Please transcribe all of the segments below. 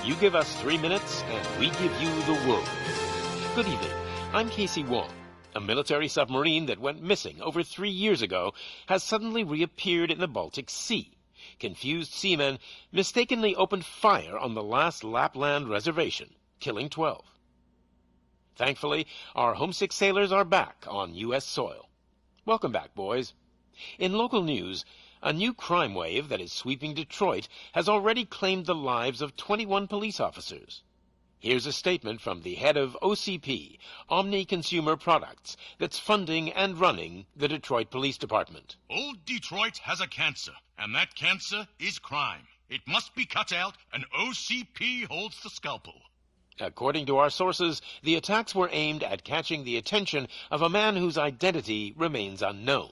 You give us 3 minutes, and we give you the world. Good evening. I'm Casey Wong. A military submarine that went missing over 3 years ago has suddenly reappeared in the Baltic Sea. Confused seamen mistakenly opened fire on the last Lapland reservation, killing 12. Thankfully, our homesick sailors are back on U.S. soil. Welcome back, boys. In local news, a new crime wave that is sweeping Detroit has already claimed the lives of 21 police officers. Here's a statement from the head of OCP, Omni Consumer Products, that's funding and running the Detroit Police Department. Old Detroit has a cancer, and that cancer is crime. It must be cut out, and OCP holds the scalpel. According to our sources, the attacks were aimed at catching the attention of a man whose identity remains unknown.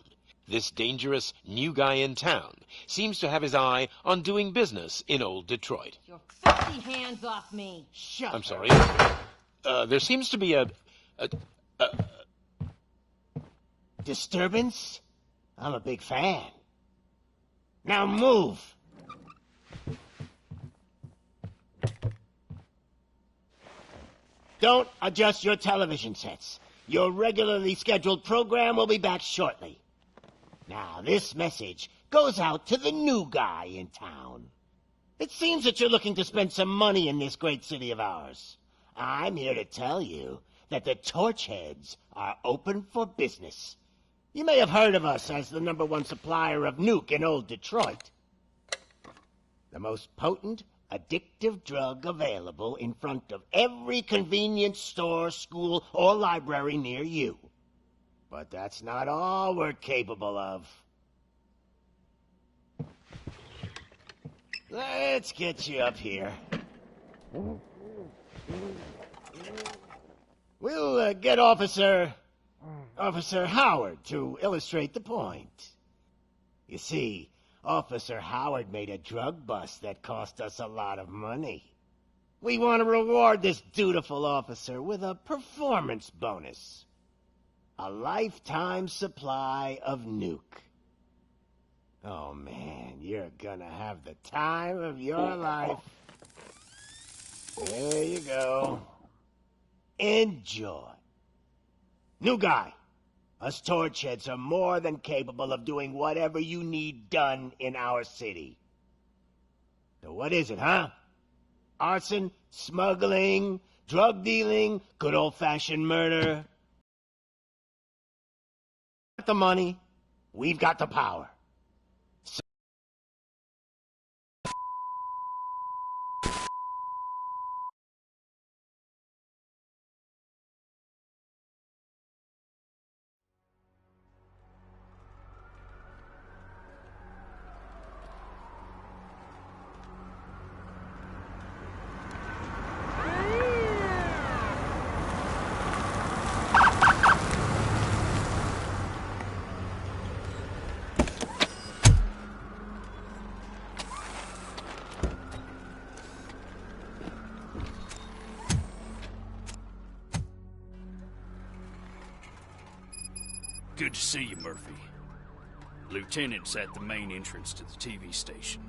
This dangerous new guy in town seems to have his eye on doing business in old Detroit. Your filthy hands off me. Shut I'm sorry. There seems to be a disturbance? I'm a big fan. Now move! Don't adjust your television sets. Your regularly scheduled program will be back shortly. Now, this message goes out to the new guy in town. It seems that you're looking to spend some money in this great city of ours. I'm here to tell you that the Torchheads are open for business. You may have heard of us as the #1 supplier of nuke in old Detroit. The most potent, addictive drug available in front of every convenience store, school, or library near you. But that's not all we're capable of. Let's get you up here. We'll get Officer Howard to illustrate the point. You see, Officer Howard made a drug bust that cost us a lot of money. We want to reward this dutiful officer with a performance bonus. A lifetime supply of nuke. Oh man, you're gonna have the time of your life. There you go. Enjoy. New guy, us Torchheads are more than capable of doing whatever you need done in our city. So what is it, huh? Arson, smuggling, drug dealing, good old-fashioned murder? The money, we've got the power. Good to see you, Murphy. Lieutenant's at the main entrance to the TV station.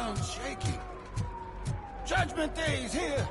ground shaking. Judgment Day is here!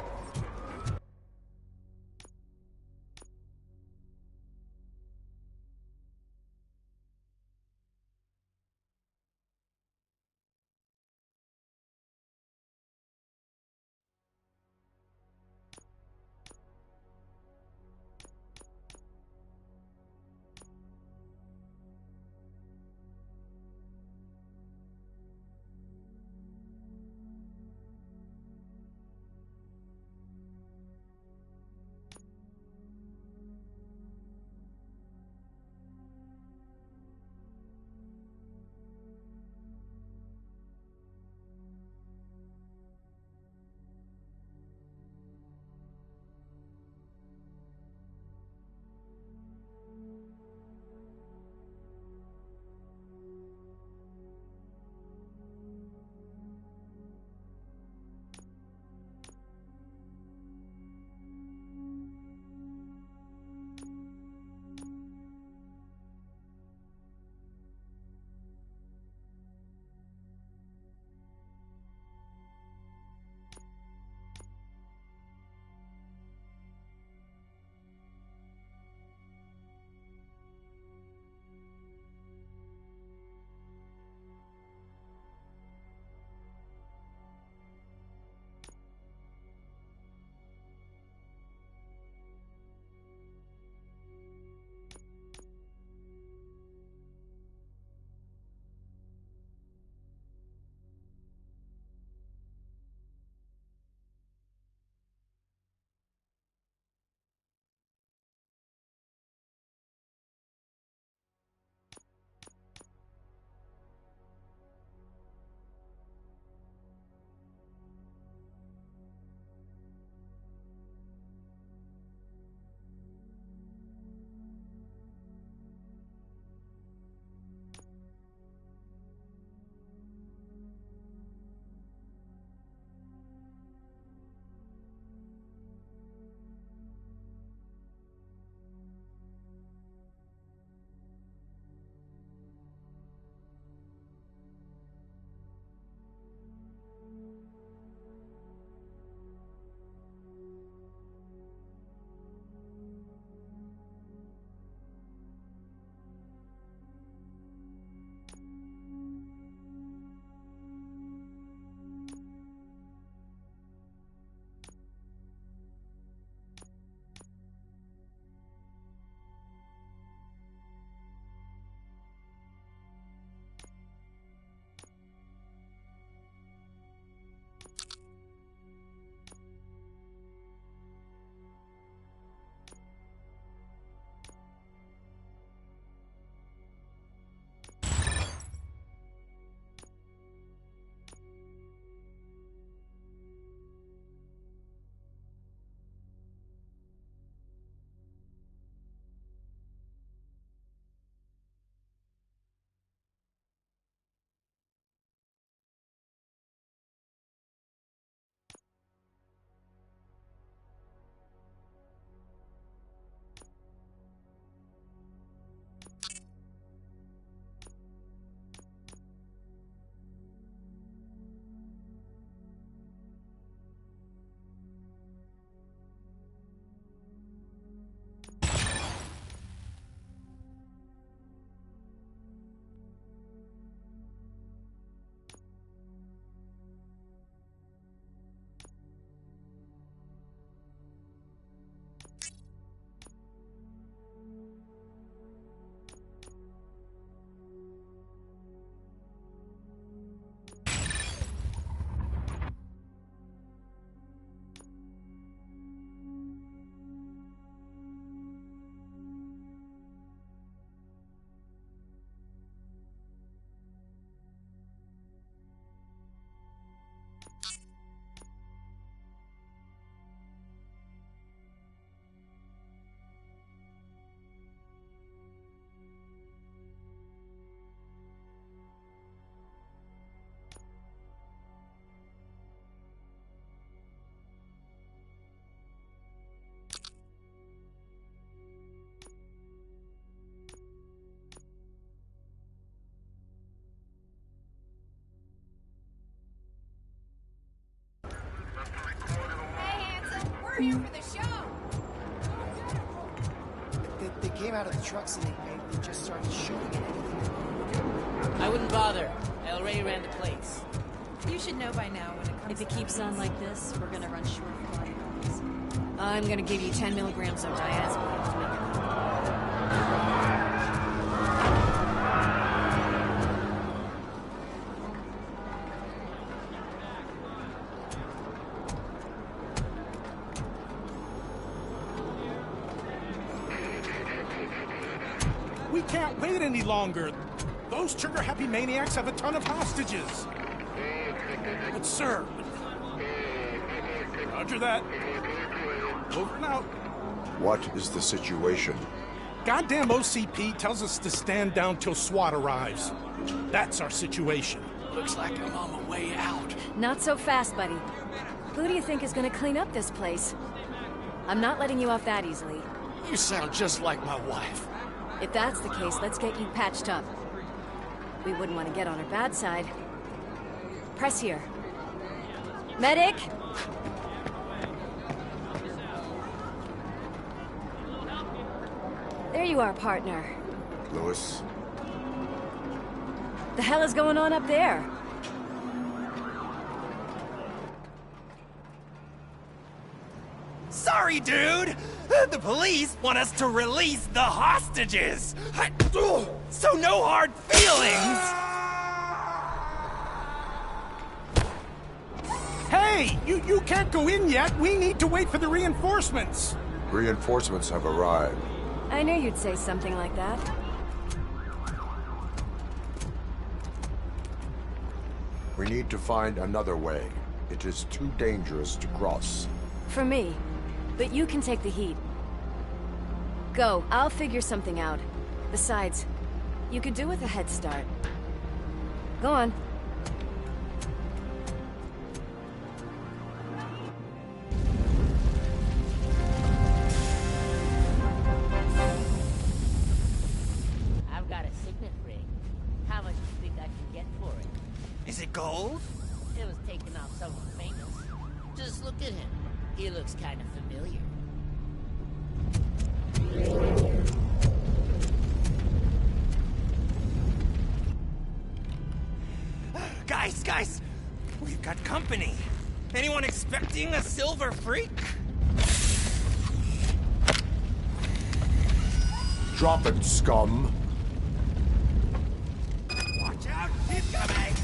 We're here for the show. They came out of the trucks and they just started shooting. I wouldn't bother. El Rey ran the place. You should know by now when it comes If it to keeps on like this, we're gonna run short of body parts. I'm gonna give you 10 milligrams of diazepam. We can't wait any longer. Those trigger-happy maniacs have a ton of hostages. But sir... Roger that. Over and out. What is the situation? Goddamn OCP tells us to stand down till SWAT arrives. That's our situation. Looks like I'm on my way out. Not so fast, buddy. Who do you think is gonna clean up this place? I'm not letting you off that easily. You sound just like my wife. If that's the case, let's get you patched up. We wouldn't want to get on her bad side. Press here. Medic! There you are, partner. Lewis? The hell is going on up there? Sorry, dude! The police want us to release the hostages! So no hard feelings! Hey! You can't go in yet! We need to wait for the reinforcements! Reinforcements have arrived. I knew you'd say something like that. We need to find another way. It is too dangerous to cross. For me. But you can take the heat. Go, I'll figure something out. Besides, you could do with a head start. Go on. I've got a signet ring. How much do you think I can get for it? Is it gold? It was taken off someone famous. Just look at him. He looks kind of familiar. Guys! We've got company. Anyone expecting a silver freak? Drop it, scum! Watch out! He's coming!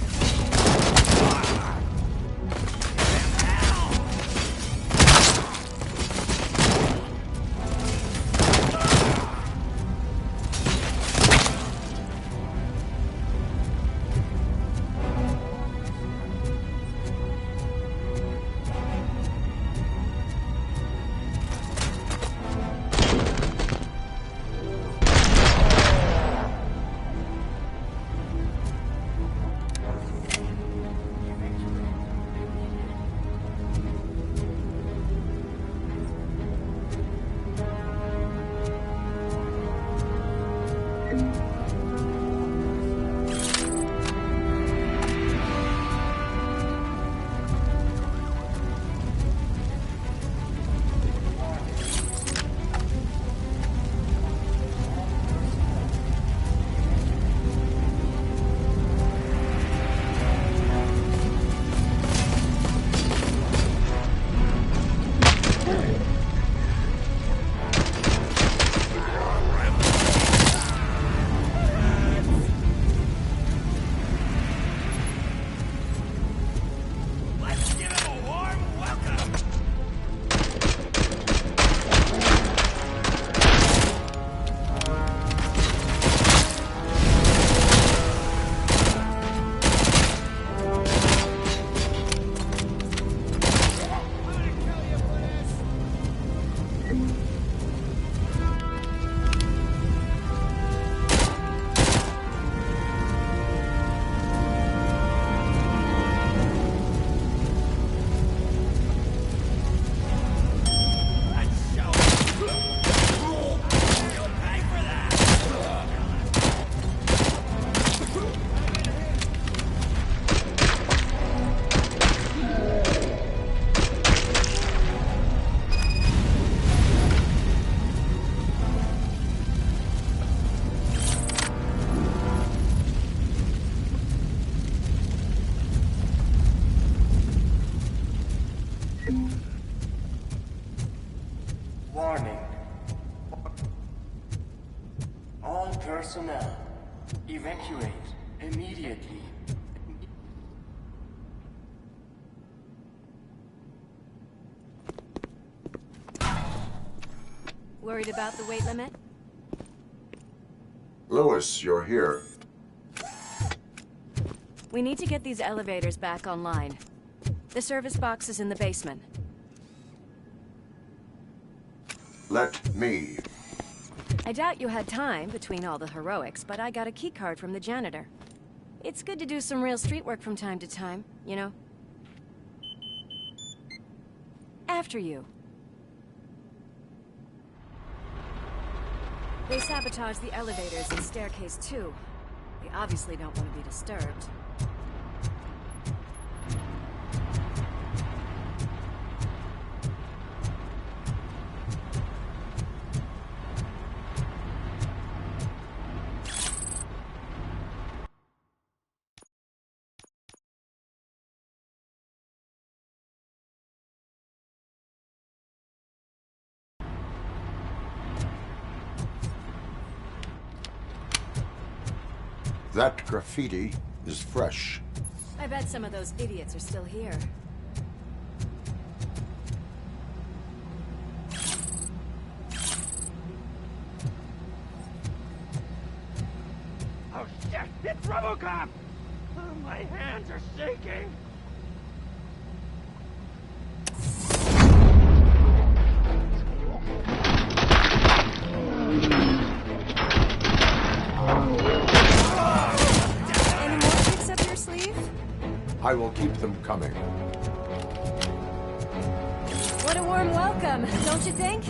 Warning. All personnel, evacuate immediately. Worried about the weight limit? Lewis, you're here. We need to get these elevators back online. The service box is in the basement. Let me. I doubt you had time between all the heroics, but I got a keycard from the janitor. It's good to do some real street work from time to time, you know? After you. They sabotaged the elevators and staircase too. They obviously don't want to be disturbed. That graffiti is fresh. I bet some of those idiots are still here. Oh shit! It's Robocop! Oh, my hands are shaking! Any more tricks up your sleeve? I will keep them coming. What a warm welcome, don't you think?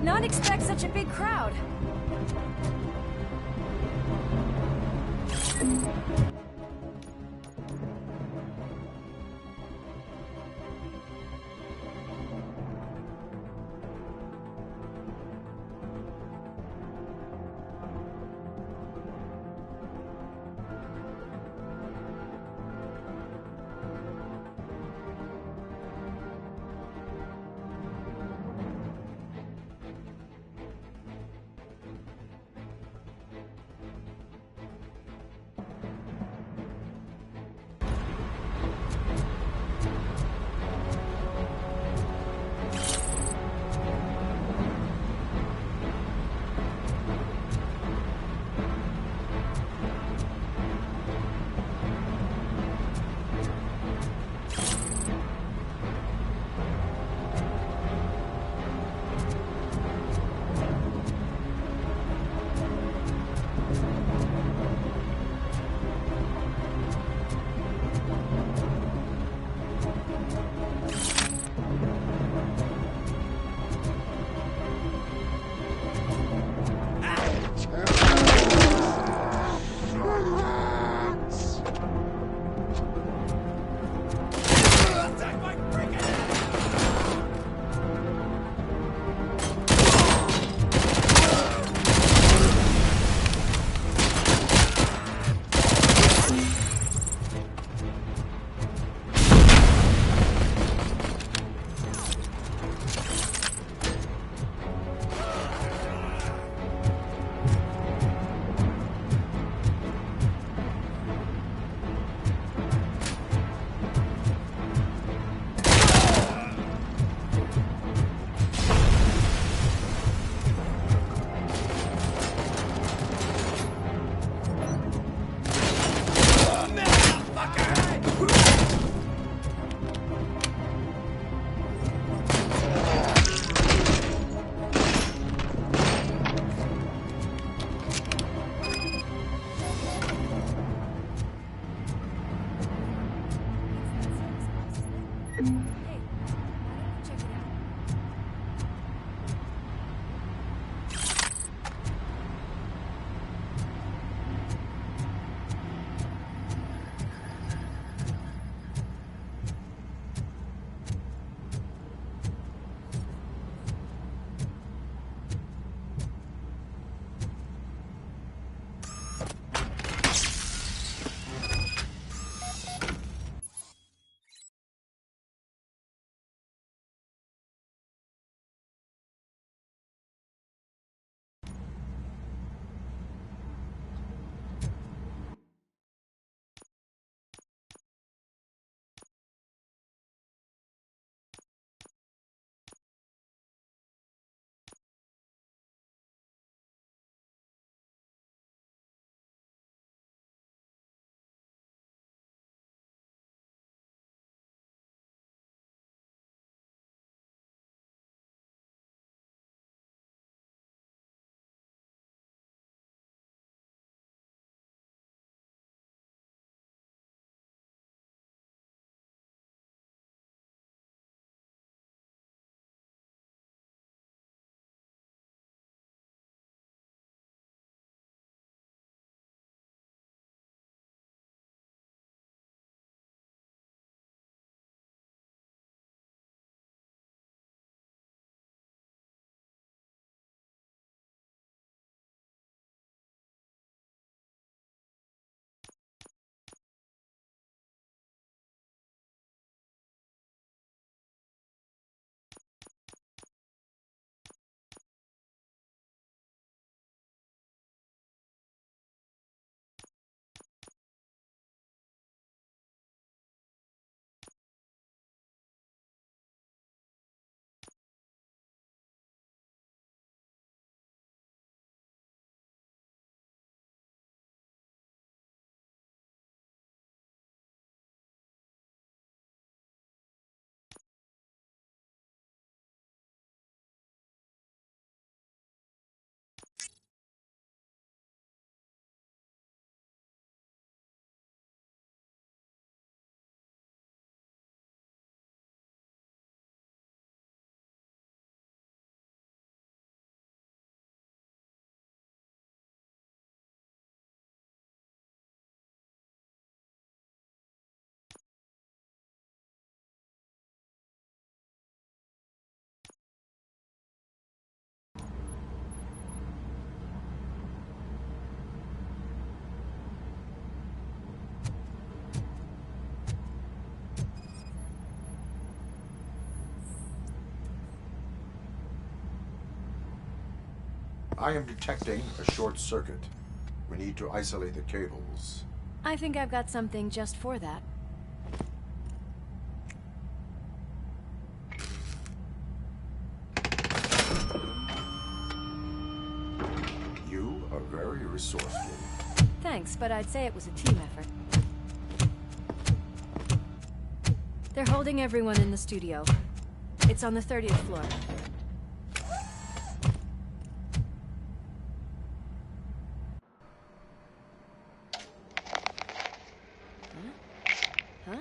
Not expect such a big crowd. I am detecting a short circuit. We need to isolate the cables. I think I've got something just for that. You are very resourceful. Thanks, but I'd say it was a team effort. They're holding everyone in the studio. It's on the 30th floor. Huh?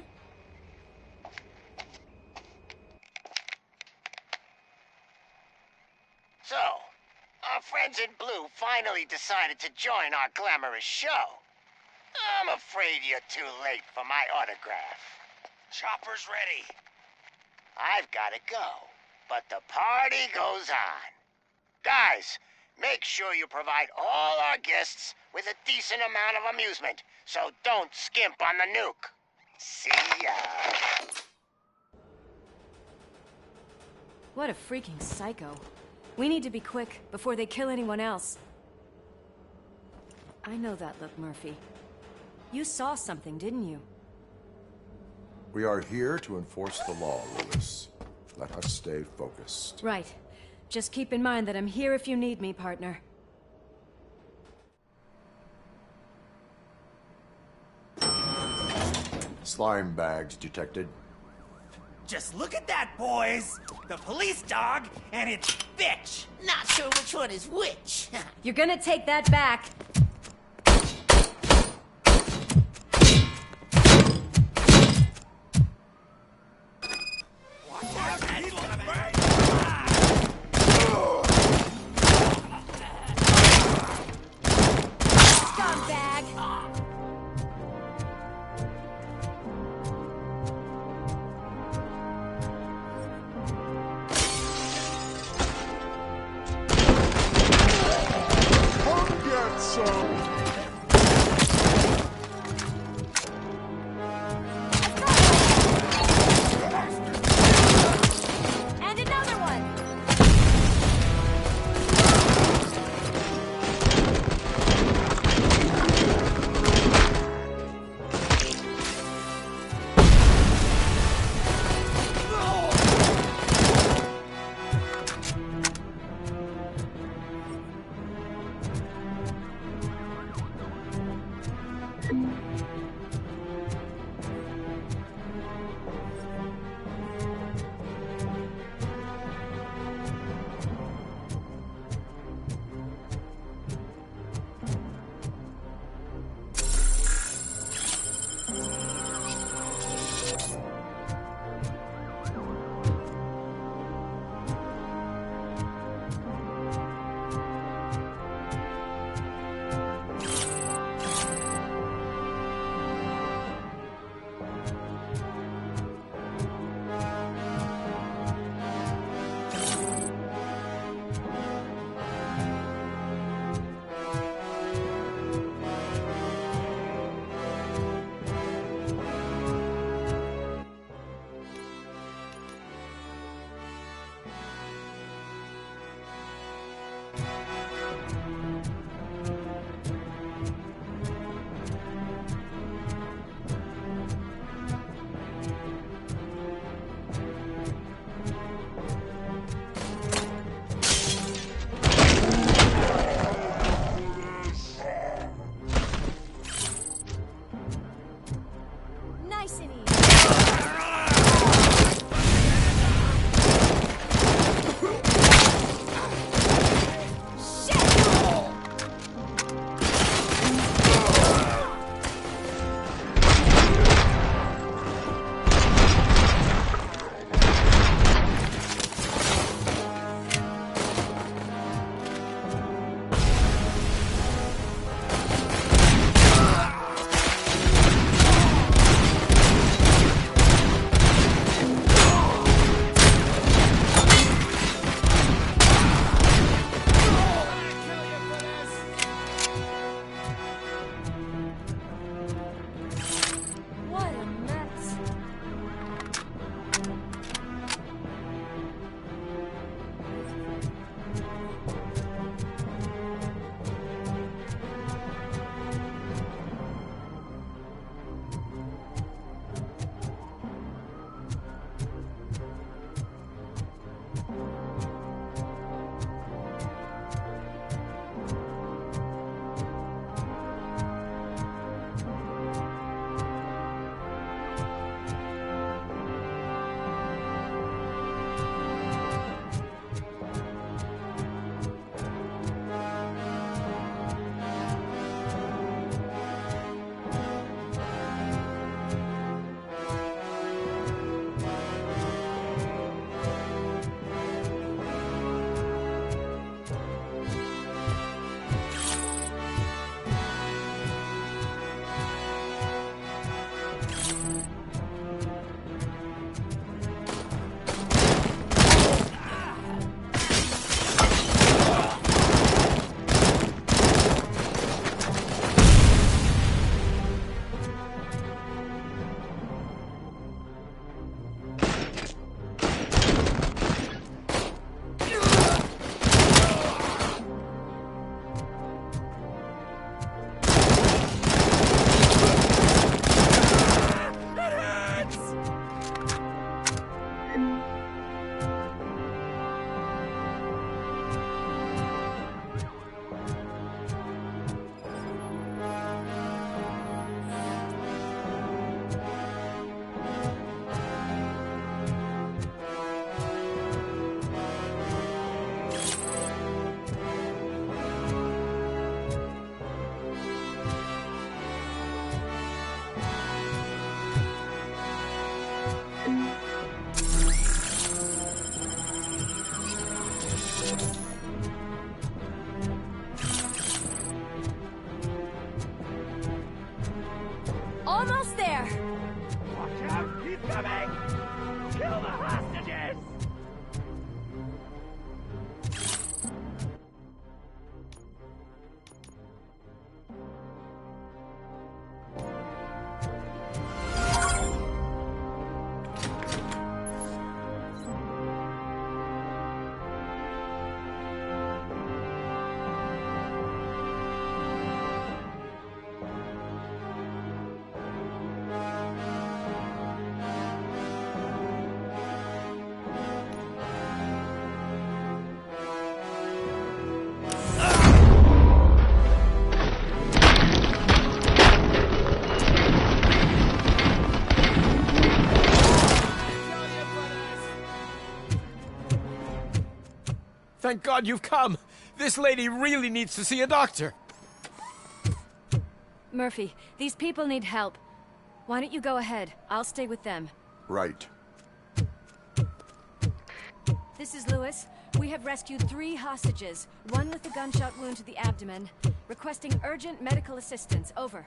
So, our friends in blue finally decided to join our glamorous show. I'm afraid you're too late for my autograph. Chopper's ready. I've got to go, but the party goes on. Guys, make sure you provide all our guests with a decent amount of amusement, so don't skimp on the nuke. See ya. What a freaking psycho. We need to be quick before they kill anyone else. I know that look, Murphy. You saw something, didn't you? We are here to enforce the law, Lewis. Let us stay focused. Right. Just keep in mind that I'm here if you need me, partner. Slime bags detected. Just look at that, boys! The police dog and its bitch! Not sure which one is which. You're gonna take that back. Almost there! Watch out! He's coming! Kill the hostages! Thank God you've come! This lady really needs to see a doctor! Murphy, these people need help. Why don't you go ahead? I'll stay with them. Right. This is Lewis. We have rescued 3 hostages, one with a gunshot wound to the abdomen. Requesting urgent medical assistance. Over.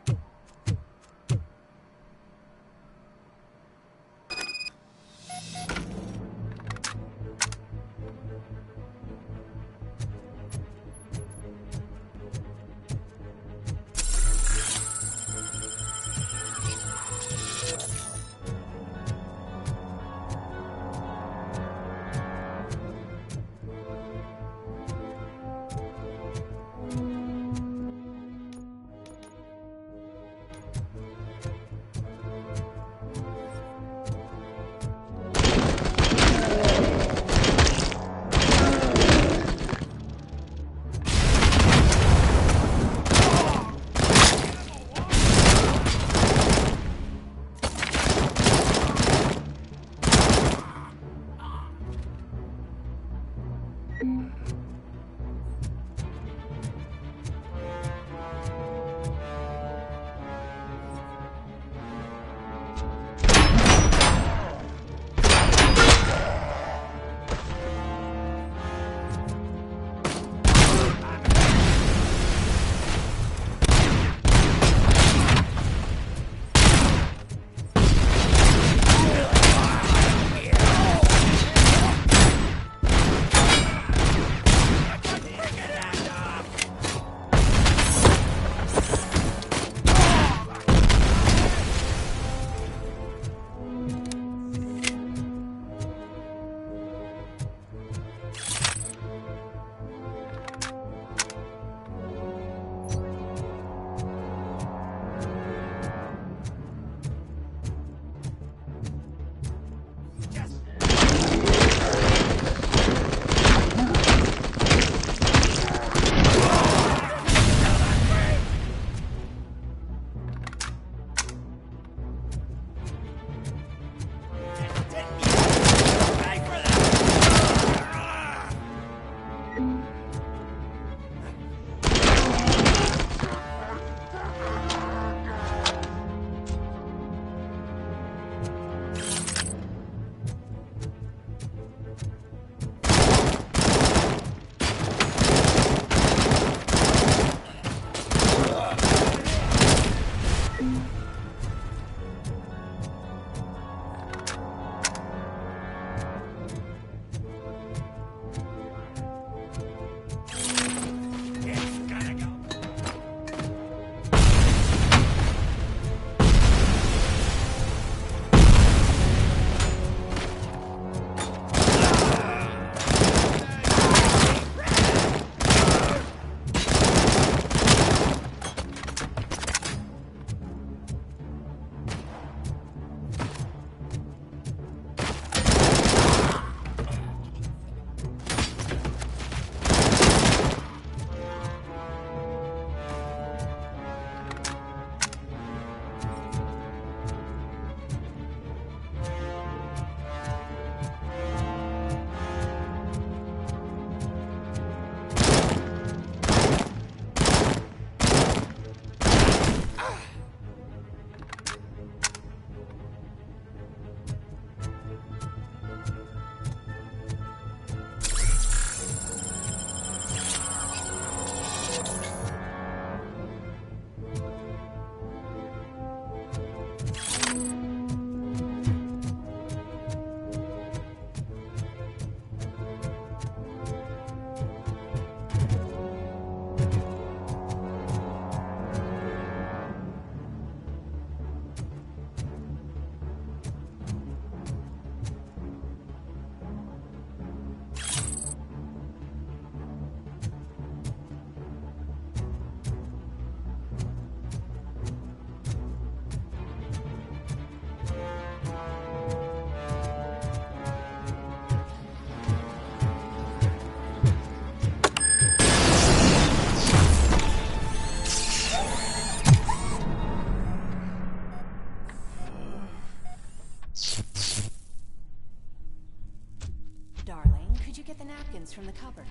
the napkins from the cupboard.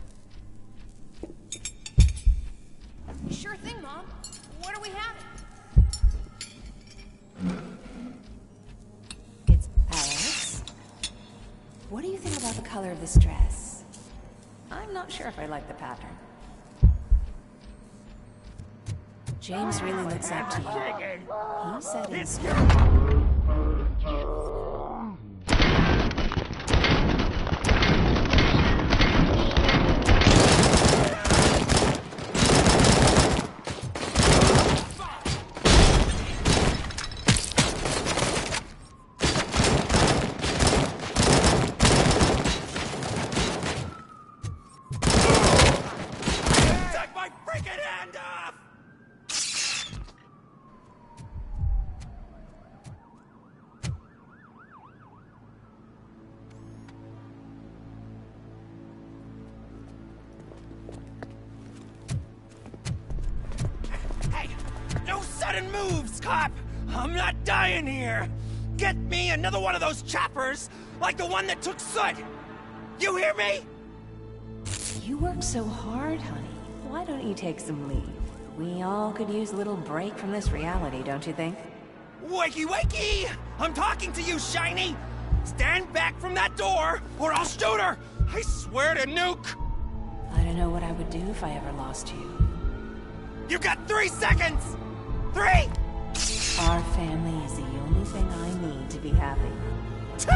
Sure thing, Mom. What are we having? It's Alex. What do you think about the color of this dress? I'm not sure if I like the pattern. James really looks up to you. He said it's... Take my freaking hand off! Hey, no sudden moves, cop! I'm not dying here! Get me another one of those choppers, like the one that took Soot! You hear me? You work so hard, honey. Why don't you take some leave? We all could use a little break from this reality, don't you think? Wakey, wakey! I'm talking to you, Shiny! Stand back from that door, or I'll shoot her! I swear to nuke! I don't know what I would do if I ever lost you. You got 3 seconds! 3! Our family is the only thing I need to be happy. 2!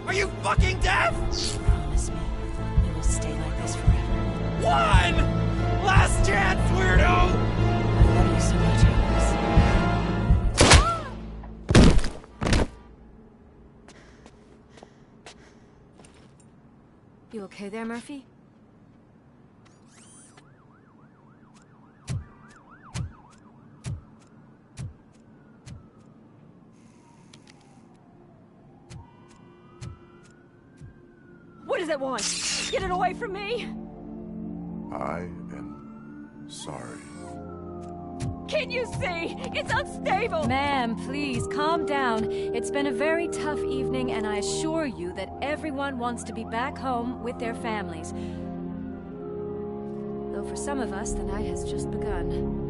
Are you fucking deaf? Promise me, you will stay like this forever. 1! Last chance, weirdo! I love you so much, Alex. You okay there, Murphy? What does it want? Get it away from me! I am sorry. Can't you see? It's unstable! Ma'am, please, calm down. It's been a very tough evening, and I assure you that everyone wants to be back home with their families. Though for some of us, the night has just begun.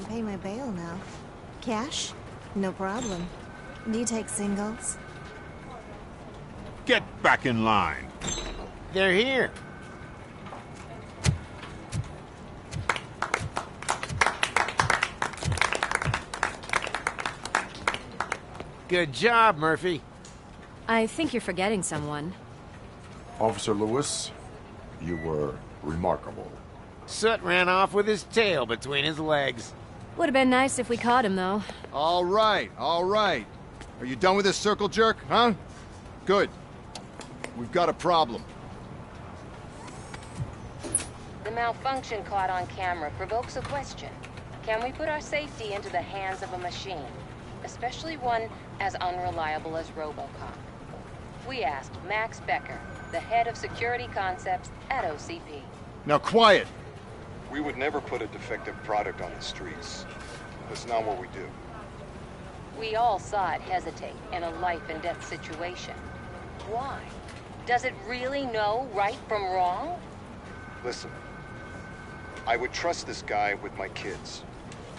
Pay my bail now. Cash? No problem. Do you take singles? Get back in line. They're here. Good job, Murphy. I think you're forgetting someone. Officer Lewis, you were remarkable. Soot ran off with his tail between his legs. Would have been nice if we caught him, though. All right, all right. Are you done with this circle jerk, huh? Good. We've got a problem. The malfunction caught on camera provokes a question. Can we put our safety into the hands of a machine? Especially one as unreliable as Robocop. We asked Max Becker, the head of security concepts at OCP. Now quiet! We would never put a defective product on the streets. That's not what we do. We all saw it hesitate in a life-and-death situation. Why? Does it really know right from wrong? Listen, I would trust this guy with my kids.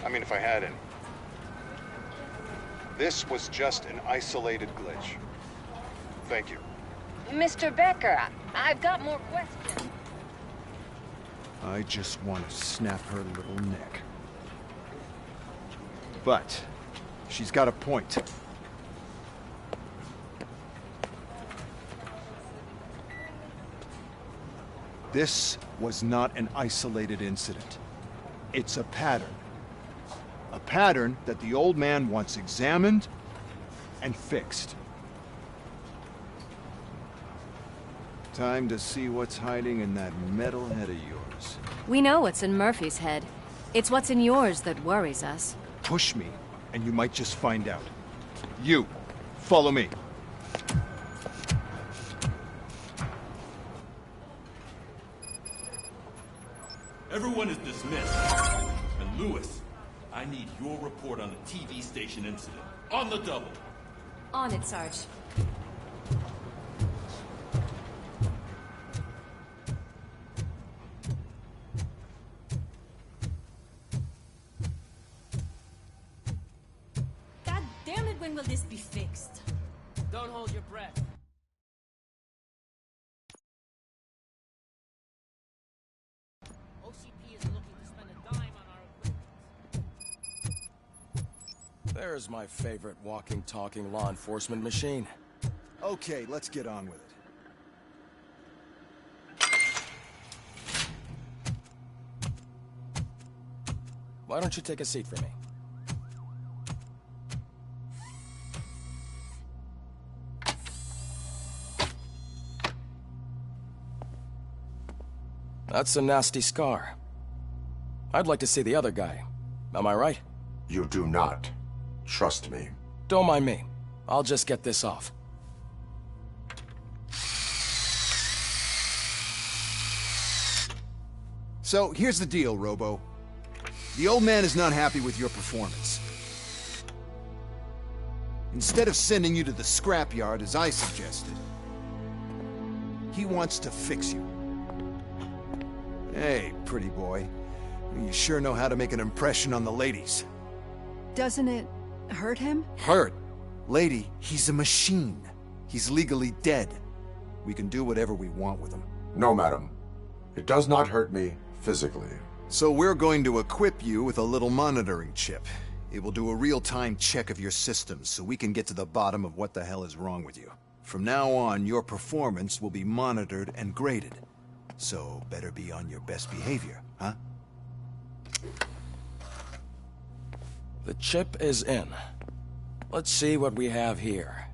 I mean, if I had any. This was just an isolated glitch. Thank you. Mr. Becker, I've got more questions. I just want to snap her little neck. But she's got a point. This was not an isolated incident. It's a pattern. A pattern that the old man wants examined and fixed. Time to see what's hiding in that metal head of yours. We know what's in Murphy's head. It's what's in yours that worries us. Push me, and you might just find out. You, follow me. Everyone is dismissed. And Lewis, I need your report on the TV station incident. On the double. On it, Sarge. God damn it, when will this be fixed? Don't hold your breath. OCP isn't looking to spend a dime on our equipment. There's my favorite walking, talking law enforcement machine. Okay, let's get on with it. Why don't you take a seat for me? That's a nasty scar. I'd like to see the other guy. Am I right? You do not. Trust me. Don't mind me. I'll just get this off. So, here's the deal, Robo. The old man is not happy with your performance. Instead of sending you to the scrapyard, as I suggested, he wants to fix you. Hey, pretty boy. You sure know how to make an impression on the ladies. Doesn't it hurt him? Hurt? Lady, he's a machine. He's legally dead. We can do whatever we want with him. No, madam. It does not hurt me physically. So we're going to equip you with a little monitoring chip. It will do a real-time check of your systems so we can get to the bottom of what the hell is wrong with you. From now on, your performance will be monitored and graded. So better be on your best behavior, huh? The chip is in. Let's see what we have here.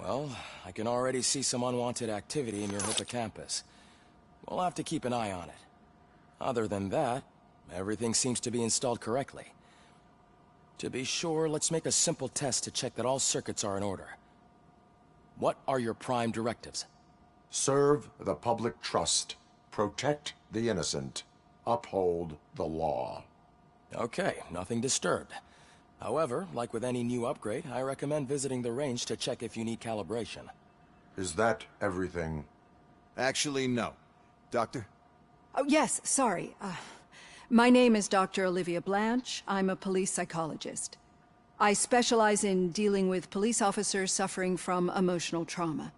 Well, I can already see some unwanted activity in your hippocampus. We'll have to keep an eye on it. Other than that, everything seems to be installed correctly. To be sure, let's make a simple test to check that all circuits are in order. What are your prime directives? Serve the public trust. Protect the innocent. Uphold the law. Okay, nothing disturbed. However, like with any new upgrade, I recommend visiting the range to check if you need calibration. Is that everything? Actually, no. Doctor? Oh, yes, sorry. My name is Dr. Olivia Blanche. I'm a police psychologist. I specialize in dealing with police officers suffering from emotional trauma.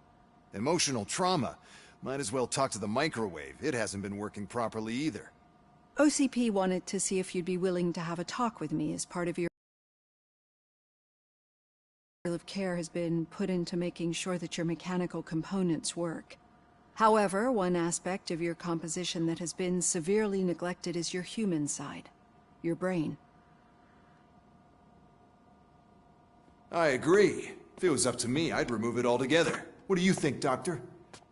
Emotional trauma? Might as well talk to the microwave. It hasn't been working properly either. OCP wanted to see if you'd be willing to have a talk with me as part of your of care has been put into making sure that your mechanical components work. However, one aspect of your composition that has been severely neglected is your human side, your brain. I agree. If it was up to me, I'd remove it altogether. What do you think, Doctor?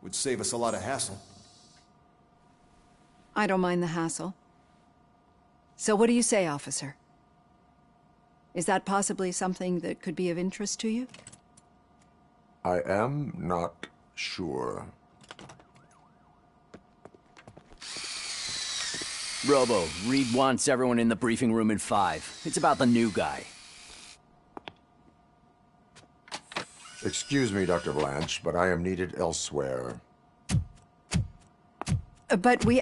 Would save us a lot of hassle. I don't mind the hassle. So what do you say, officer? Is that possibly something that could be of interest to you? I am not sure. Robo, Reed wants everyone in the briefing room in 5. It's about the new guy. Excuse me, Dr. Blanche, but I am needed elsewhere. But we...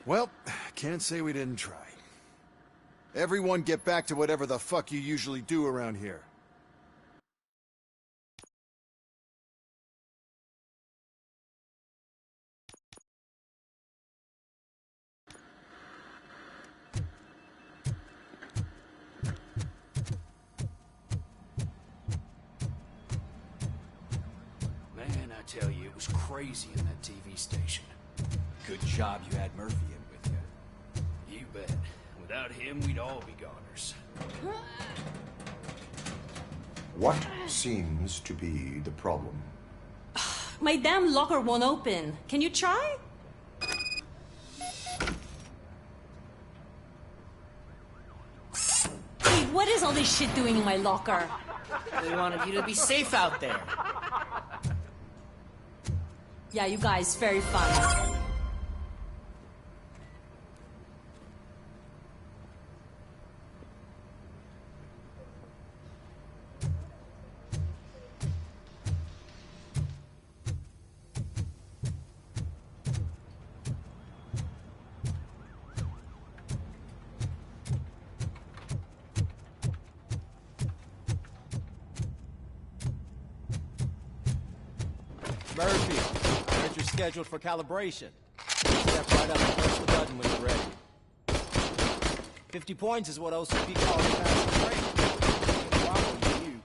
Well, can't say we didn't try. Everyone get back to whatever the fuck you usually do around here. Man, I tell you, it was crazy in that TV station. Good job you had Murphy in with you. You bet. Without him, we'd all be goners. What seems to be the problem? My damn locker won't open. Can you try? Hey, what is all this shit doing in my locker? We wanted you to be safe out there. Yeah, you guys, very fun. Murphy, you're scheduled for calibration. Step right up and press the button when you're ready. 50 points is what OCP calls a fast break. Problem with you.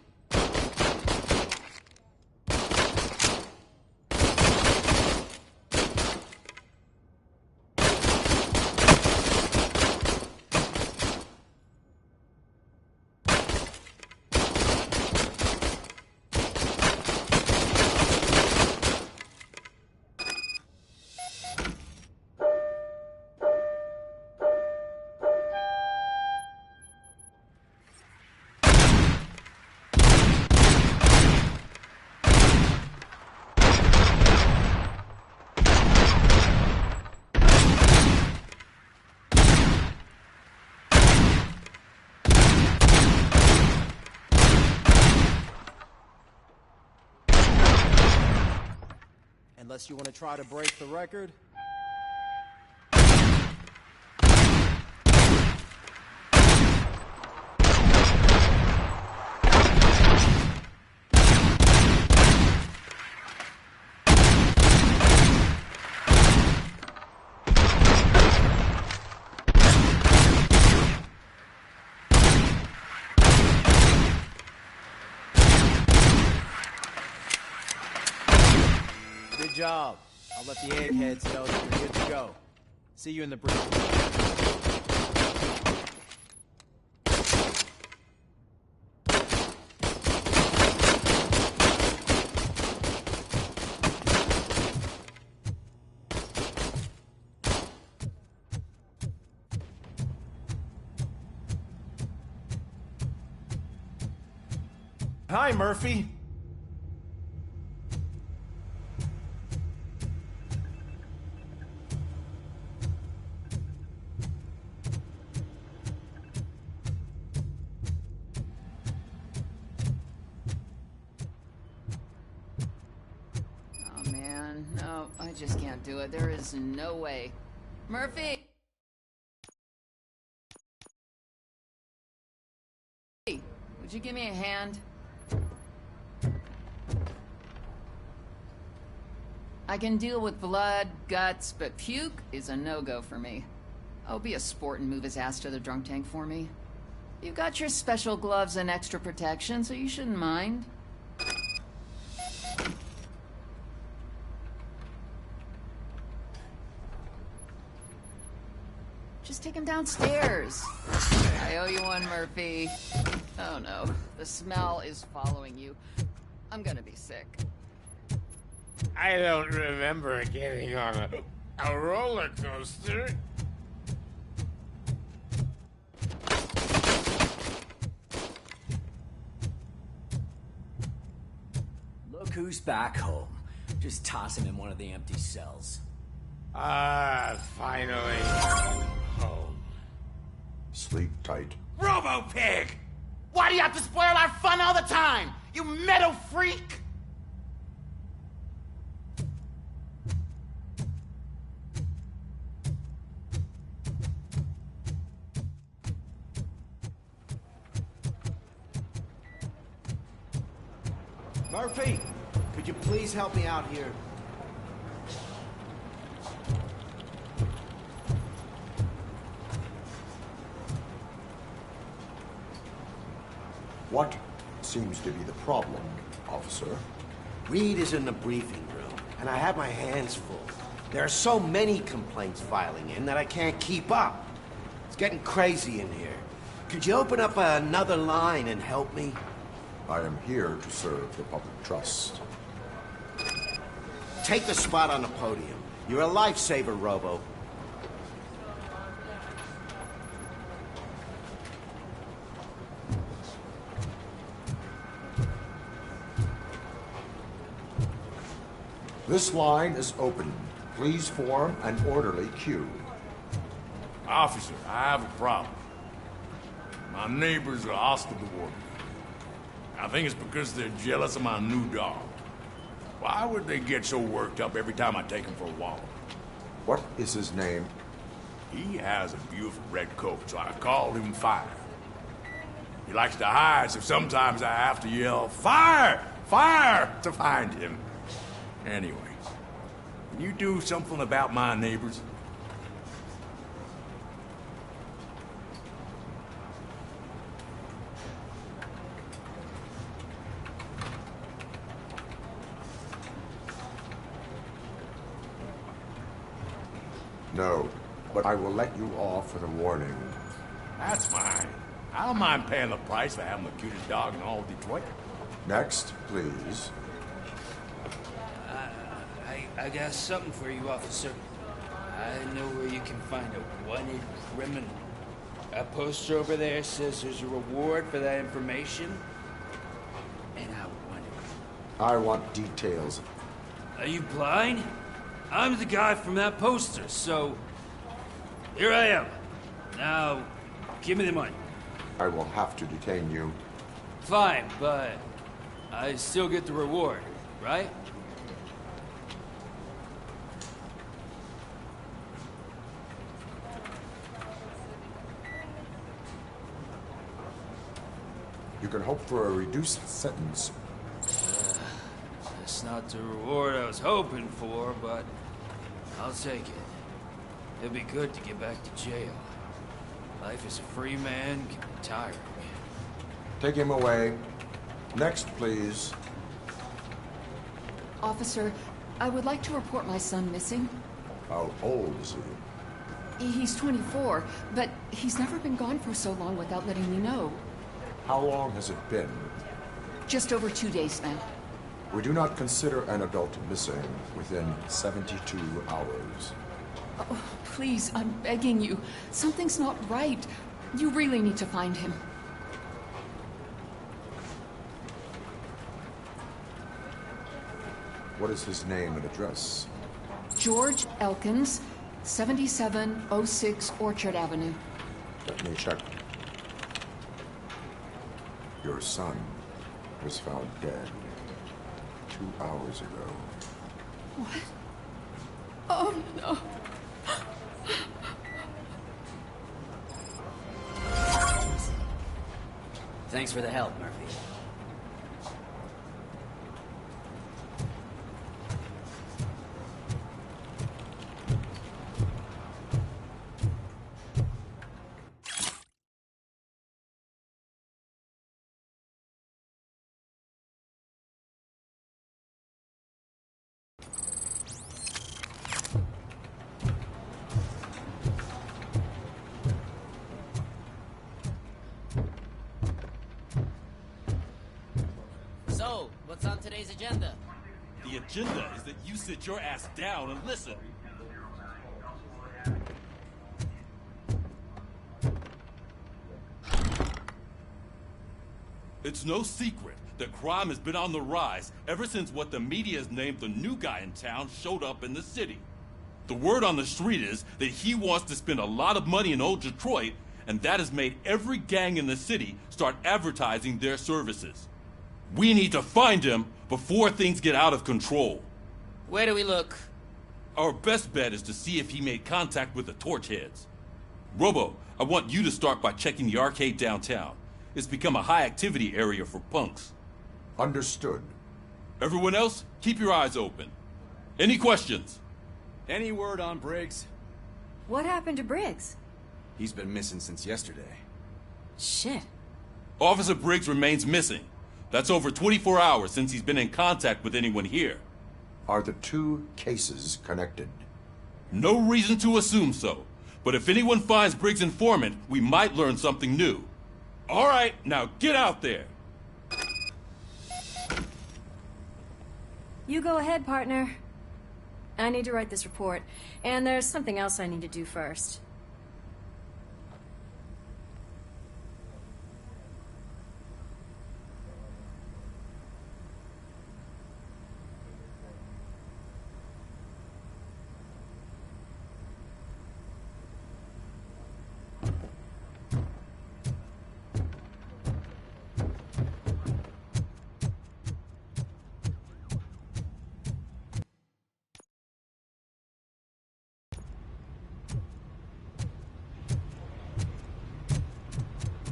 Unless you want to try to break the record. Good job. I'll let the eggheads know that you're good to go. See you in the briefing. Hi, Murphy. Oh, man. No, I just can't do it. There is no way. Murphy! Would you give me a hand? I can deal with blood, guts, but puke is a no-go for me. Oh, be a sport and move his ass to the drunk tank for me. You got your special gloves and extra protection, so you shouldn't mind. Just take him downstairs. I owe you one, Murphy. Oh no, the smell is following you. I'm gonna be sick. I don't remember getting on a roller coaster. Look who's back home. Just toss him in one of the empty cells. Finally. Home. Sleep tight. Robo-Pig! Why do you have to spoil our fun all the time? You metal freak! Murphy, could you please help me out here? What seems to be the problem, officer? Reed is in the briefing room, and I have my hands full. There are so many complaints filing in that I can't keep up. It's getting crazy in here. Could you open up another line and help me? I am here to serve the public trust. Take the spot on the podium. You're a lifesaver, Robo. This line is open. Please form an orderly queue. Officer, I have a problem. My neighbors are hostile toward me. I think it's because they're jealous of my new dog. Why would they get so worked up every time I take him for a walk? What is his name? He has a beautiful red coat, so I called him Fire. He likes to hide, so sometimes I have to yell, "Fire! Fire!" to find him. Anyway, can you do something about my neighbors? No, but I will let you off with a warning. That's fine. I don't mind paying the price for having the cutest dog in all of Detroit. Next, please. I got something for you, officer. I know where you can find a wanted criminal. That poster over there says there's a reward for that information. And I want details. Are you blind? I'm the guy from that poster, so... Here I am. Now, give me the money. I will have to detain you. Fine, but I still get the reward, right? You can hope for a reduced sentence. That's not the reward I was hoping for, but I'll take it. It'd be good to get back to jail. Life as a free man can be tiring. Take him away. Next, please. Officer, I would like to report my son missing. How old is he? He's 24, but he's never been gone for so long without letting me know. How long has it been? Just over 2 days now. We do not consider an adult missing within 72 hours. Oh, please, I'm begging you. Something's not right. You really need to find him. What is his name and address? George Elkins, 7706 Orchard Avenue. Let me check. Your son was found dead 2 hours ago. What? Oh, no. Thanks for the help, Murphy. So, what's on today's agenda? The agenda is that you sit your ass down and listen. It's no secret that crime has been on the rise ever since what the media has named the new guy in town showed up in the city. The word on the street is that he wants to spend a lot of money in old Detroit, and that has made every gang in the city start advertising their services. We need to find him before things get out of control. Where do we look? Our best bet is to see if he made contact with the Torchheads. Robo, I want you to start by checking the arcade downtown. It's become a high-activity area for punks. Understood. Everyone else, keep your eyes open. Any questions? Any word on Briggs? What happened to Briggs? He's been missing since yesterday. Shit. Officer Briggs remains missing. That's over 24 hours since he's been in contact with anyone here. Are the two cases connected? No reason to assume so. But if anyone finds Briggs' informant, we might learn something new. All right, now get out there. You go ahead, partner. I need to write this report, and there's something else I need to do first.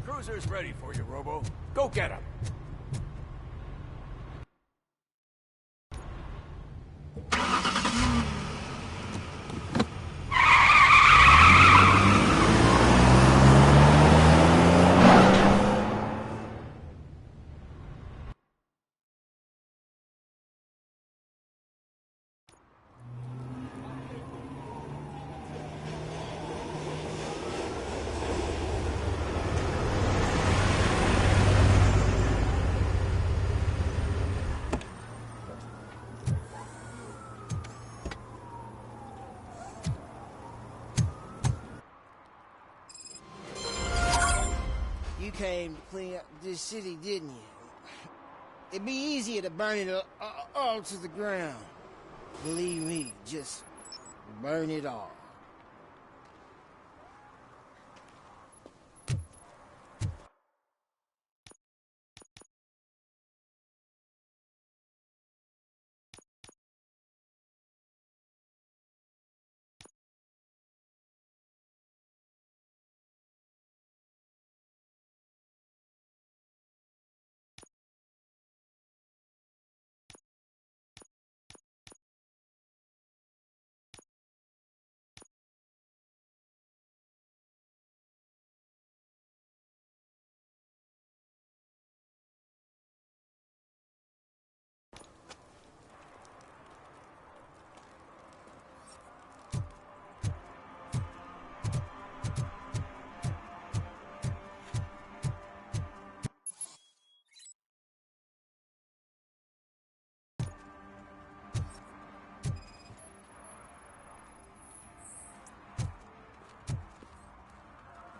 Cruiser's ready for you, Robo. Go get him. You came to clean up this city, didn't you? It'd be easier to burn it all to the ground. Believe me, just burn it all.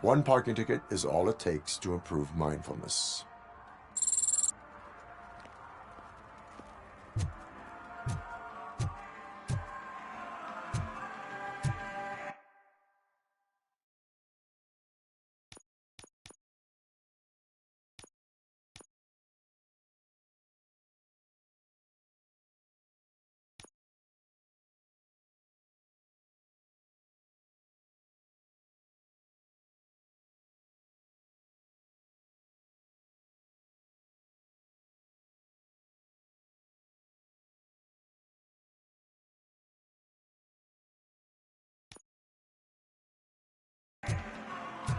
One parking ticket is all it takes to improve mindfulness.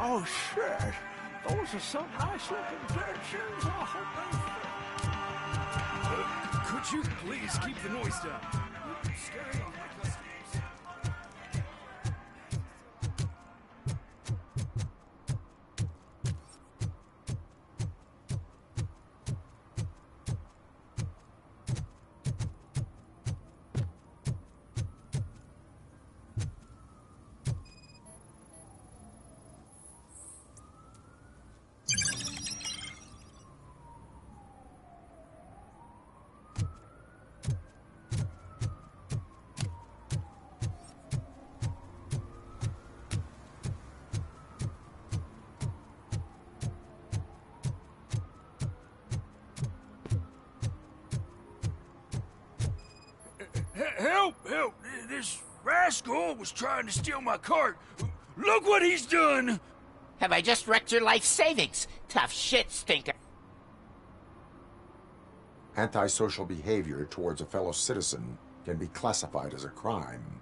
Oh, shit. Those are some nice-looking dirt shoes. I hope they fit. Could you please keep the noise down? You're scaring off my customers. Help! Help! This rascal was trying to steal my cart. Look what he's done! Have I just wrecked your life savings? Tough shit, stinker. Antisocial behavior towards a fellow citizen can be classified as a crime.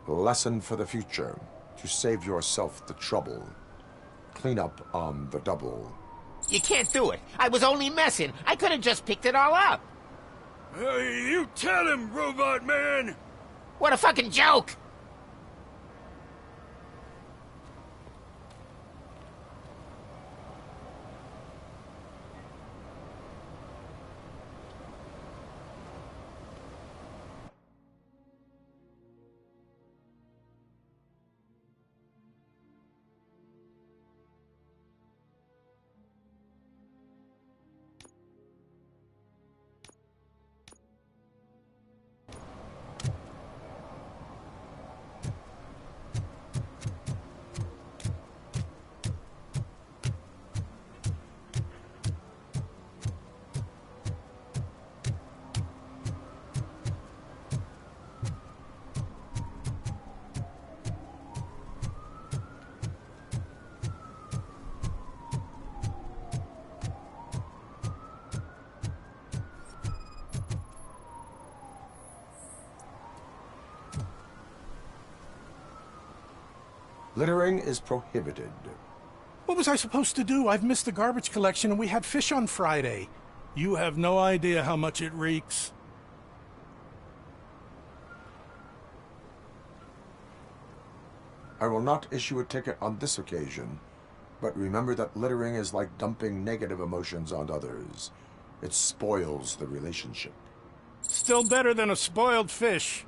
Lesson for the future. To save yourself the trouble. Clean up on the double. You can't do it. I was only messing. I could have just picked it all up. You tell him, Robot Man! What a fucking joke! Littering is prohibited. What was I supposed to do? I've missed the garbage collection and we had fish on Friday. You have no idea how much it reeks. I will not issue a ticket on this occasion, but remember that littering is like dumping negative emotions on others. It spoils the relationship. Still better than a spoiled fish.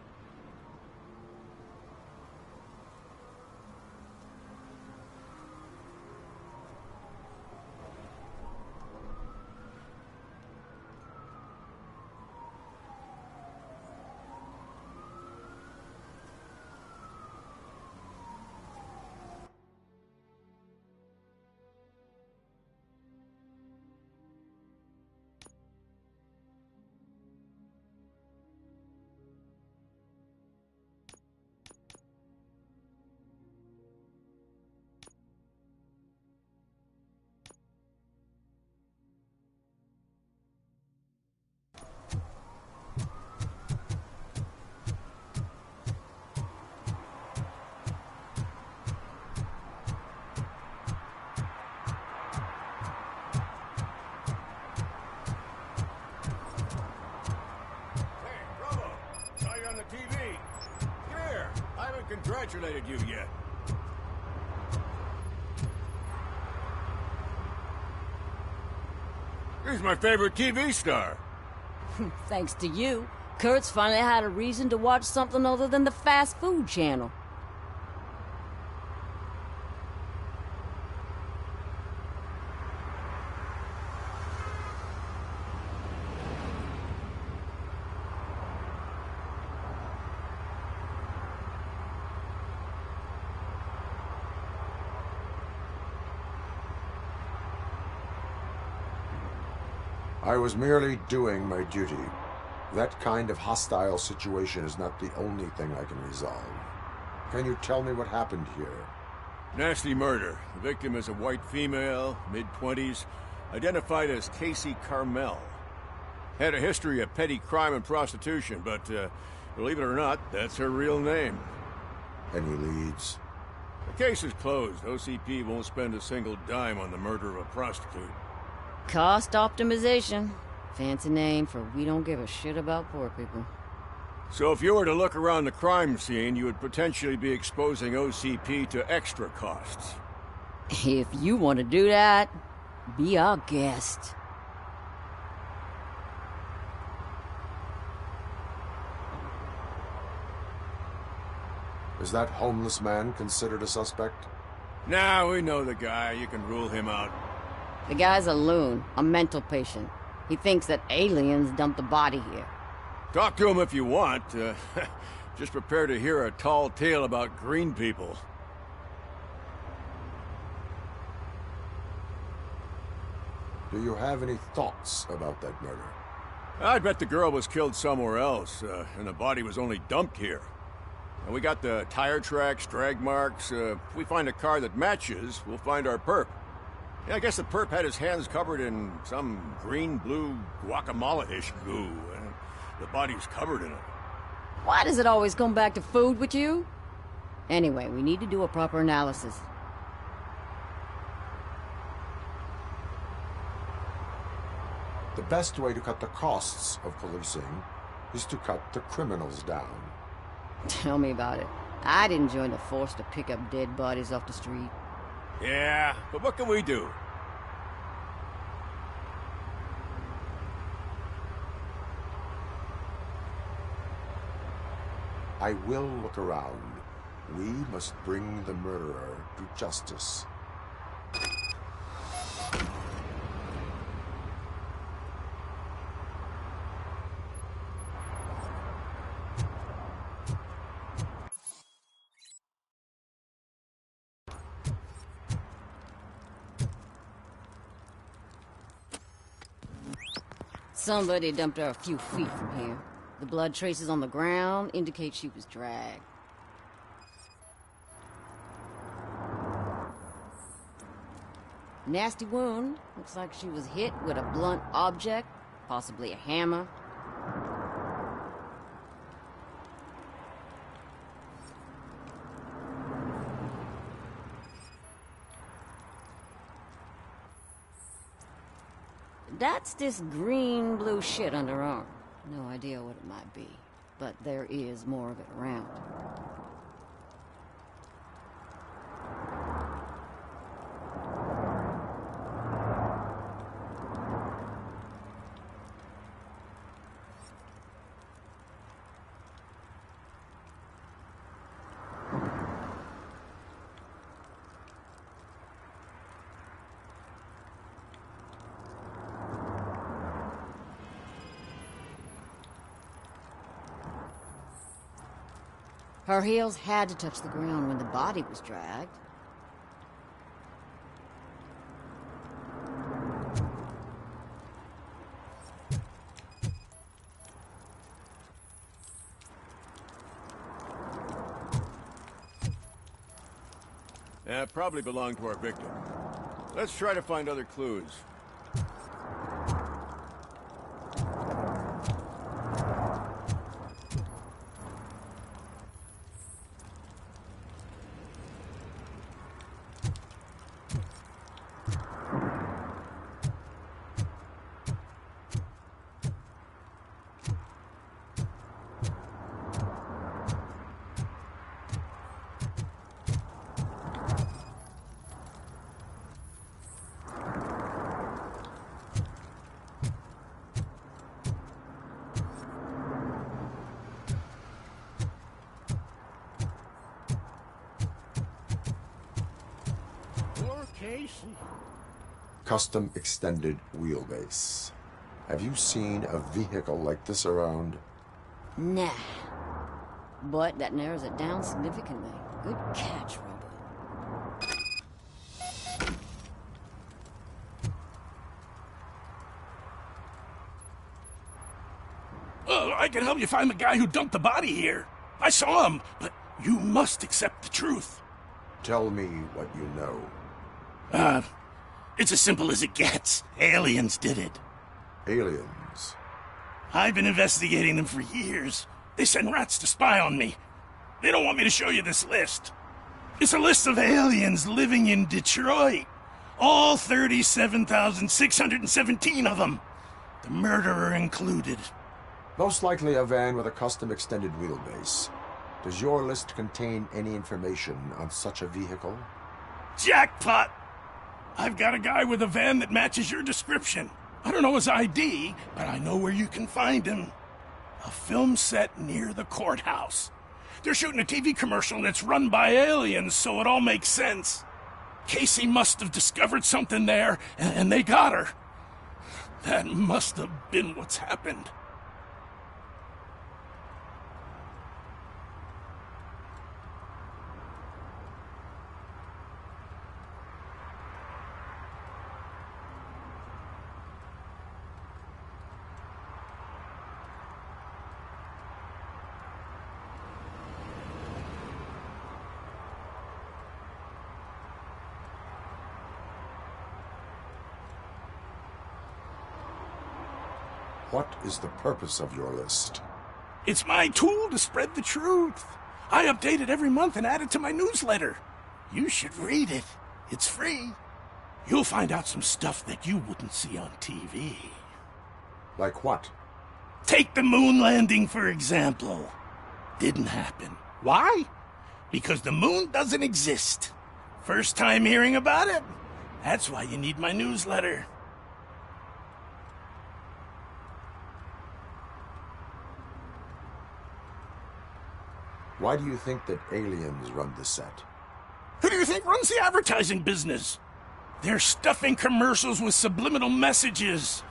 Congratulated you yet. He's my favorite TV star. Thanks to you, Kurt's finally had a reason to watch something other than the fast food channel. I was merely doing my duty. That kind of hostile situation is not the only thing I can resolve. Can you tell me what happened here? Nasty murder. The victim is a white female, mid-20s, identified as Casey Carmel. Had a history of petty crime and prostitution, but believe it or not, that's her real name. Any leads? The case is closed. OCP won't spend a single dime on the murder of a prostitute. Cost optimization. Fancy name for we don't give a shit about poor people. So if you were to look around the crime scene, you would potentially be exposing OCP to extra costs. If you want to do that, be our guest. Is that homeless man considered a suspect? Nah, we know the guy. You can rule him out. The guy's a loon, a mental patient. He thinks that aliens dumped the body here. Talk to him if you want. Just prepare to hear a tall tale about green people. Do you have any thoughts about that murder? I'd bet the girl was killed somewhere else, and the body was only dumped here. And we got the tire tracks, drag marks. If we find a car that matches, we'll find our perp. Yeah, I guess the perp had his hands covered in some green-blue guacamole-ish goo, and the body's covered in it. Why does it always come back to food with you? Anyway, we need to do a proper analysis. The best way to cut the costs of policing is to cut the criminals down. Tell me about it. I didn't join the force to pick up dead bodies off the street. Yeah, but what can we do? I will look around. We must bring the murderer to justice. Somebody dumped her a few feet from here. The blood traces on the ground indicate she was dragged. Nasty wound. Looks like she was hit with a blunt object, possibly a hammer. That's this green-blue shit under her arm. No idea what it might be, but there is more of it around. Her heels had to touch the ground when the body was dragged. Yeah, probably belonged to our victim. Let's try to find other clues. Custom extended wheelbase. Have you seen a vehicle like this around? Nah. But that narrows it down significantly. Good catch, Robo. I can help you find the guy who dumped the body here. I saw him, but you must accept the truth. Tell me what you know. It's as simple as it gets. Aliens did it. Aliens? I've been investigating them for years. They send rats to spy on me. They don't want me to show you this list. It's a list of aliens living in Detroit. All 37,617 of them. The murderer included. Most likely a van with a custom extended wheelbase. Does your list contain any information on such a vehicle? Jackpot! I've got a guy with a van that matches your description. I don't know his ID, but I know where you can find him. A film set near the courthouse. They're shooting a TV commercial and it's run by aliens, so it all makes sense. Casey must have discovered something there, and they got her. That must have been what's happened. What is the purpose of your list? It's my tool to spread the truth. I update it every month and add it to my newsletter. You should read it. It's free. You'll find out some stuff that you wouldn't see on TV. Like what? Take the moon landing, for example. Didn't happen. Why? Because the moon doesn't exist. First time hearing about it? That's why you need my newsletter. Why do you think that aliens run the set? Who do you think runs the advertising business? They're stuffing commercials with subliminal messages.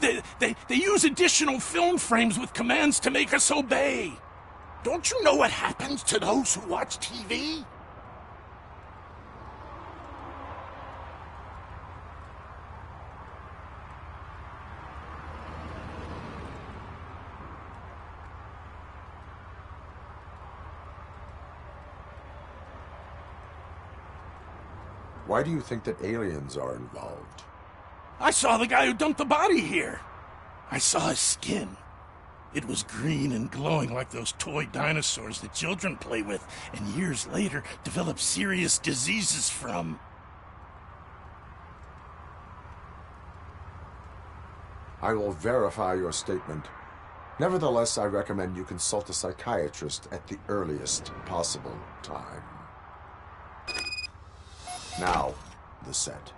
They use additional film frames with commands to make us obey. Don't you know what happens to those who watch TV? Why do you think that aliens are involved? I saw the guy who dumped the body here. I saw his skin. It was green and glowing like those toy dinosaurs that children play with and years later develop serious diseases from. I will verify your statement. Nevertheless, I recommend you consult a psychiatrist at the earliest possible time. Now, the set.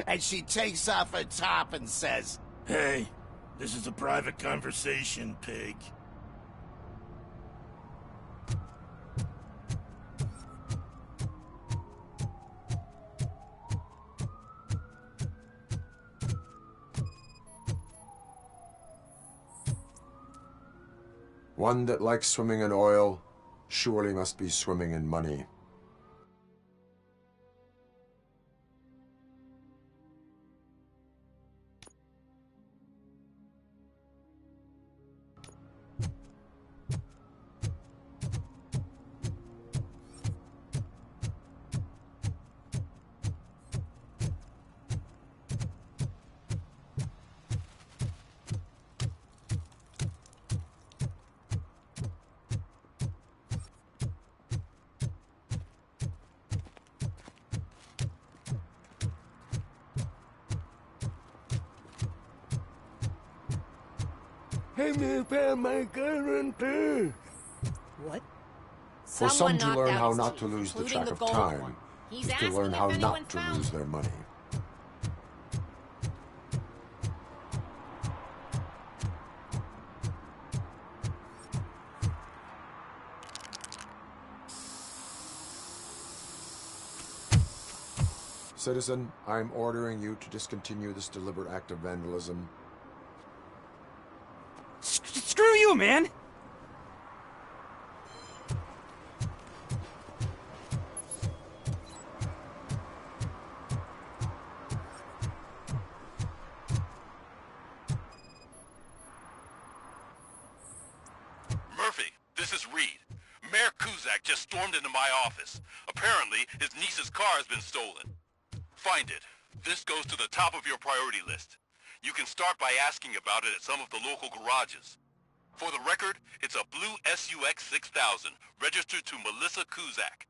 And she takes off her top and says, Hey, this is a private conversation, pig. One that likes swimming in oil surely must be swimming in money. Hey, me found my guarantee. What? For some to learn how not to lose the track of time, He's to asking learn if how anyone not to found lose their money. Citizen, I'm ordering you to discontinue this deliberate act of vandalism. Screw you, man! Murphy, this is Reed. Mayor Kuzak just stormed into my office. Apparently, his niece's car has been stolen. Find it. This goes to the top of your priority list. You can start by asking about it at some of the local garages. For the record, it's a blue SUX 6000, registered to Melissa Kuzak.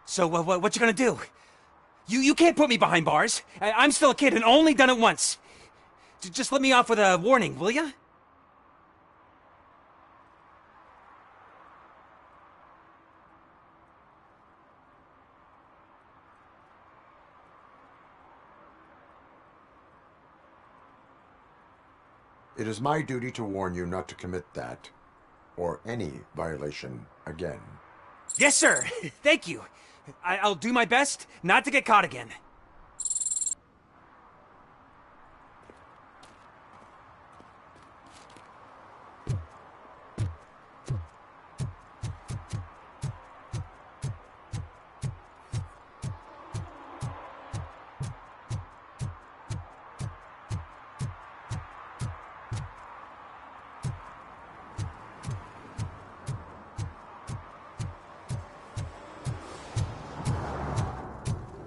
So, what you gonna do? You can't put me behind bars. I'm still a kid and only done it once. Just let me off with a warning, will ya? It is my duty to warn you not to commit that, or any violation, again. Yes, sir. Thank you. I'll do my best not to get caught again.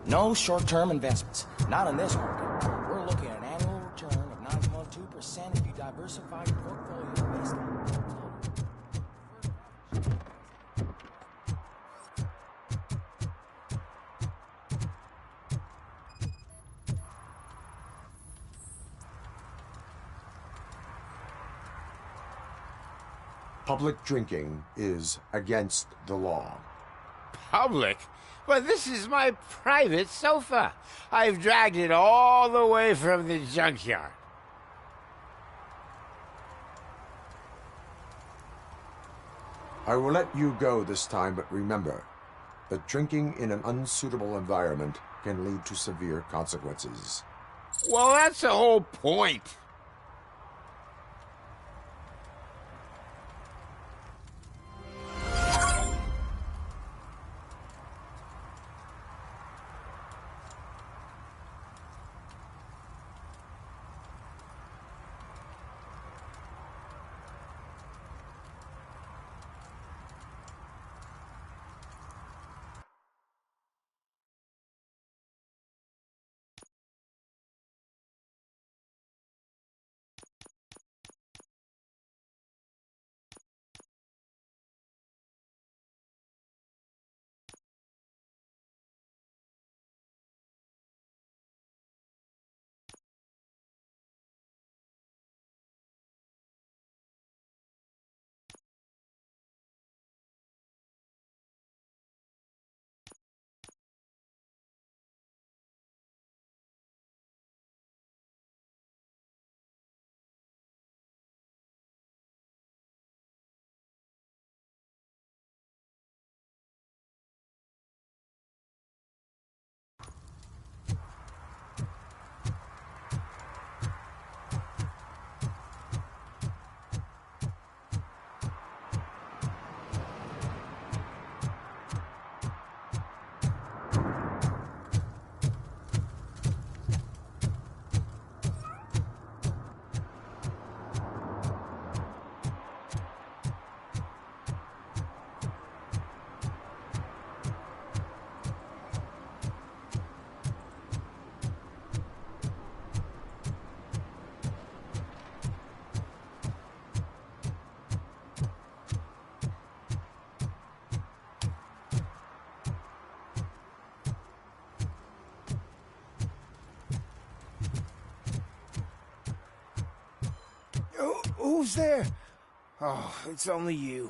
No short-term investments. Not in this market. We're looking at an annual return of 9.2% if you diversify your portfolio based on... Public drinking is against the law. Public? But this is my private sofa. I've dragged it all the way from the junkyard. I will let you go this time, but remember that drinking in an unsuitable environment can lead to severe consequences. Well, that's the whole point. Who's there? Oh, it's only you.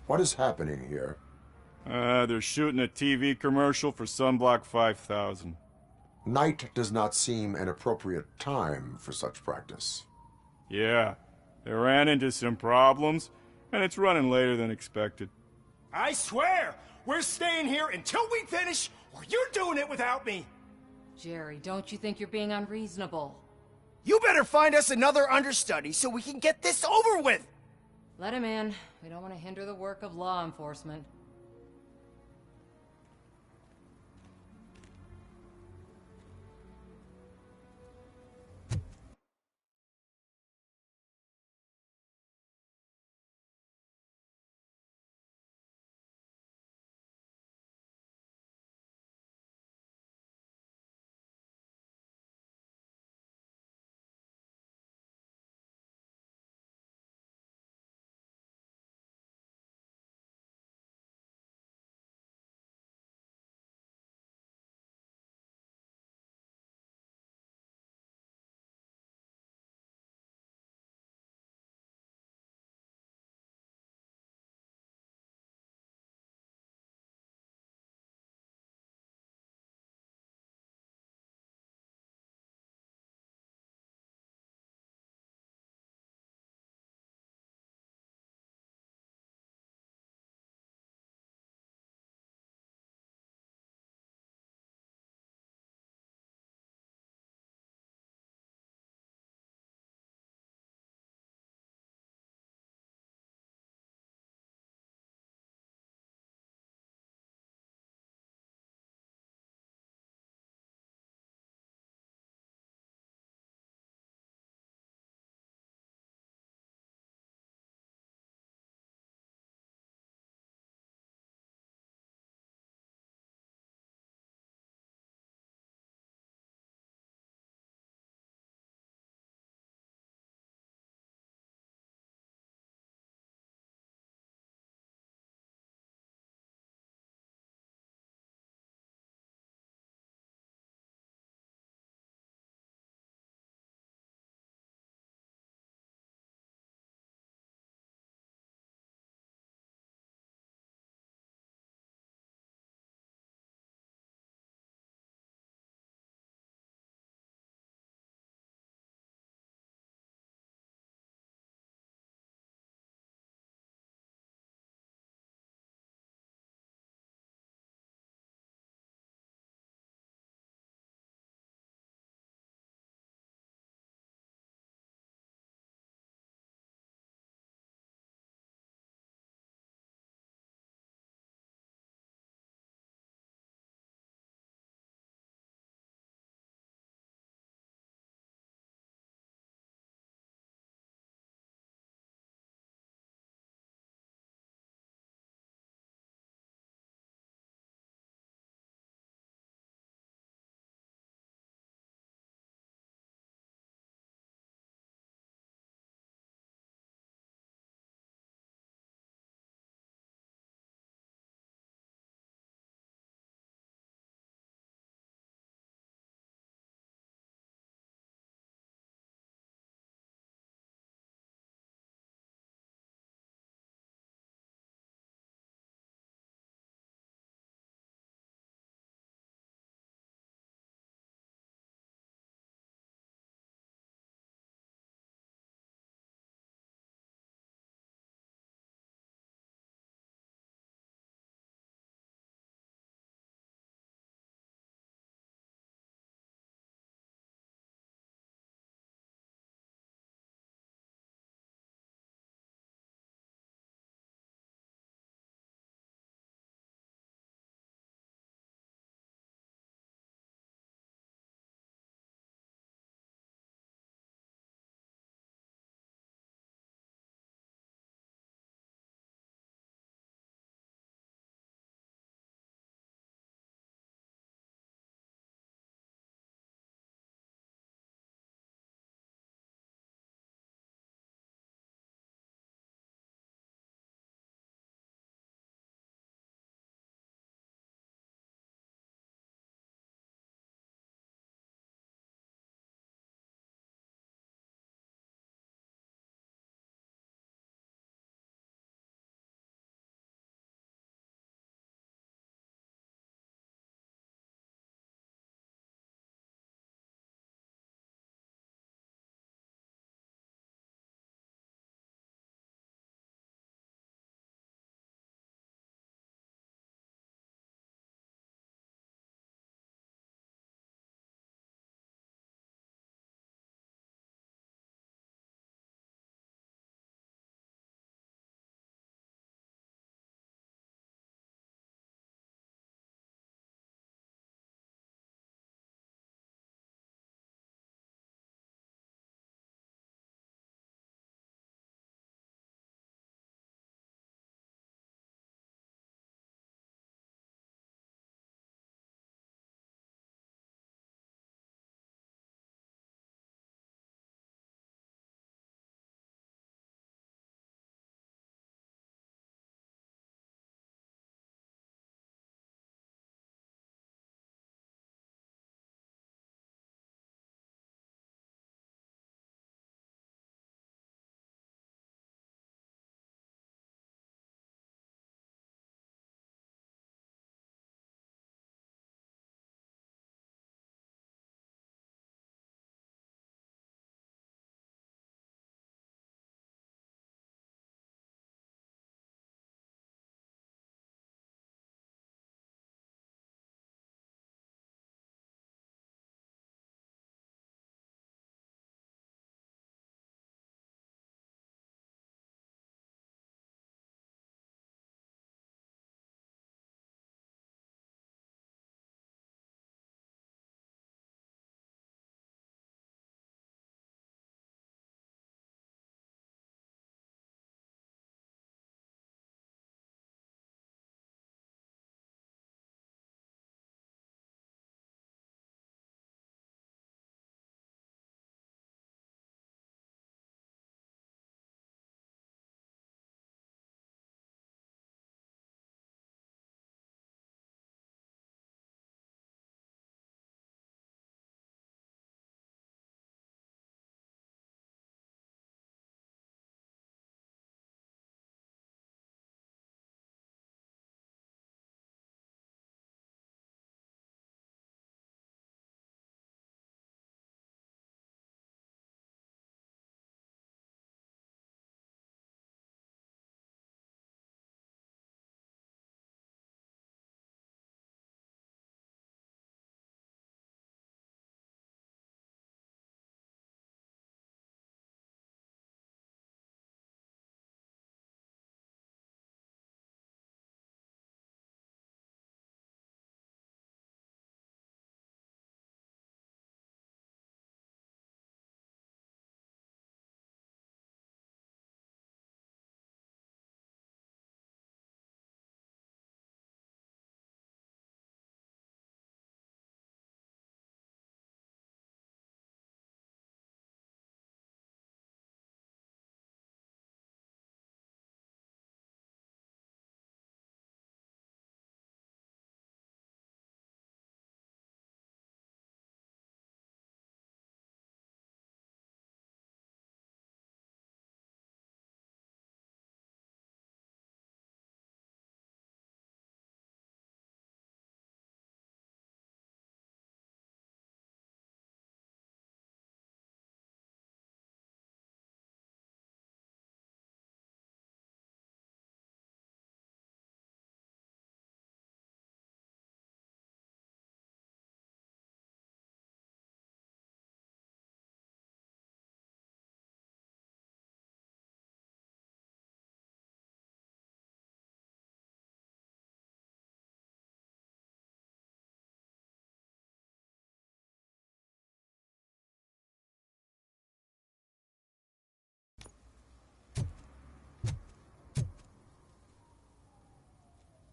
What is happening here? They're shooting a TV commercial for Sunblock 5000. Night does not seem an appropriate time for such practice. Yeah, they ran into some problems, and it's running later than expected. I swear, we're staying here until we finish, or you're doing it without me! Jerry, don't you think you're being unreasonable? You better find us another understudy so we can get this over with! Let him in. We don't want to hinder the work of law enforcement.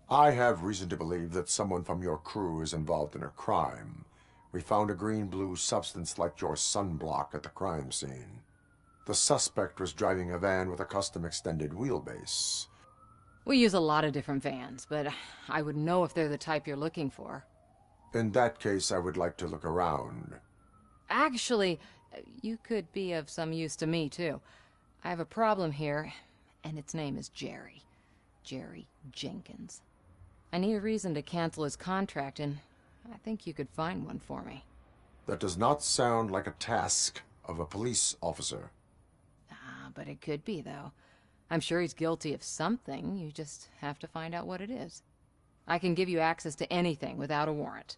I have reason to believe that someone from your crew is involved in a crime. We found a green-blue substance like your sunblock at the crime scene. The suspect was driving a van with a custom extended wheelbase. We use a lot of different vans, but I wouldn't know if they're the type you're looking for. In that case, I would like to look around. Actually, you could be of some use to me, too. I have a problem here, and its name is Jerry. Jerry Jenkins. I need a reason to cancel his contract, and I think you could find one for me. That does not sound like a task of a police officer. But it could be, though. I'm sure he's guilty of something. You just have to find out what it is. I can give you access to anything without a warrant.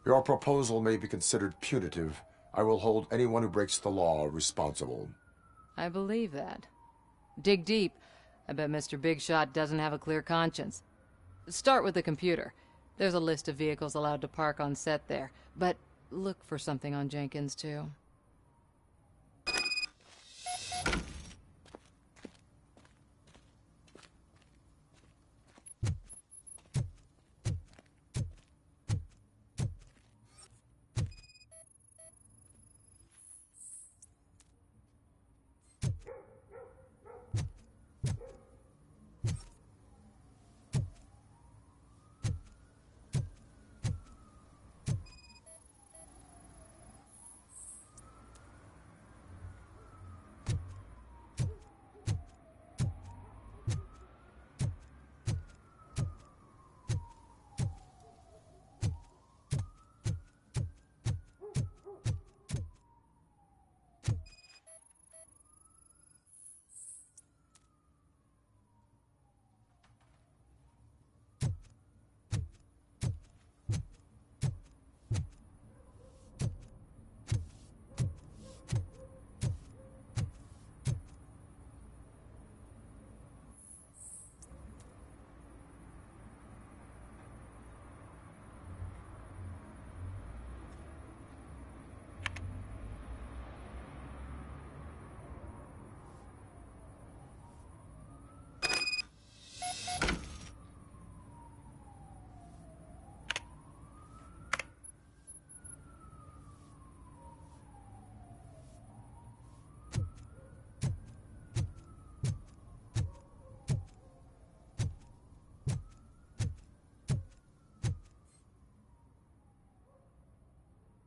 Your proposal may be considered punitive. I will hold anyone who breaks the law responsible. I believe that. Dig deep. I bet Mr. Big Shot doesn't have a clear conscience. Start with the computer. There's a list of vehicles allowed to park on set there, but look for something on Jenkins, too.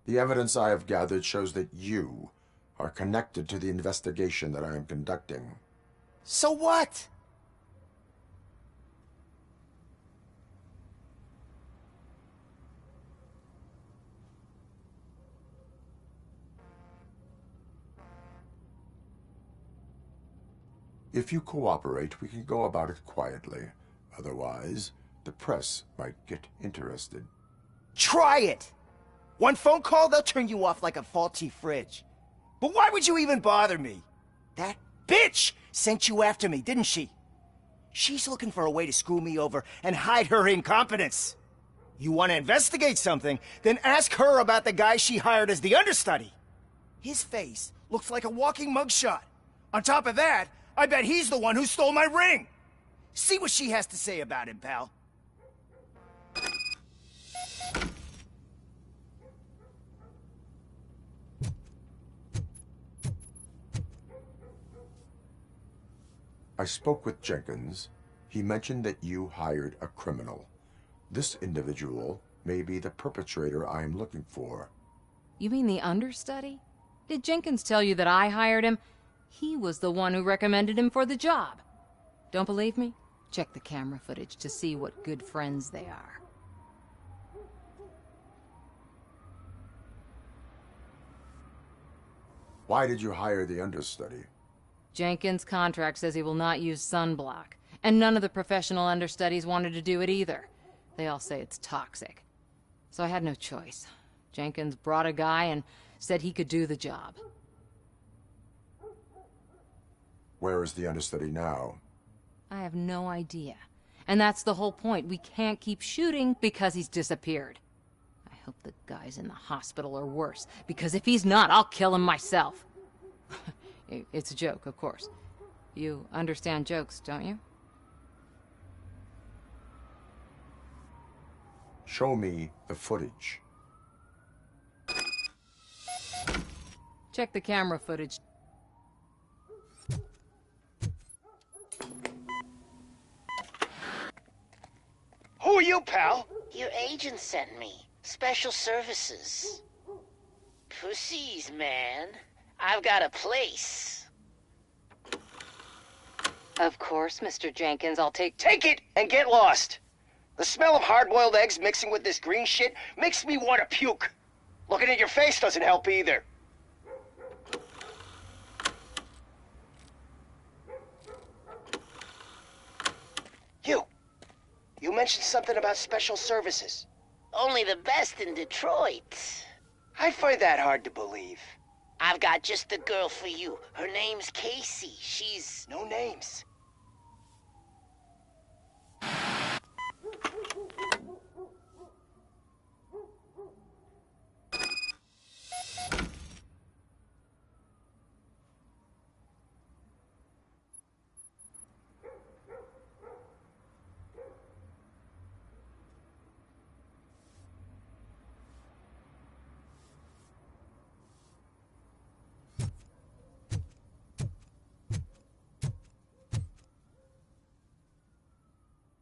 The evidence I have gathered shows that you are connected to the investigation that I am conducting. So what? If you cooperate, we can go about it quietly. Otherwise, the press might get interested. Try it! One phone call, they'll turn you off like a faulty fridge. But why would you even bother me? That bitch sent you after me, didn't she? She's looking for a way to screw me over and hide her incompetence. You want to investigate something, then ask her about the guy she hired as the understudy. His face looks like a walking mugshot. On top of that, I bet he's the one who stole my ring. See what she has to say about him, pal. I spoke with Jenkins. He mentioned that you hired a criminal. This individual may be the perpetrator I am looking for. You mean the understudy? Did Jenkins tell you that I hired him? He was the one who recommended him for the job. Don't believe me? Check the camera footage to see what good friends they are. Why did you hire the understudy? Jenkins' contract says he will not use sunblock, and none of the professional understudies wanted to do it either. They all say it's toxic. So I had no choice. Jenkins brought a guy and said he could do the job. Where is the understudy now? I have no idea. And that's the whole point. We can't keep shooting because he's disappeared. I hope the guy's in the hospital or worse, because if he's not, I'll kill him myself. It's a joke, of course. You understand jokes, don't you? Show me the footage. Check the camera footage. Who are you, pal? Your agent sent me. Special services. Pussies, man. I've got a place. Of course, Mr. Jenkins, I'll take Take it and get lost. The smell of hard-boiled eggs mixing with this green shit makes me want to puke. Looking at your face doesn't help either. You mentioned something about special services. Only the best in Detroit. I find that hard to believe. I've got just the girl for you. Her name's Casey. She's... No names.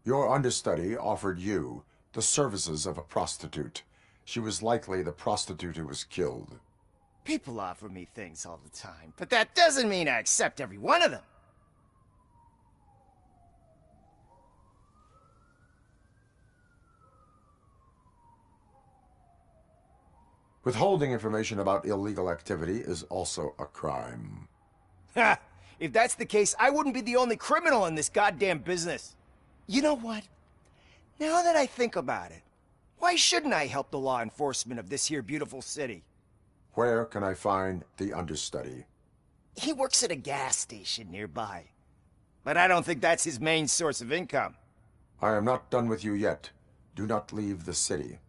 Your understudy offered you the services of a prostitute. She was likely the prostitute who was killed. People offer me things all the time, but that doesn't mean I accept every one of them. Withholding information about illegal activity is also a crime. Ha! If that's the case, I wouldn't be the only criminal in this goddamn business. You know what? Now that I think about it, why shouldn't I help the law enforcement of this here beautiful city? Where can I find the understudy? He works at a gas station nearby. But I don't think that's his main source of income. I am not done with you yet. Do not leave the city.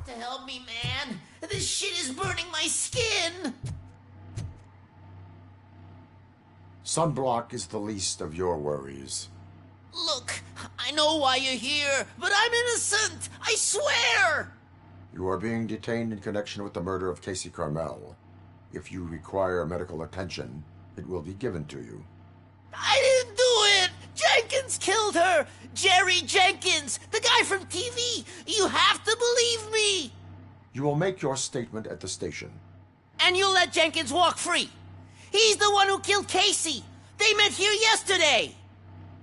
To help me, man. This shit is burning my skin. Sunblock is the least of your worries. Look, I know why you're here, but I'm innocent. I swear. You are being detained in connection with the murder of Casey Carmel. If you require medical attention, it will be given to you. I didn't do it. Jenkins killed her! Jerry Jenkins! The guy from TV! You have to believe me! You will make your statement at the station. And you'll let Jenkins walk free! He's the one who killed Casey! They met here yesterday!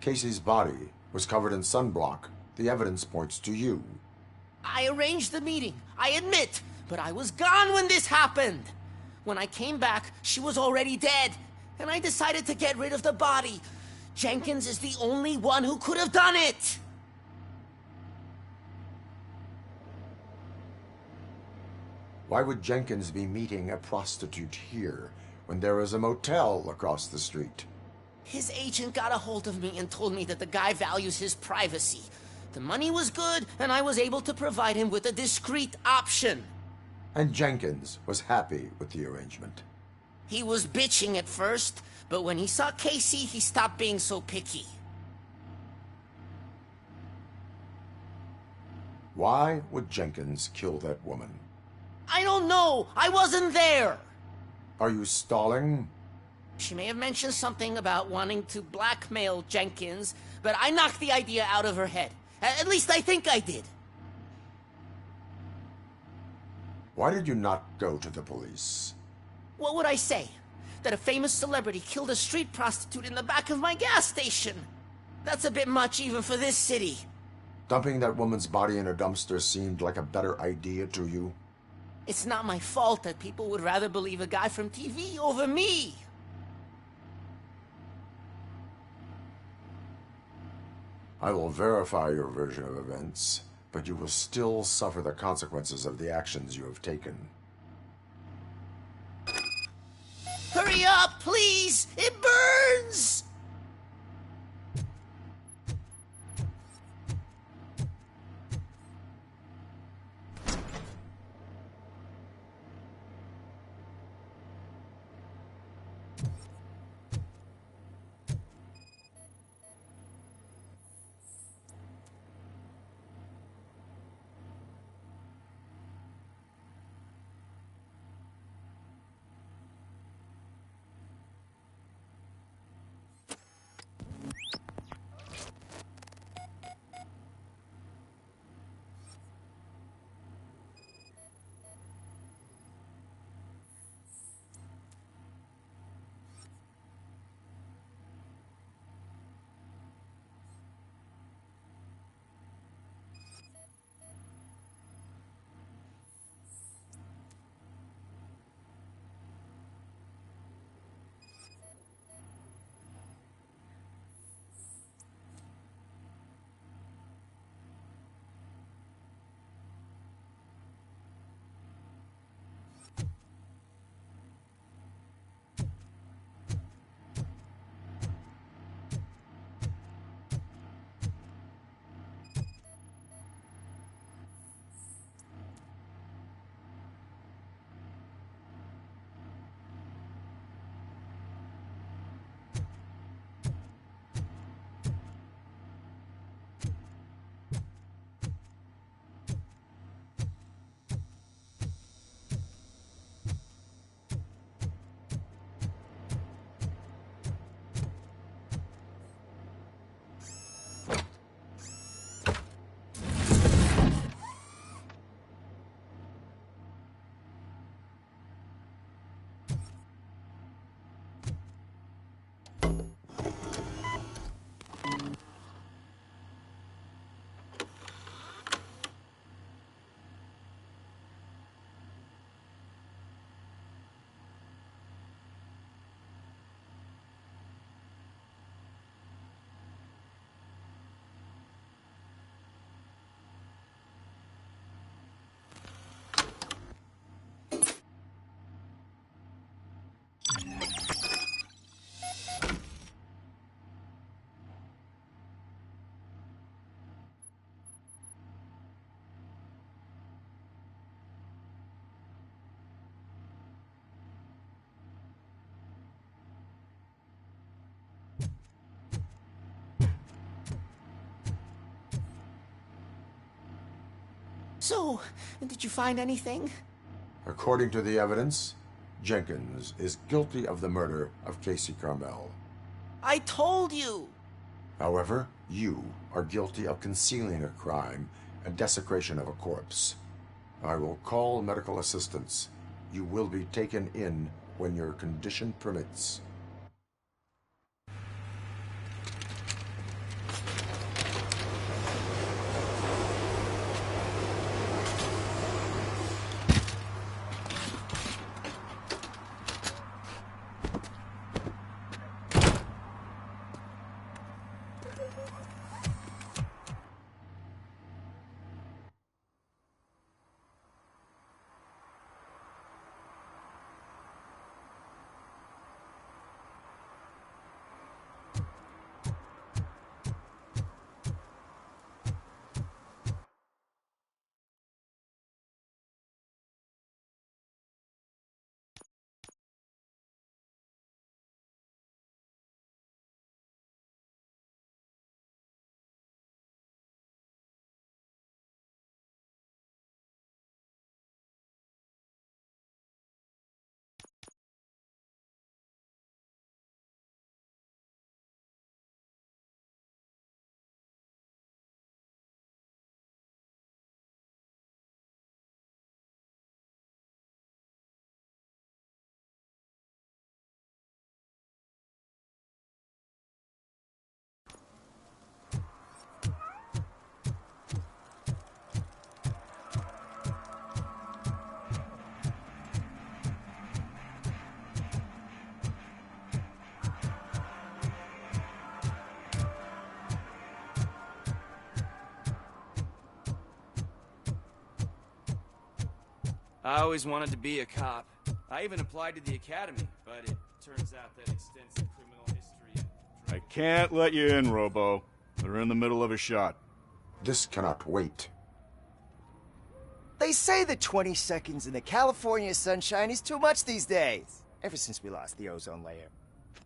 Casey's body was covered in sunblock. The evidence points to you. I arranged the meeting, I admit, but I was gone when this happened. When I came back, she was already dead, and I decided to get rid of the body. Jenkins is the only one who could have done it! Why would Jenkins be meeting a prostitute here when there is a motel across the street? His agent got a hold of me and told me that the guy values his privacy. The money was good, and I was able to provide him with a discreet option. And Jenkins was happy with the arrangement. He was bitching at first, but when he saw Casey, he stopped being so picky. Why would Jenkins kill that woman? I don't know! I wasn't there! Are you stalling? She may have mentioned something about wanting to blackmail Jenkins, but I knocked the idea out of her head. At least I think I did. Why did you not go to the police? What would I say? That a famous celebrity killed a street prostitute in the back of my gas station? That's a bit much even for this city. Dumping that woman's body in a dumpster seemed like a better idea to you? It's not my fault that people would rather believe a guy from TV over me. I will verify your version of events, but you will still suffer the consequences of the actions you have taken. Hurry up, please! It burns! So, did you find anything? According to the evidence, Jenkins is guilty of the murder of Casey Carmel. I told you! However, you are guilty of concealing a crime and desecration of a corpse. I will call medical assistance. You will be taken in when your condition permits. I always wanted to be a cop. I even applied to the academy, but it turns out that extensive criminal history... I can't let you in, Robo. They're in the middle of a shot. This cannot wait. They say that 20 seconds in the California sunshine is too much these days. Ever since we lost the ozone layer.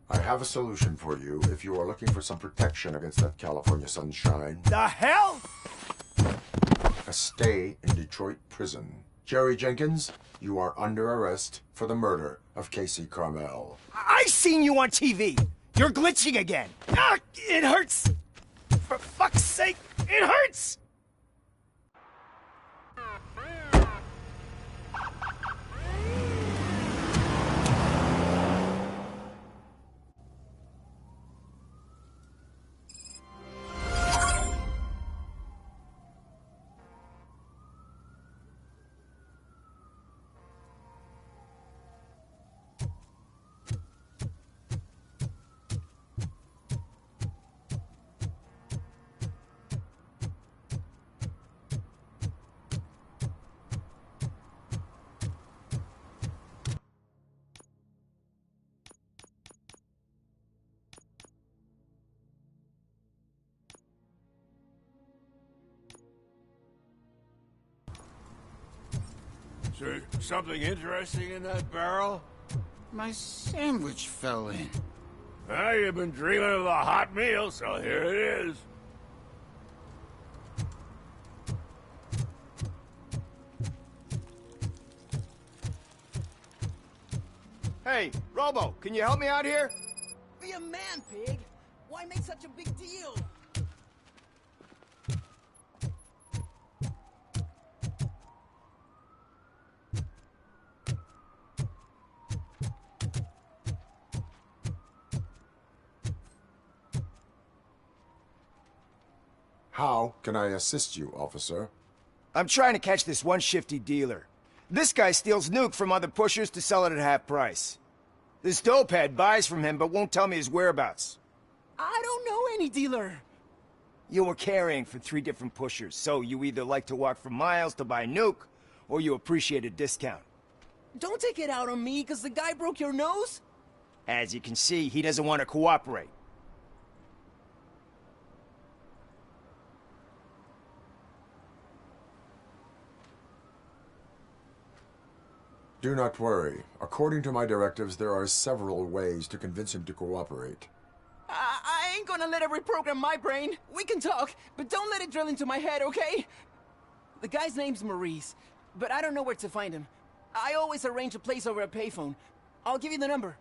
I have a solution for you if you are looking for some protection against that California sunshine. The hell? A stay in Detroit prison. Jerry Jenkins, you are under arrest for the murder of Casey Carmel. I seen you on TV. You're glitching again. Ah, it hurts. For fuck's sake, it hurts. Is there something interesting in that barrel? My sandwich fell in. Well, you've been dreaming of a hot meal, so here it is. Hey, Robo, can you help me out here? Be a man, pig. Why make such a big deal? How can I assist you, officer? I'm trying to catch this one shifty dealer. This guy steals nuke from other pushers to sell it at half price. This dopehead buys from him but won't tell me his whereabouts. I don't know any dealer. You were carrying for 3 different pushers, so you either like to walk for miles to buy nuke, or you appreciate a discount. Don't take it out on me, because the guy broke your nose? As you can see, he doesn't want to cooperate. Do not worry. According to my directives, there are several ways to convince him to cooperate. I ain't gonna let it reprogram my brain. We can talk, but don't let it drill into my head, okay? The guy's name's Maurice, but I don't know where to find him. I always arrange a place over a payphone. I'll give you the number.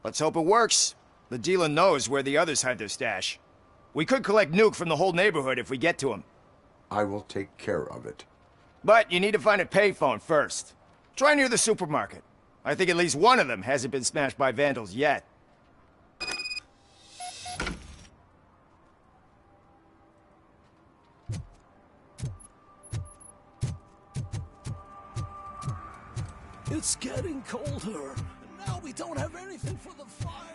Let's hope it works. The dealer knows where the others hide their stash. We could collect nuke from the whole neighborhood if we get to him. I will take care of it. But you need to find a payphone first. Try near the supermarket. I think at least one of them hasn't been smashed by vandals yet. It's getting colder. Now we don't have anything for the fire.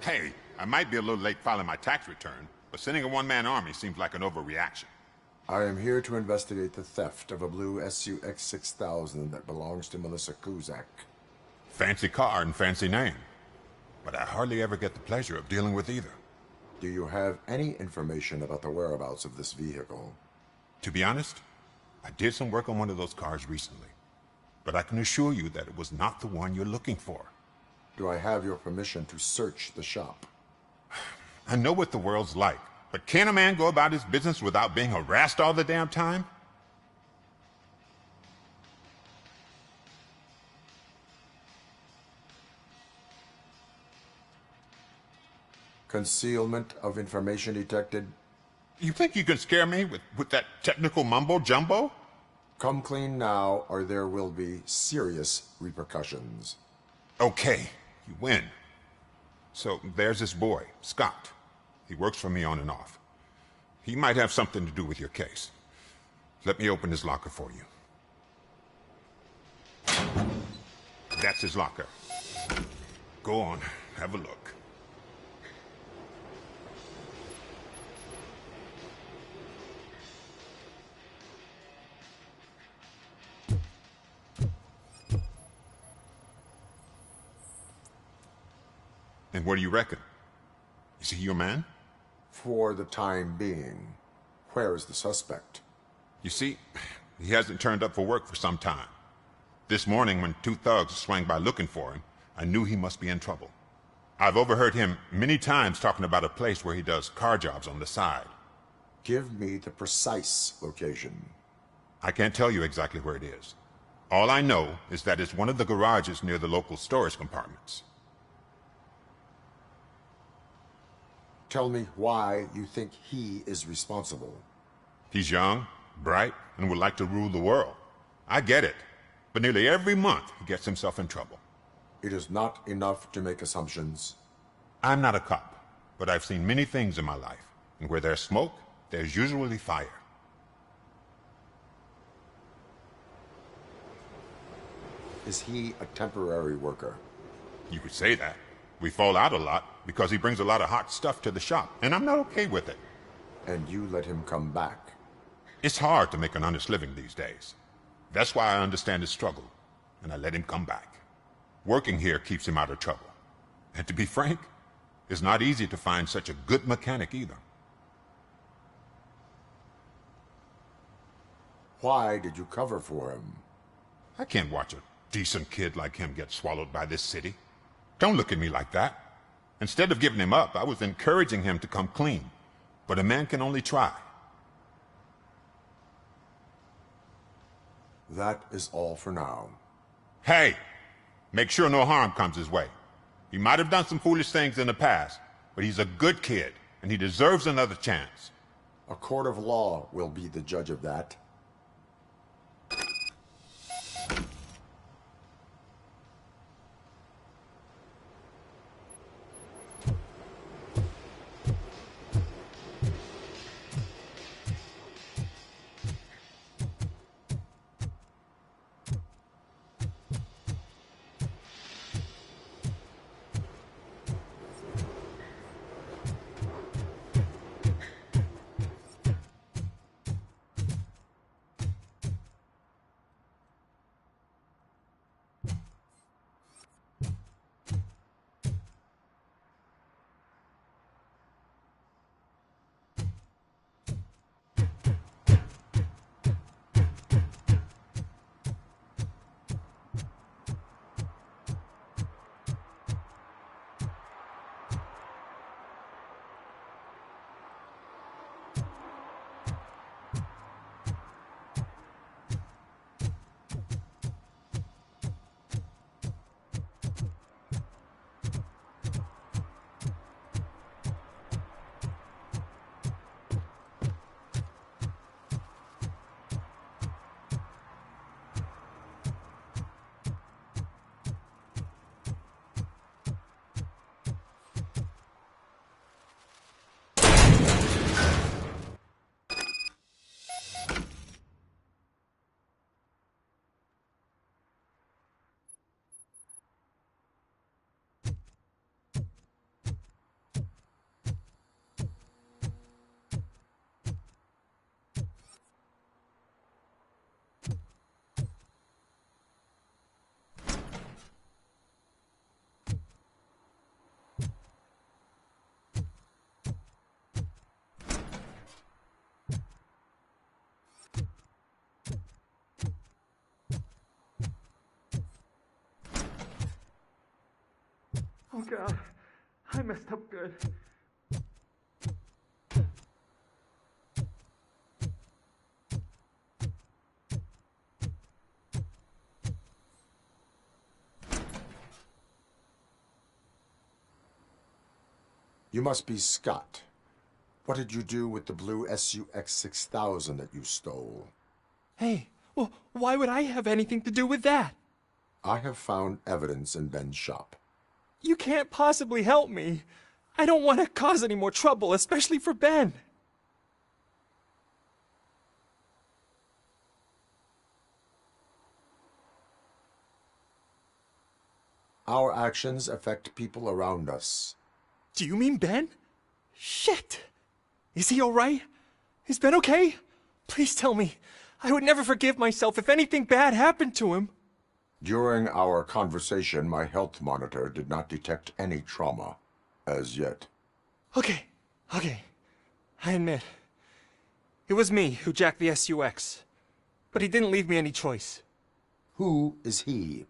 Hey, I might be a little late filing my tax return, but sending a one-man army seems like an overreaction. I am here to investigate the theft of a blue SUX 6000 that belongs to Melissa Kuzak. Fancy car and fancy name. But I hardly ever get the pleasure of dealing with either. Do you have any information about the whereabouts of this vehicle? To be honest, I did some work on one of those cars recently. But I can assure you that it was not the one you're looking for. Do I have your permission to search the shop? I know what the world's like, but can a man go about his business without being harassed all the damn time? Concealment of information detected. You think you can scare me with that technical mumbo-jumbo? Come clean now, or there will be serious repercussions. Okay, you win. So there's this boy, Scott. He works for me on and off. He might have something to do with your case. Let me open his locker for you. That's his locker. Go on, have a look. And what do you reckon? Is he your man? For the time being. Where is the suspect? You see, he hasn't turned up for work for some time. This morning, when two thugs swang by looking for him, I knew he must be in trouble. I've overheard him many times talking about a place where he does car jobs on the side. Give me the precise location. I can't tell you exactly where it is. All I know is that it's one of the garages near the local storage compartments. Tell me why you think he is responsible. He's young, bright, and would like to rule the world. I get it. But nearly every month, he gets himself in trouble. It is not enough to make assumptions. I'm not a cop, but I've seen many things in my life. And where there's smoke, there's usually fire. Is he a temporary worker? You could say that. We fall out a lot because he brings a lot of hot stuff to the shop, and I'm not okay with it. And you let him come back? It's hard to make an honest living these days. That's why I understand his struggle, and I let him come back. Working here keeps him out of trouble. And to be frank, it's not easy to find such a good mechanic either. Why did you cover for him? I can't watch a decent kid like him get swallowed by this city. Don't look at me like that. Instead of giving him up, I was encouraging him to come clean. But a man can only try. That is all for now. Hey! Make sure no harm comes his way. He might have done some foolish things in the past, but he's a good kid, and he deserves another chance. A court of law will be the judge of that. Oh God, I messed up good. You must be Scott. What did you do with the blue SUX 6000 that you stole? Hey, well, why would I have anything to do with that? I have found evidence in Ben's shop. You can't possibly help me. I don't want to cause any more trouble, especially for Ben. Our actions affect people around us. Do you mean Ben? Shit! Is he alright? Is Ben okay? Please tell me. I would never forgive myself if anything bad happened to him. During our conversation, my health monitor did not detect any trauma, as yet. Okay. I admit. It was me who jacked the SUX. But he didn't leave me any choice. Who is he?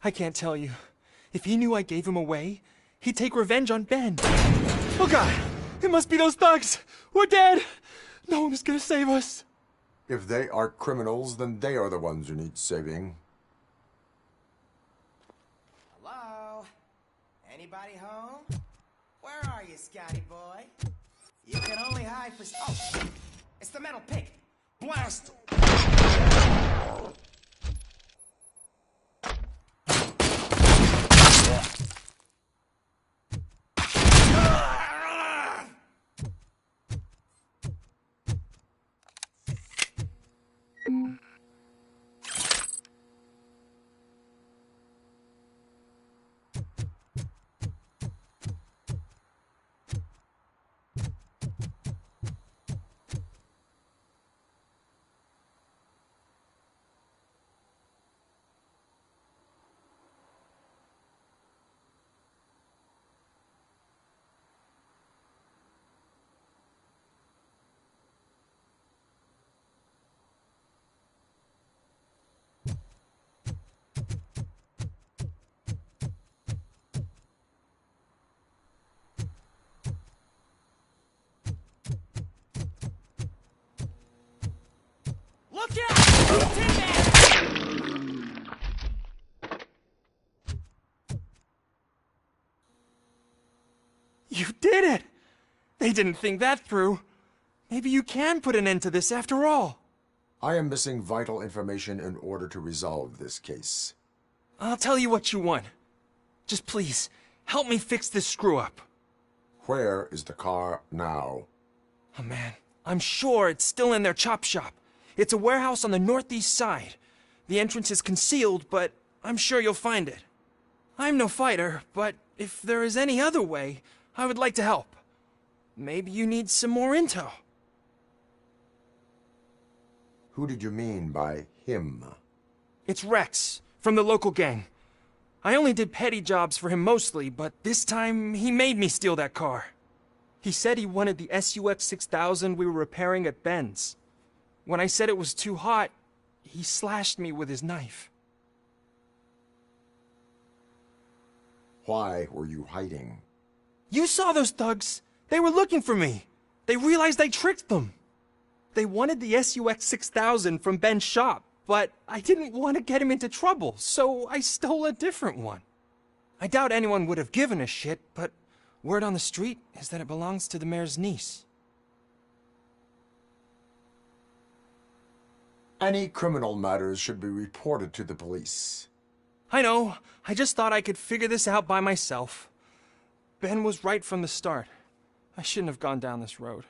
I can't tell you. If he knew I gave him away, he'd take revenge on Ben. Oh God! It must be those thugs! We're dead! No one is gonna save us. If they are criminals, then they are the ones who need saving. Hello? Anybody home? Where are you, Scotty boy? You can only hide for... Oh! It's the metal pig! Blast! Look out! You did it! They didn't think that through. Maybe you can put an end to this after all. I am missing vital information in order to resolve this case. I'll tell you what you want. Just please, help me fix this screw-up. Where is the car now? Oh man, I'm sure it's still in their chop shop. It's a warehouse on the northeast side. The entrance is concealed, but I'm sure you'll find it. I'm no fighter, but if there is any other way, I would like to help. Maybe you need some more intel. Who did you mean by him? It's Rex, from the local gang. I only did petty jobs for him mostly, but this time he made me steal that car. He said he wanted the SUX 6000 we were repairing at Ben's. When I said it was too hot, he slashed me with his knife. Why were you hiding? You saw those thugs! They were looking for me! They realized I tricked them! They wanted the SUX 6000 from Ben's shop, but I didn't want to get him into trouble, so I stole a different one. I doubt anyone would have given a shit, but word on the street is that it belongs to the mayor's niece. Any criminal matters should be reported to the police. I know. I just thought I could figure this out by myself. Ben was right from the start. I shouldn't have gone down this road.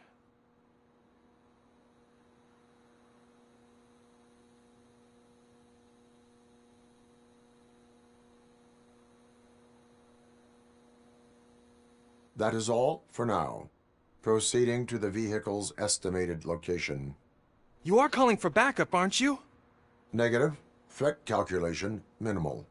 That is all for now. Proceeding to the vehicle's estimated location. You are calling for backup, aren't you? Negative. Threat calculation minimal.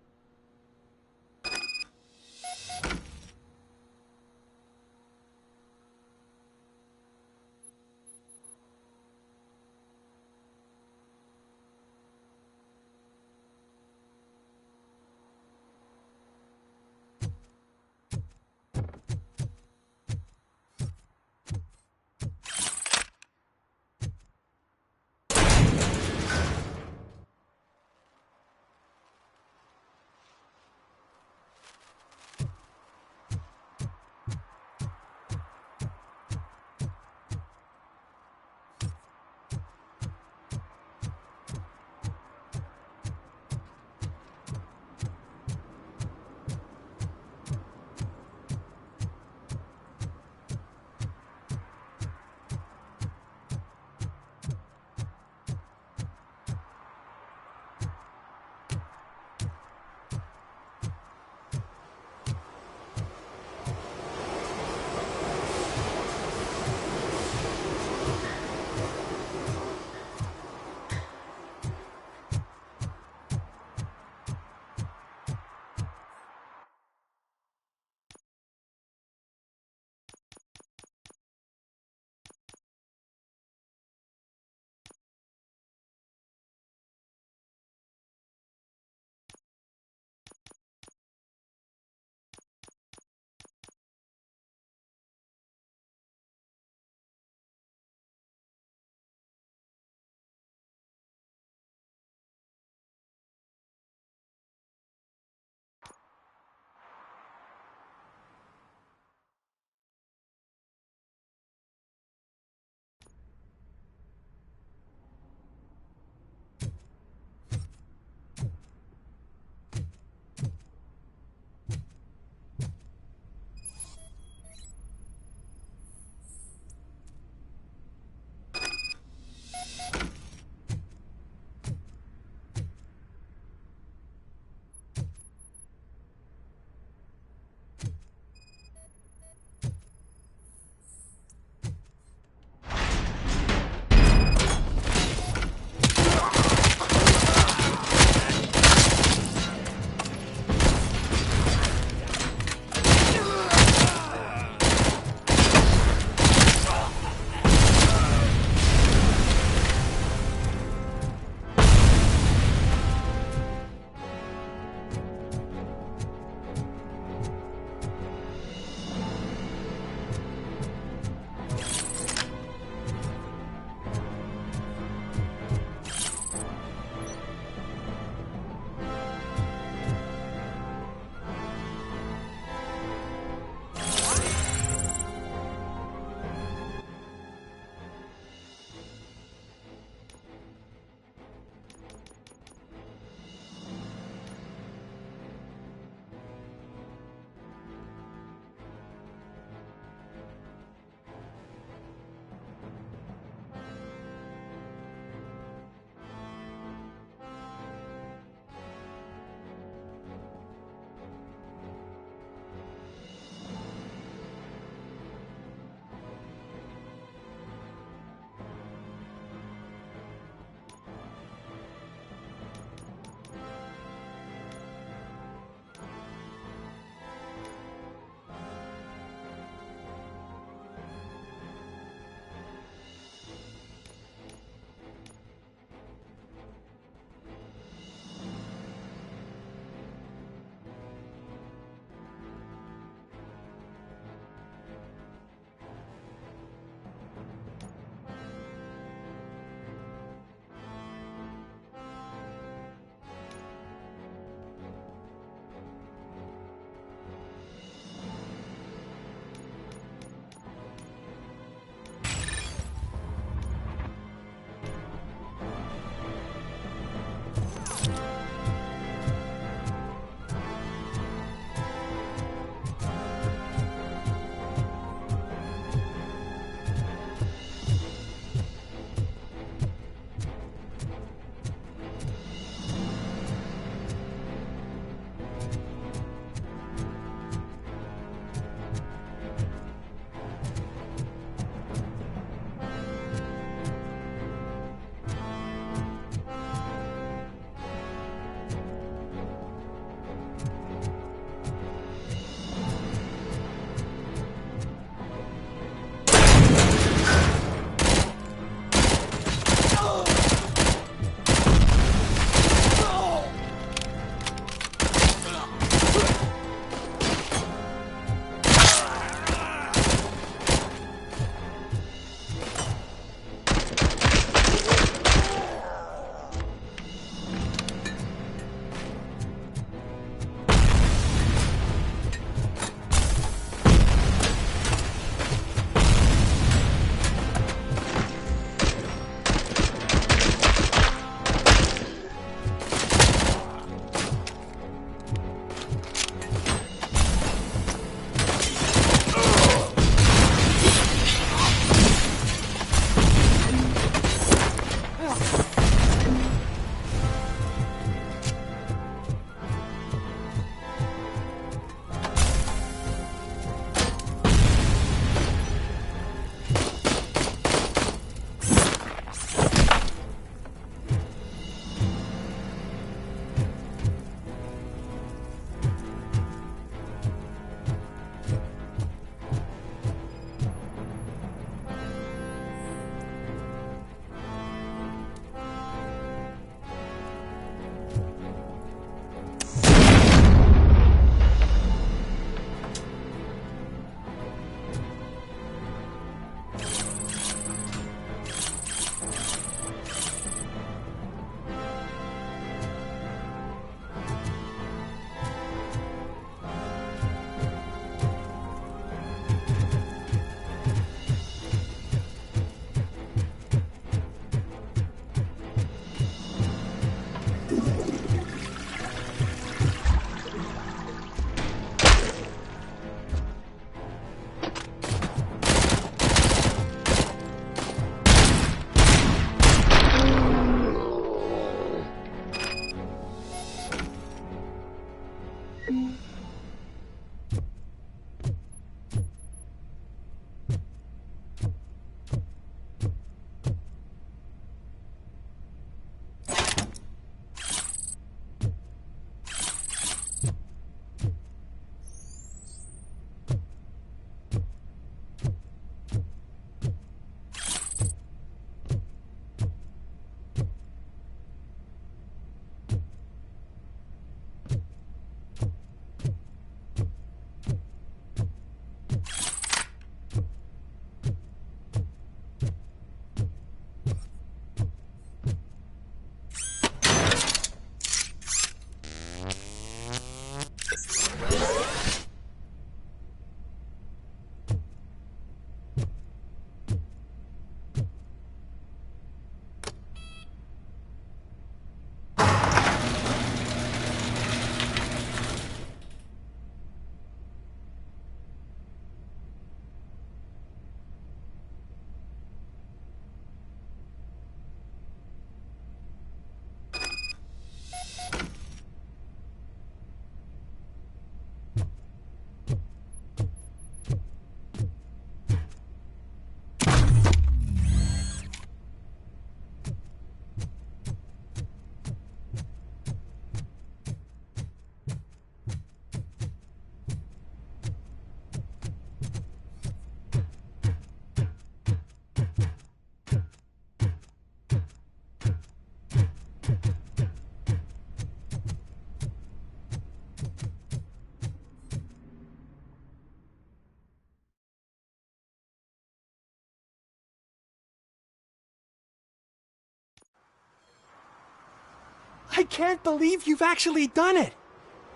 I can't believe you've actually done it!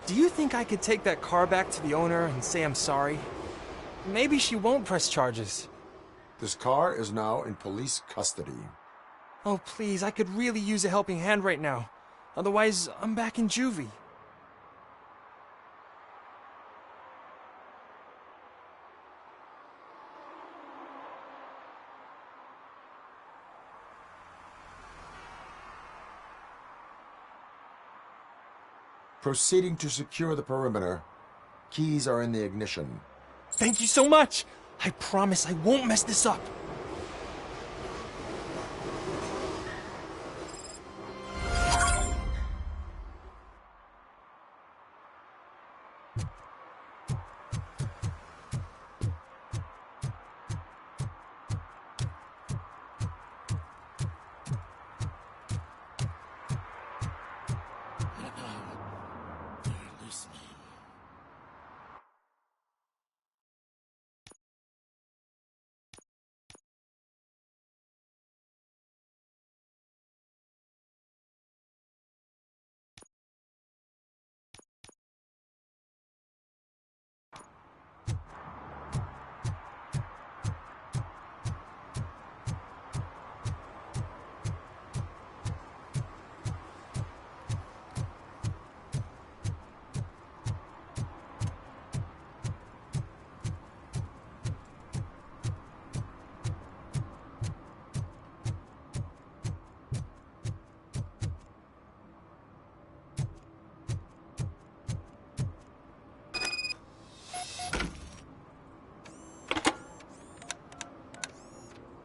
Do you think I could take that car back to the owner and say I'm sorry? Maybe she won't press charges. This car is now in police custody. Oh, please, I could really use a helping hand right now. Otherwise, I'm back in juvie. Proceeding to secure the perimeter. Keys are in the ignition. Thank you so much! I promise I won't mess this up.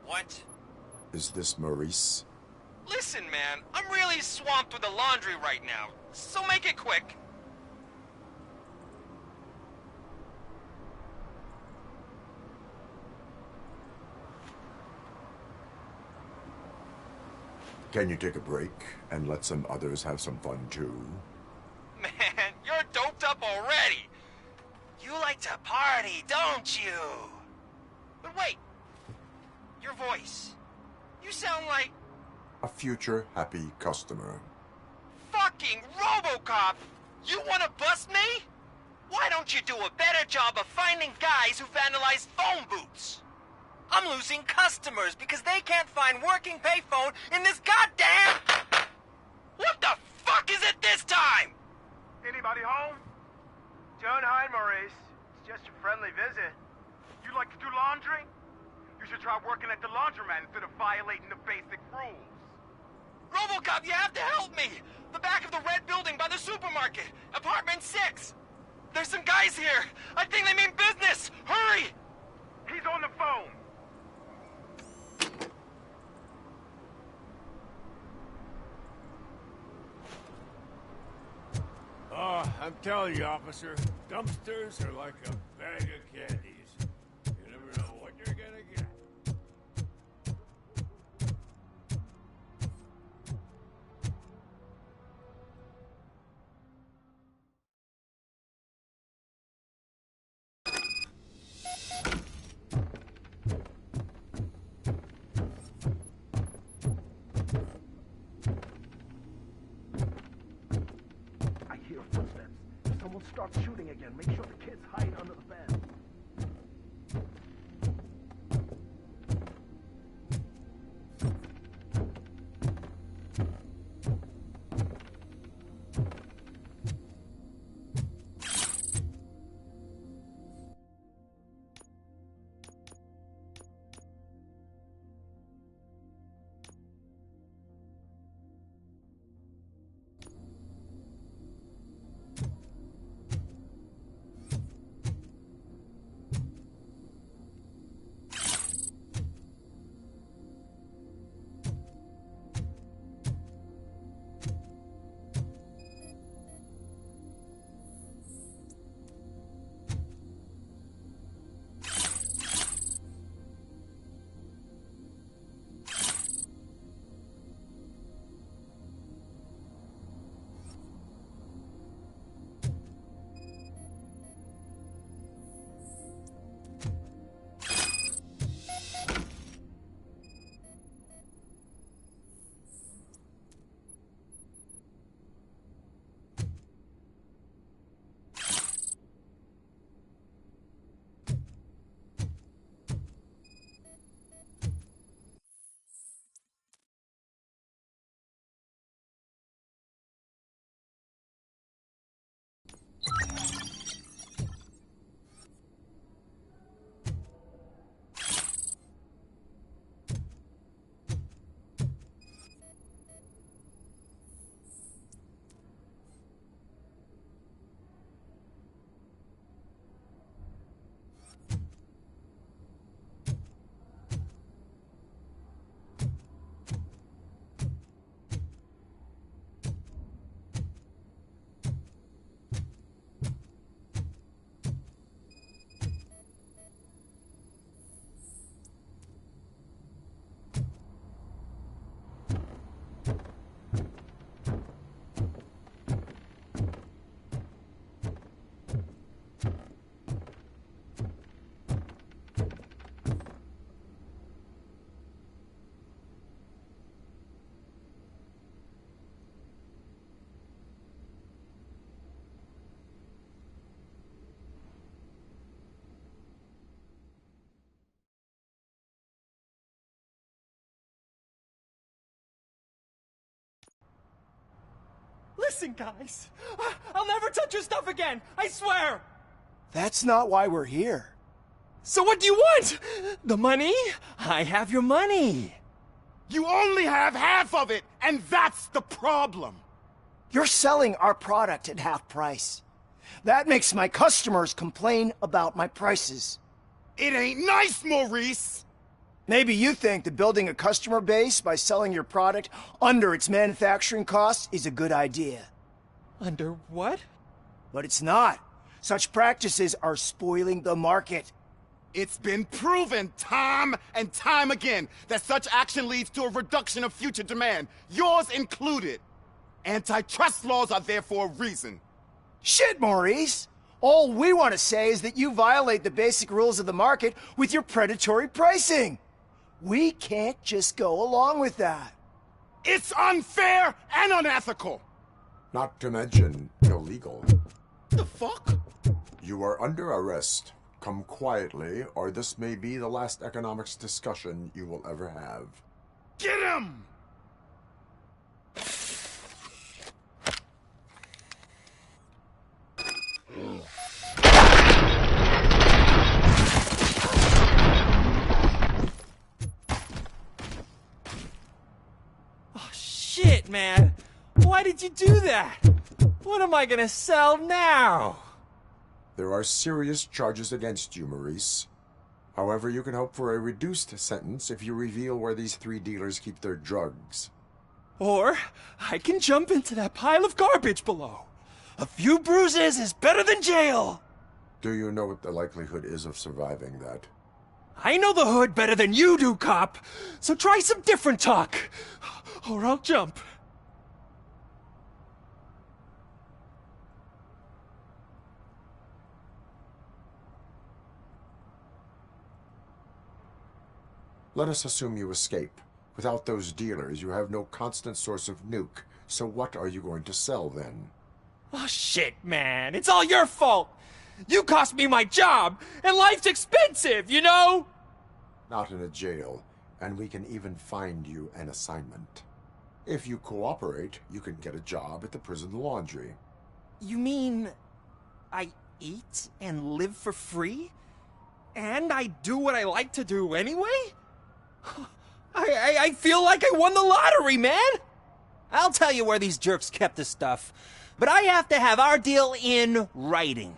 What? Is this Maurice? Listen, man, I'm really swamped with the laundry right now, so make it quick. Can you take a break and let some others have some fun too? Man, you're doped up already. You like to party, don't you? But wait, your voice. You sound like... A future happy customer. Fucking Robocop! You wanna bust me? Why don't you do a better job of finding guys who vandalize phone booths? I'm losing customers because they can't find working payphone in this goddamn... What the fuck is it this time? Anybody home? Don't hide, Maurice. It's just a friendly visit. You like to do laundry? You should try working at the laundromat instead of violating the basic rules. Robocop, you have to help me! The back of the red building by the supermarket. Apartment 6. There's some guys here. I think they mean business. Hurry! He's on the phone. Oh, I'm telling you, officer, dumpsters are like a bag of candies. You never know what you're gonna get. I hear footsteps. If someone starts shooting again, make sure the kids hide under the bed. Listen, guys. I'll never touch your stuff again. I swear. That's not why we're here. So what do you want? The money? I have your money. You only have half of it, and that's the problem. You're selling our product at half price. That makes my customers complain about my prices. It ain't nice, Maurice! Maybe you think that building a customer base by selling your product under its manufacturing costs is a good idea. Under what? But it's not. Such practices are spoiling the market. It's been proven time and time again that such action leads to a reduction of future demand, yours included. Antitrust laws are there for a reason. Shit, Maurice! All we want to say is that you violate the basic rules of the market with your predatory pricing. We can't just go along with that. It's unfair and unethical! Not to mention illegal. The fuck? You are under arrest. Come quietly, or this may be the last economics discussion you will ever have. Get him! Oh, shit, man. Why did you do that? What am I gonna sell now? There are serious charges against you, Maurice. However, you can hope for a reduced sentence if you reveal where these 3 dealers keep their drugs. Or I can jump into that pile of garbage below. A few bruises is better than jail. Do you know what the likelihood is of surviving that? I know the hood better than you do, cop. So try some different talk, or I'll jump. Let us assume you escape. Without those dealers, you have no constant source of nuke. So what are you going to sell then? Oh, shit, man. It's all your fault. You cost me my job, and life's expensive, you know? Not in a jail, and we can even find you an assignment. If you cooperate, you can get a job at the prison laundry. You mean I eat and live for free? And I do what I like to do anyway? I feel like I won the lottery, man! I'll tell you where these jerks kept the stuff, but I have to have our deal in writing.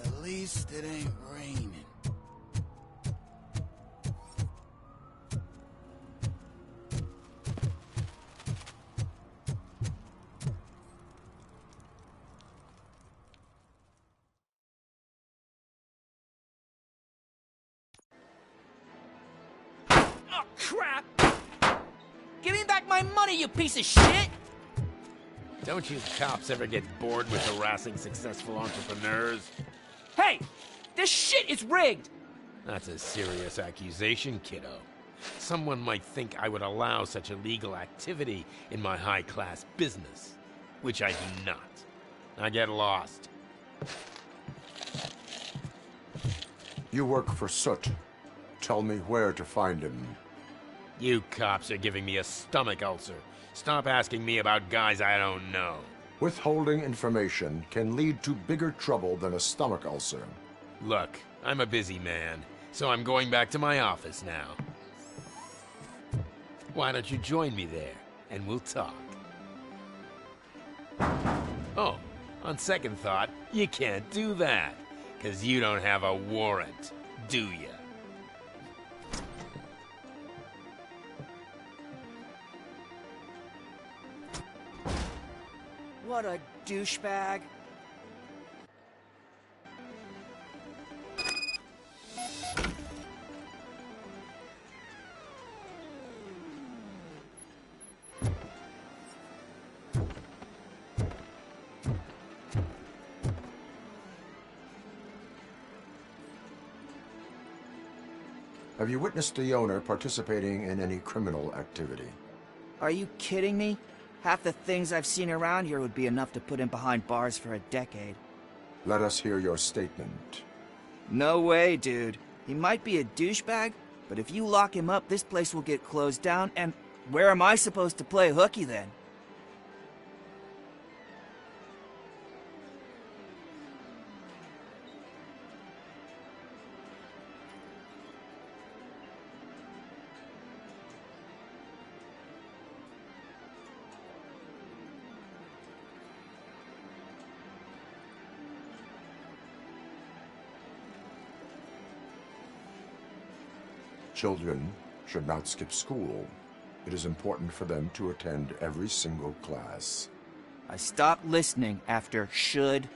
At least it ain't raining. crap! Give me back my money, you piece of shit! Don't you cops ever get bored with harassing successful entrepreneurs? Hey! This shit is rigged! That's a serious accusation, kiddo. Someone might think I would allow such illegal activity in my high-class business, which I do not. Now get lost. You work for Soot. Tell me where to find him. You cops are giving me a stomach ulcer. Stop asking me about guys I don't know. Withholding information can lead to bigger trouble than a stomach ulcer. Look, I'm a busy man, so I'm going back to my office now. Why don't you join me there, and we'll talk. Oh, on second thought, you can't do that, 'cause you don't have a warrant, do ya? What a douchebag. Have you witnessed the owner participating in any criminal activity? Are you kidding me? Half the things I've seen around here would be enough to put him behind bars for a decade. Let us hear your statement. No way, dude. He might be a douchebag, but if you lock him up, this place will get closed down, and where am I supposed to play hooky then? Children should not skip school. It is important for them to attend every single class. I stopped listening after should.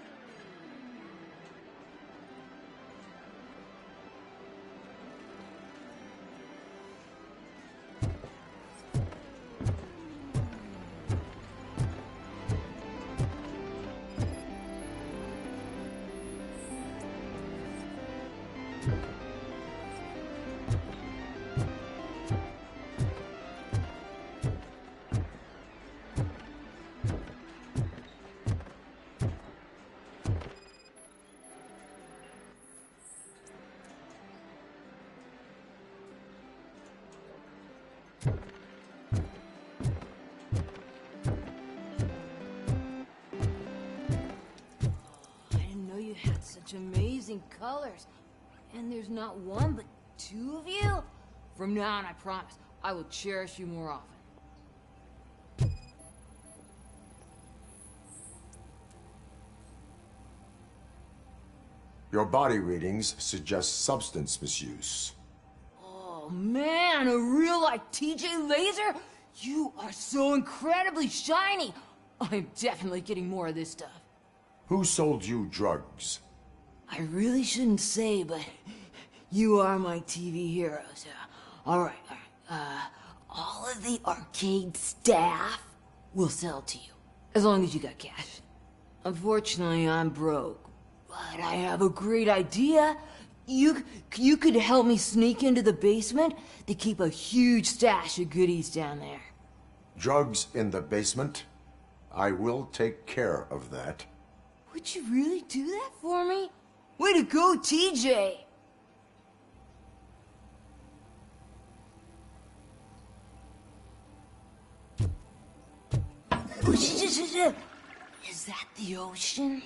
Such amazing colors. And there's not one, but two of you? From now on, I promise, I will cherish you more often. Your body readings suggest substance misuse. Oh man, a real like TJ Laser? You are so incredibly shiny. I'm definitely getting more of this stuff. Who sold you drugs? I really shouldn't say, but you are my TV heroes. All right. All of the arcade staff will sell to you, as long as you got cash. Unfortunately, I'm broke, but I have a great idea. You could help me sneak into the basement to keep a huge stash of goodies down there. Drugs in the basement? I will take care of that. Would you really do that for me? Way to go, TJ! Is that the ocean?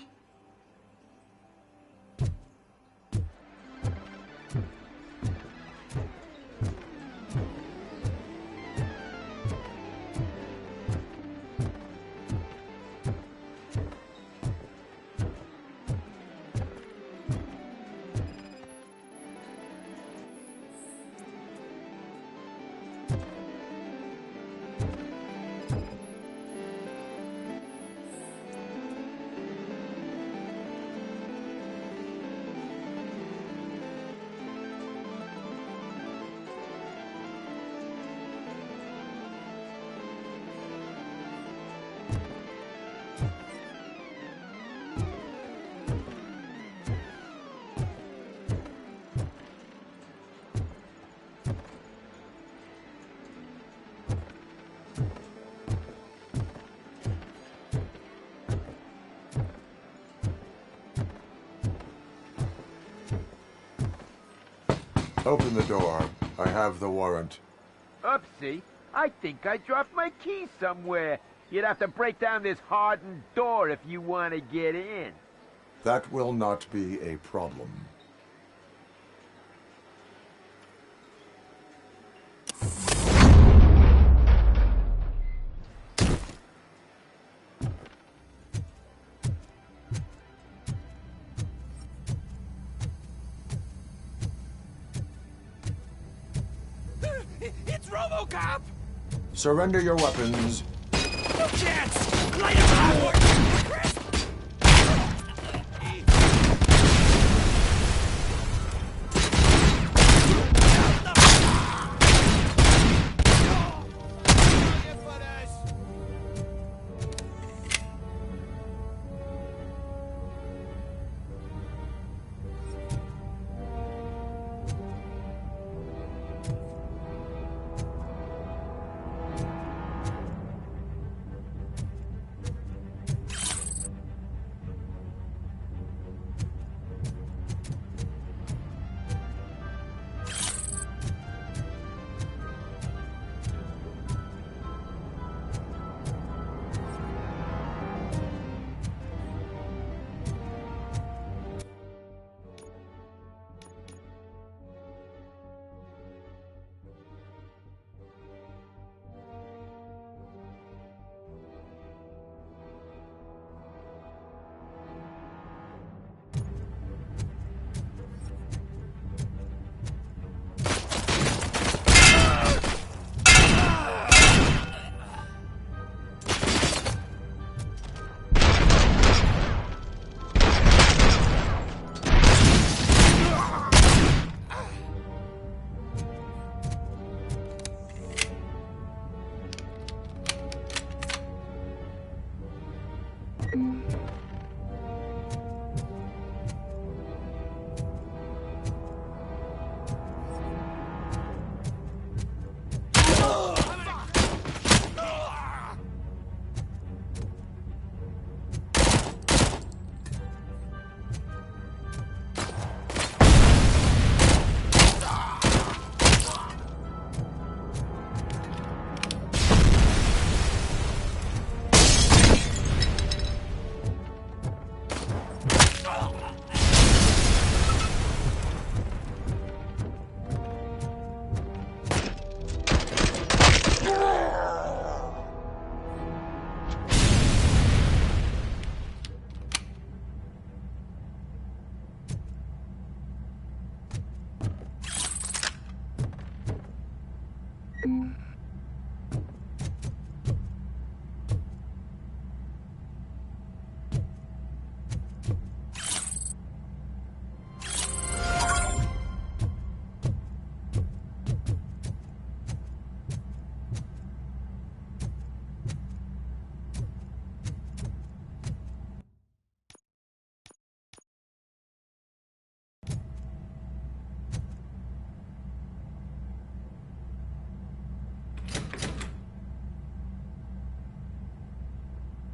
Open the door. I have the warrant. Oopsie. I think I dropped my keys somewhere. You'd have to break down this hardened door if you want to get in. That will not be a problem. It's Robocop! Surrender your weapons. No chance! Light him up!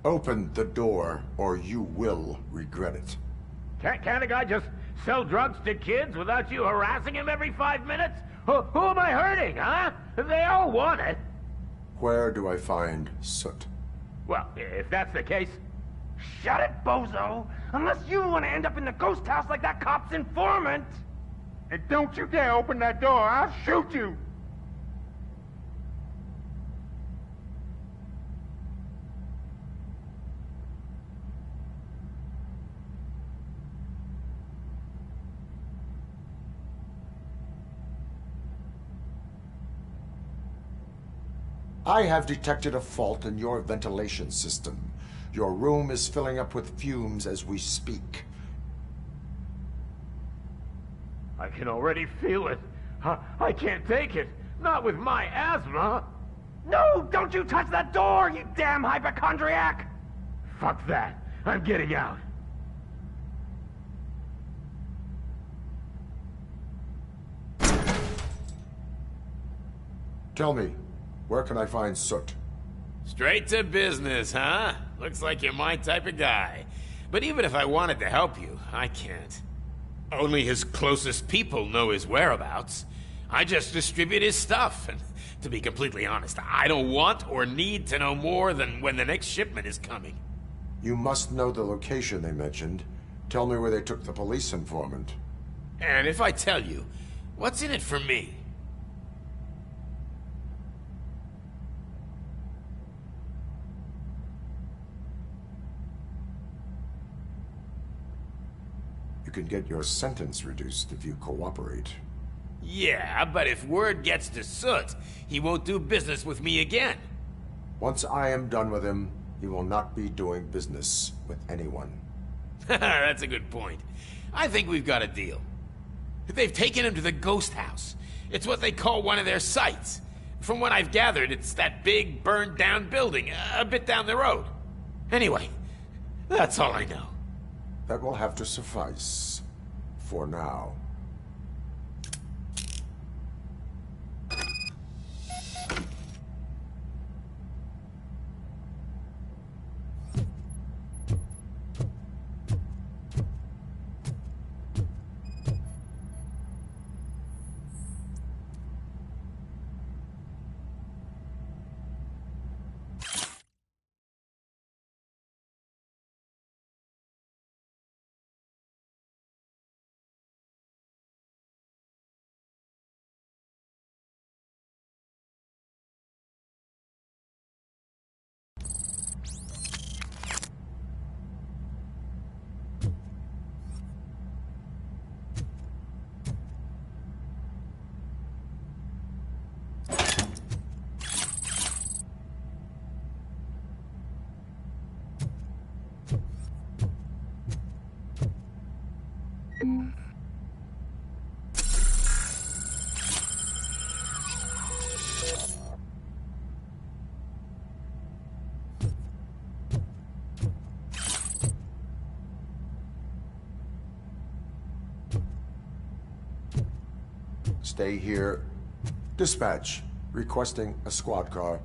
Open the door, or you will regret it. Can't a guy just sell drugs to kids without you harassing him every 5 minutes? Who am I hurting, huh? They all want it. Where do I find Soot? Well, if that's the case... Shut it, bozo! Unless you want to end up in the ghost house like that cop's informant! And don't you dare open that door, I'll shoot you! I have detected a fault in your ventilation system. Your room is filling up with fumes as we speak. I can already feel it. I can't take it. Not with my asthma. No, don't you touch that door, you damn hypochondriac! Fuck that. I'm getting out. Tell me, where can I find Soot? Straight to business, huh? Looks like you're my type of guy. But even if I wanted to help you, I can't. Only his closest people know his whereabouts. I just distribute his stuff, and to be completely honest, I don't want or need to know more than when the next shipment is coming. You must know the location they mentioned. Tell me where they took the police informant. And if I tell you, what's in it for me? You can get your sentence reduced if you cooperate. Yeah, but if word gets to Soot, he won't do business with me again. Once I am done with him, he will not be doing business with anyone. That's a good point. I think we've got a deal. They've taken him to the ghost house. It's what they call one of their sites. From what I've gathered, it's that big, burned-down building, a bit down the road. Anyway, that's all I know. That will have to suffice. For now. Stay here. Dispatch. Requesting a squad car.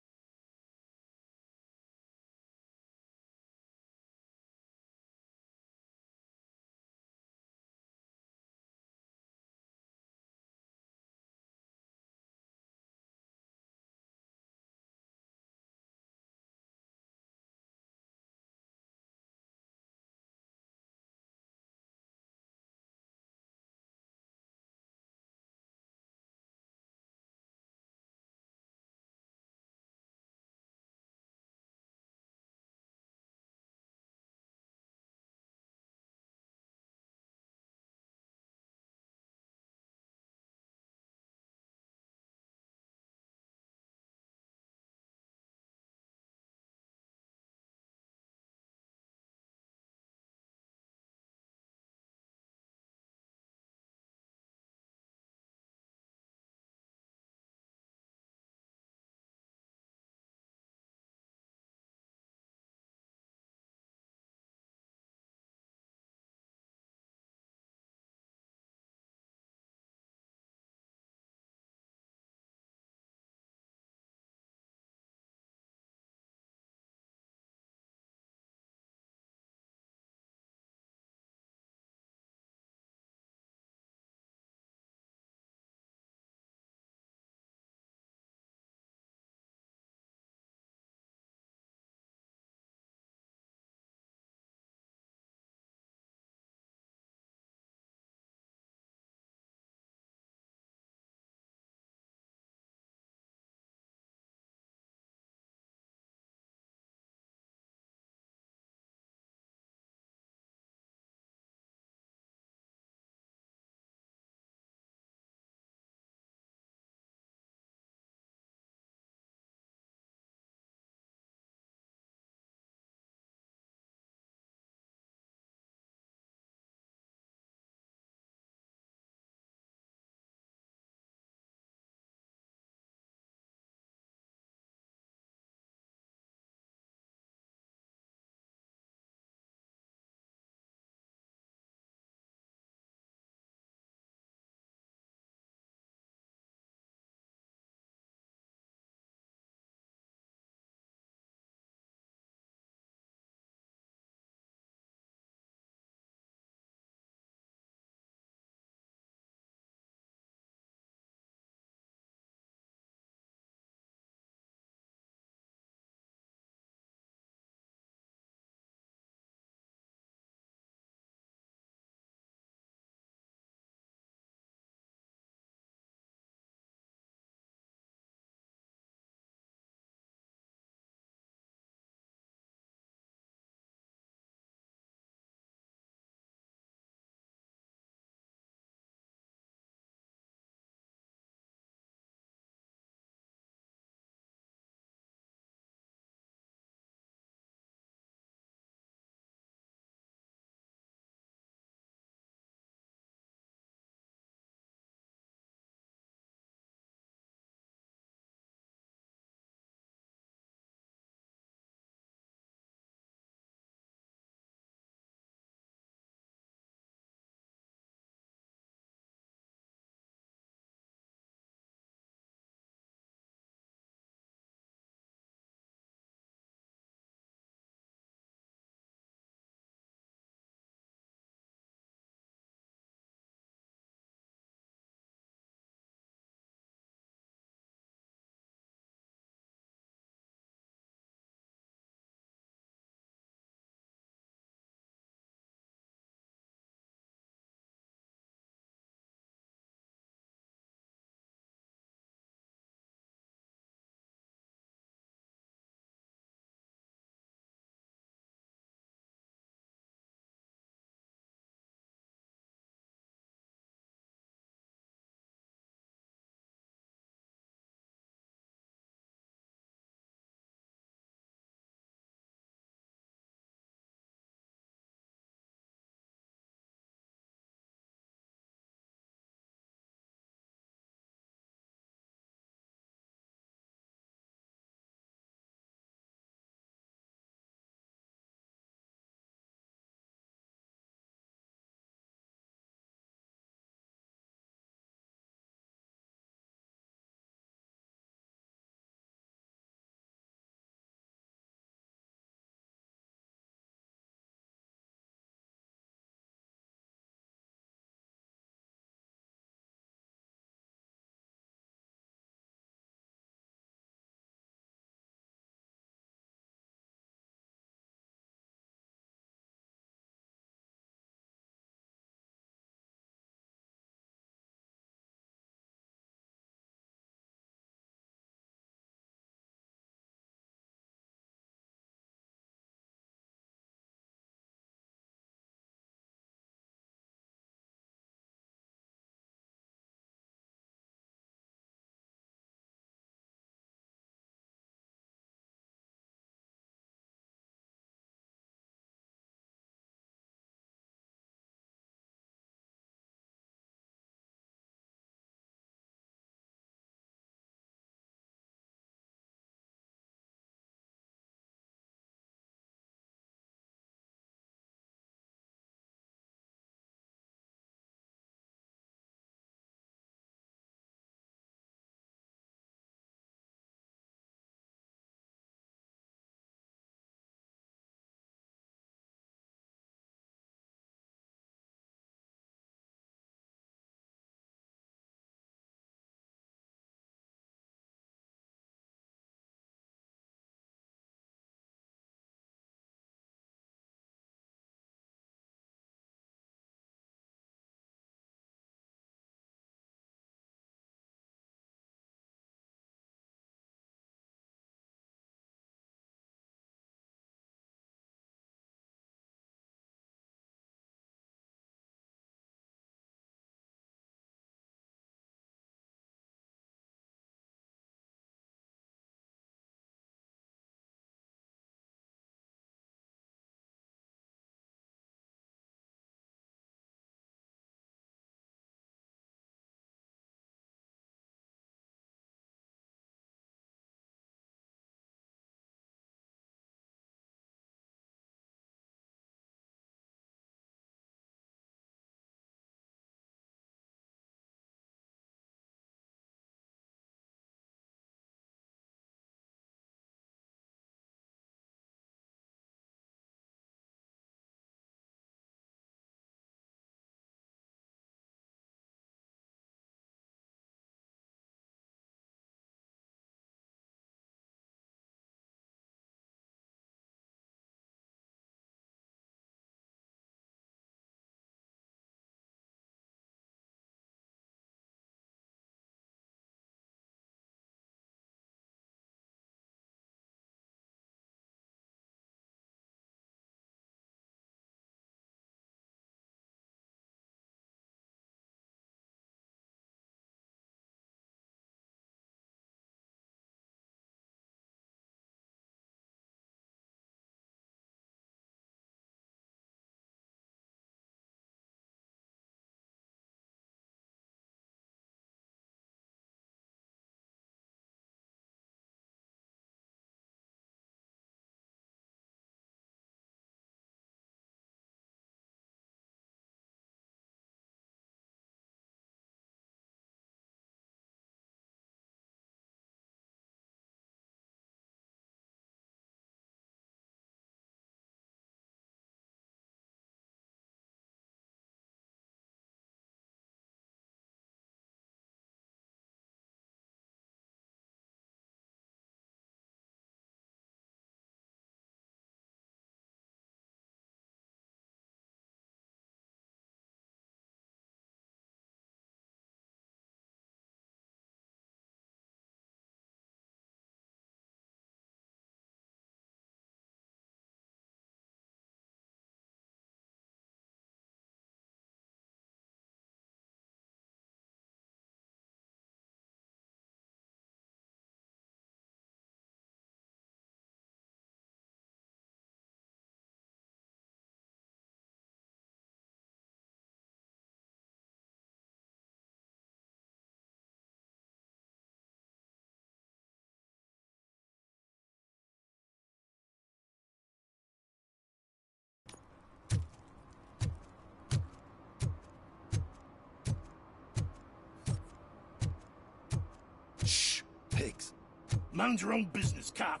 Mind your own business, cop.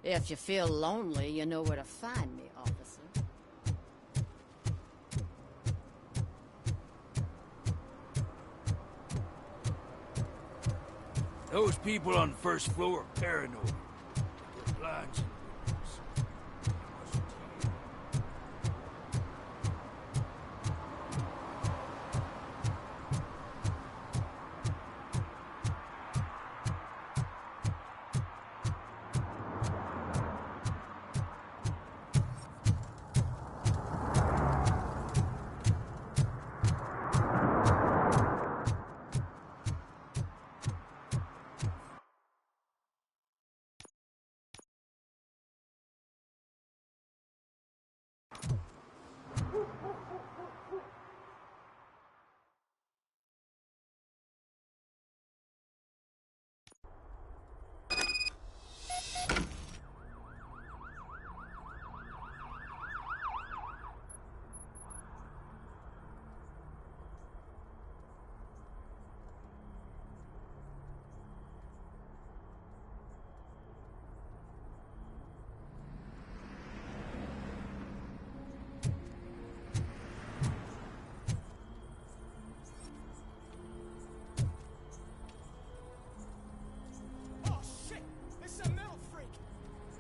If you feel lonely, you know where to find me, officer. Those people on the first floor are paranoid. They're blinds.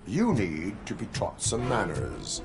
You need to be taught some manners.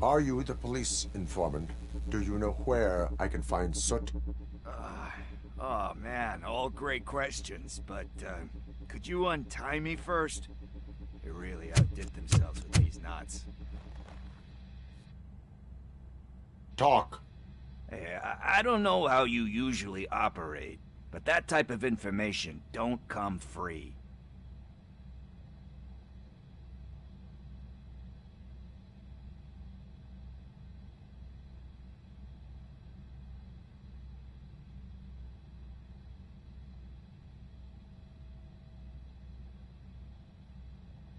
Are you the police informant? Do you know where I can find Soot? Oh man, all great questions, but could you untie me first? They really outdid themselves with these knots. Talk. Hey, I don't know how you usually operate, but that type of information don't come free.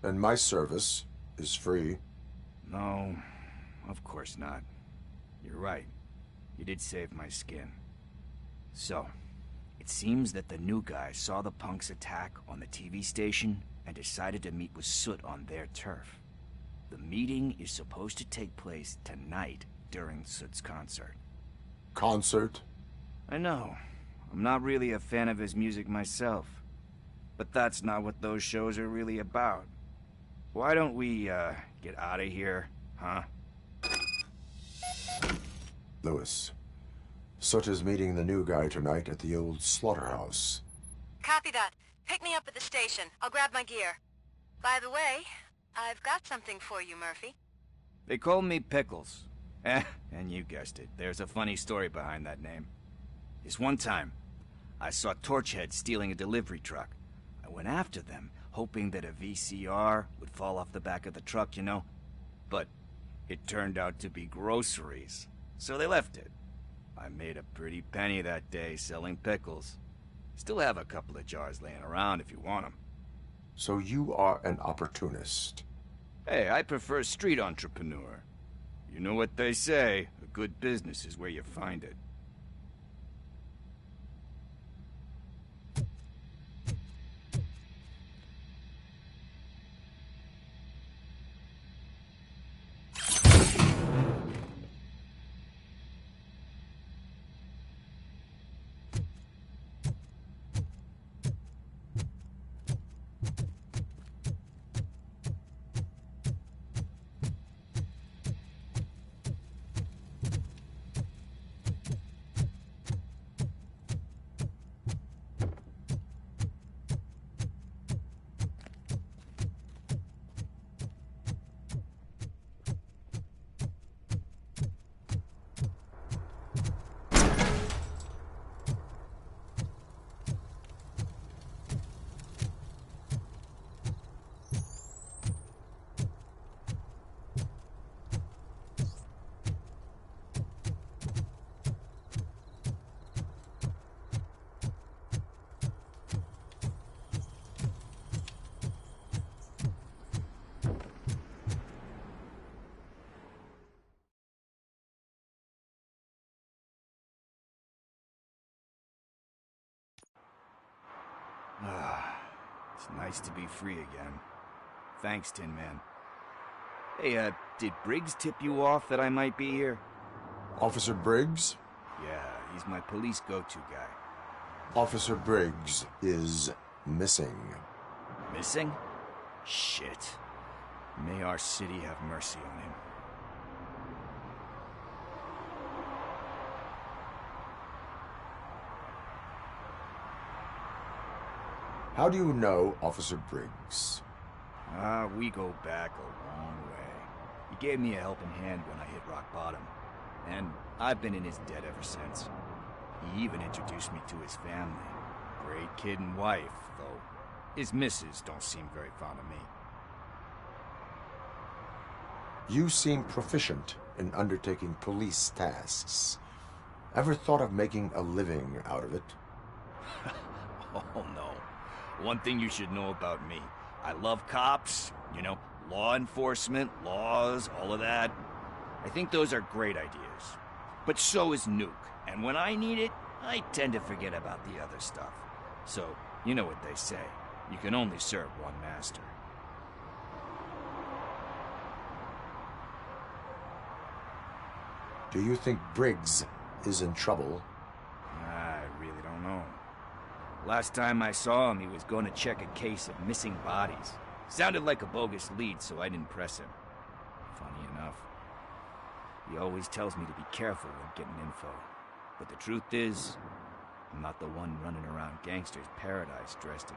And my service is free. No, of course not. You're right. You did save my skin. So, it seems that the new guy saw the punks attack on the TV station and decided to meet with Soot on their turf. The meeting is supposed to take place tonight during Soot's concert. Concert? I know. I'm not really a fan of his music myself. But that's not what those shows are really about. Why don't we, get out of here, huh? Lewis, Soot is meeting the new guy tonight at the old slaughterhouse. Copy that. Pick me up at the station. I'll grab my gear. By the way, I've got something for you, Murphy. They call me Pickles. And you guessed it, there's a funny story behind that name. This one time, I saw Torchhead stealing a delivery truck. I went after them, hoping that a VCR would fall off the back of the truck, you know? But it turned out to be groceries, so they left it. I made a pretty penny that day selling pickles. Still have a couple of jars laying around if you want them. So you are an opportunist. Hey, I prefer street entrepreneur. You know what they say, a good business is where you find it. It's nice to be free again. Thanks, Tin Man. Hey, did Briggs tip you off that I might be here? Officer Briggs? Yeah, he's my police go-to guy. Officer Briggs is missing. Missing? Shit. May our city have mercy on him. How do you know Officer Briggs? We go back a long way. He gave me a helping hand when I hit rock bottom. And I've been in his debt ever since. He even introduced me to his family. Great kid and wife, though his missus don't seem very fond of me. You seem proficient in undertaking police tasks. Ever thought of making a living out of it? Oh no. One thing you should know about me. I love cops, you know, law enforcement, laws, all of that. I think those are great ideas. But so is Nuke. And when I need it, I tend to forget about the other stuff. So, you know what they say. You can only serve one master. Do you think Briggs is in trouble? I really don't know. Last time I saw him, he was going to check a case of missing bodies. Sounded like a bogus lead, so I didn't press him. Funny enough. He always tells me to be careful when getting info. But the truth is, I'm not the one running around gangster's paradise dressed in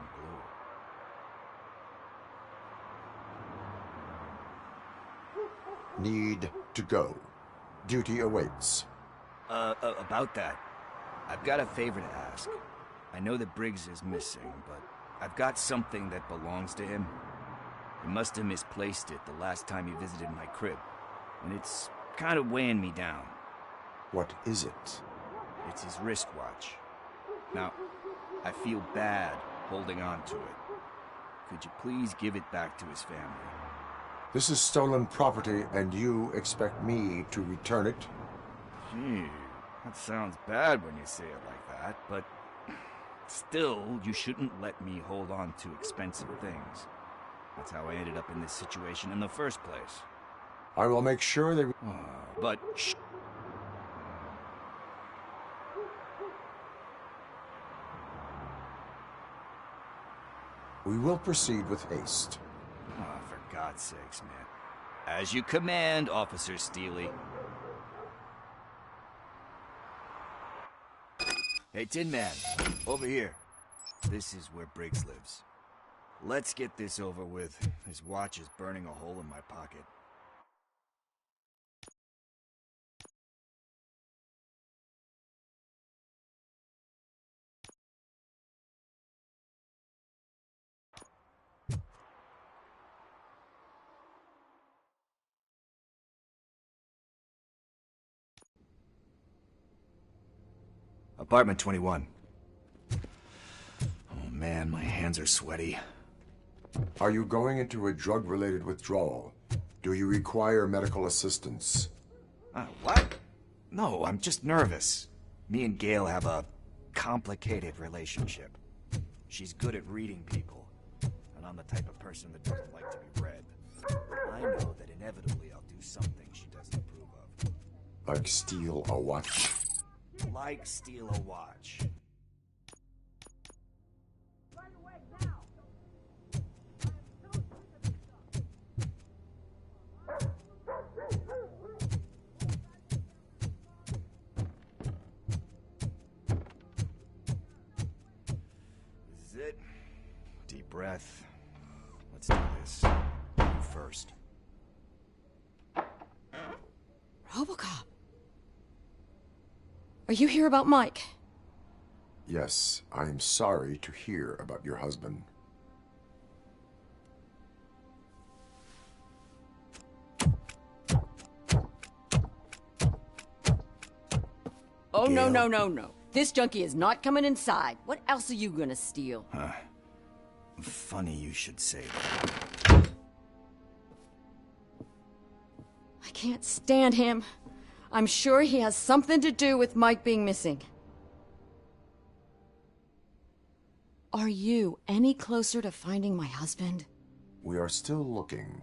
blue. Need to go. Duty awaits. About that, I've got a favor to ask. I know that Briggs is missing, but I've got something that belongs to him. He must have misplaced it the last time he visited my crib, and it's kind of weighing me down. What is it? It's his wristwatch. Now, I feel bad holding on to it. Could you please give it back to his family? This is stolen property, and you expect me to return it? Gee, that sounds bad when you say it like that, but still, you shouldn't let me hold on to expensive things. That's how I ended up in this situation in the first place. I will make sure they... But shh. We will proceed with haste. Oh, for God's sakes, man. As you command, Officer Steely. Hey, Tin Man, over here. This is where Briggs lives. Let's get this over with. His watch is burning a hole in my pocket. Apartment 21. Oh man, my hands are sweaty. Are you going into a drug-related withdrawal? Do you require medical assistance? What? No, I'm just nervous. Me and Gail have a complicated relationship. She's good at reading people, and I'm the type of person that doesn't like to be read. I know that inevitably I'll do something she doesn't approve of. Like steal a watch? Like steal a watch. This is it. Deep breath. Let's do this. You first. Robocop. Are you here about Mike? Yes, I am sorry to hear about your husband. Oh, no, no, no, no. This junkie is not coming inside. What else are you gonna steal? Funny you should say that. I can't stand him. I'm sure he has something to do with Mike being missing. Are you any closer to finding my husband? We are still looking.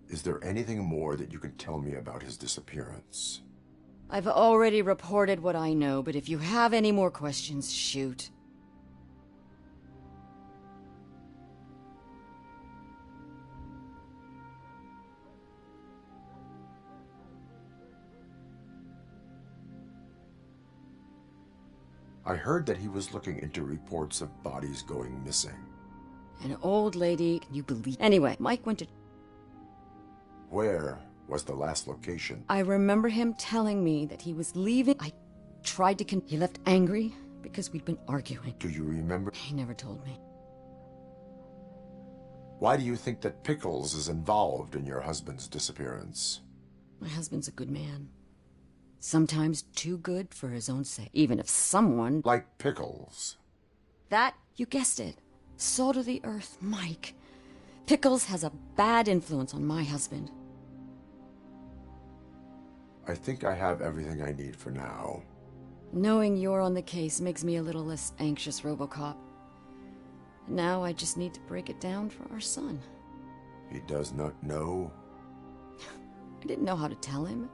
Is there anything more that you can tell me about his disappearance? I've already reported what I know, but if you have any more questions, shoot. I heard that he was looking into reports of bodies going missing. An old lady, can you believe? Anyway, Mike went to... Where was the last location? I remember him telling me that he was leaving. I tried to He left angry because we'd been arguing. Do you remember? He never told me. Why do you think that Pickles is involved in your husband's disappearance? My husband's a good man. Sometimes too good for his own sake, even if someone... Like Pickles. That, you guessed it. Salt of the earth, Mike. Pickles has a bad influence on my husband. I think I have everything I need for now. Knowing you're on the case makes me a little less anxious, Robocop. Now I just need to break it down for our son. He does not know? I didn't know how to tell him.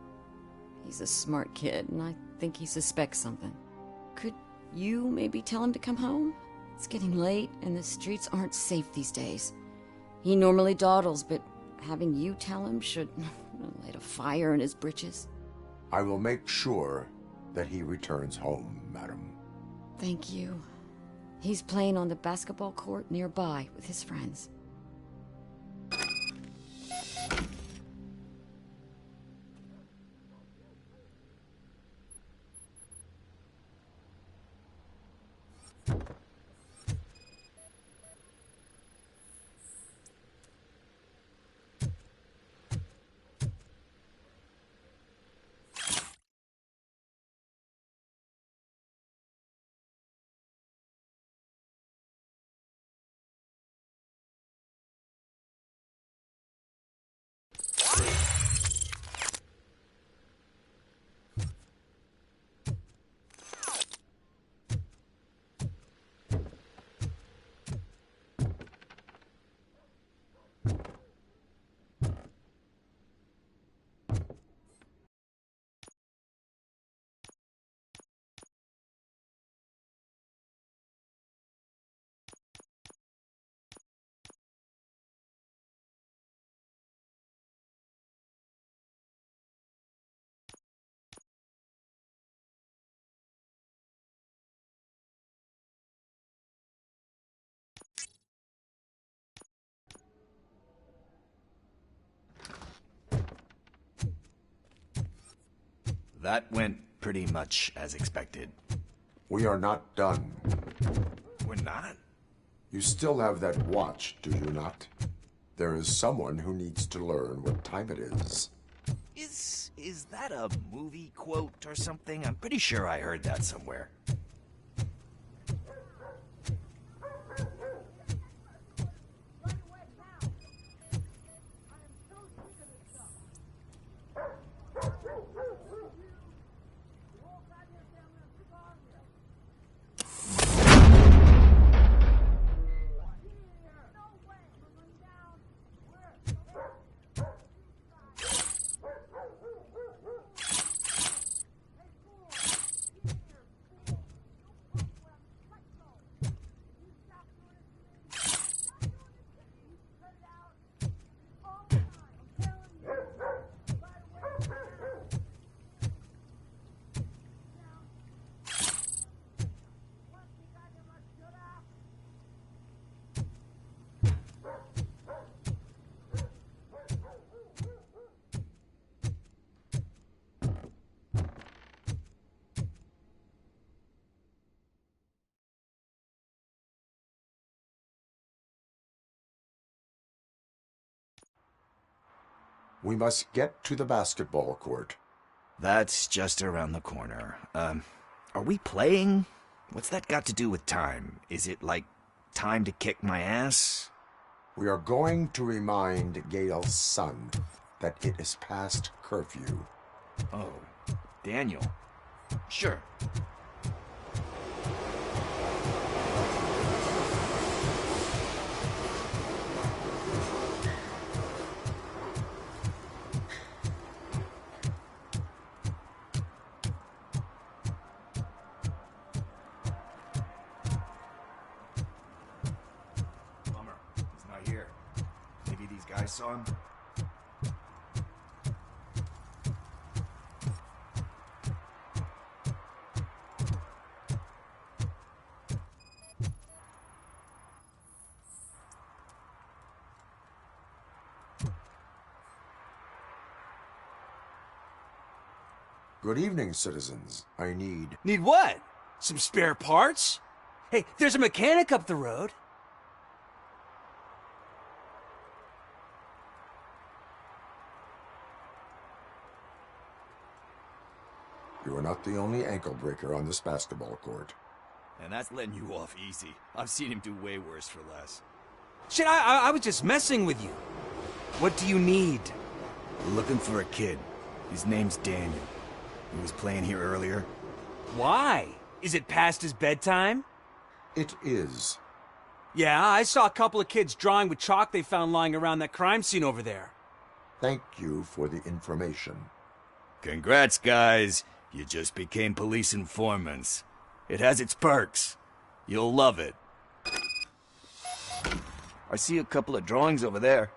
He's a smart kid, and I think he suspects something. Could you maybe tell him to come home? It's getting late, and the streets aren't safe these days. He normally dawdles, but having you tell him should light a fire in his britches. I will make sure that he returns home, madam. Thank you. He's playing on the basketball court nearby with his friends. that went pretty much as expected. We are not done. We're not? You still have that watch, do you not? There is someone who needs to learn what time it is. Is that a movie quote or something? I'm pretty sure I heard that somewhere. We must get to the basketball court. That's just around the corner. Are we playing? What's that got to do with time? Is it like time to kick my ass? We are going to remind Gail's son that it is past curfew. Oh, Daniel. Sure. I saw him. Good evening, citizens. I need... Need what? Some spare parts? Hey, there's a mechanic up the road. You are not the only ankle breaker on this basketball court. And that's letting you off easy. I've seen him do way worse for less. Shit, I was just messing with you. What do you need? We're looking for a kid. His name's Daniel. He was playing here earlier. Why? Is it past his bedtime? It is. Yeah, I saw a couple of kids drawing with chalk they found lying around that crime scene over there. Thank you for the information. Congrats, guys. You just became police informants. It has its perks. You'll love it. I see a couple of drawings over there.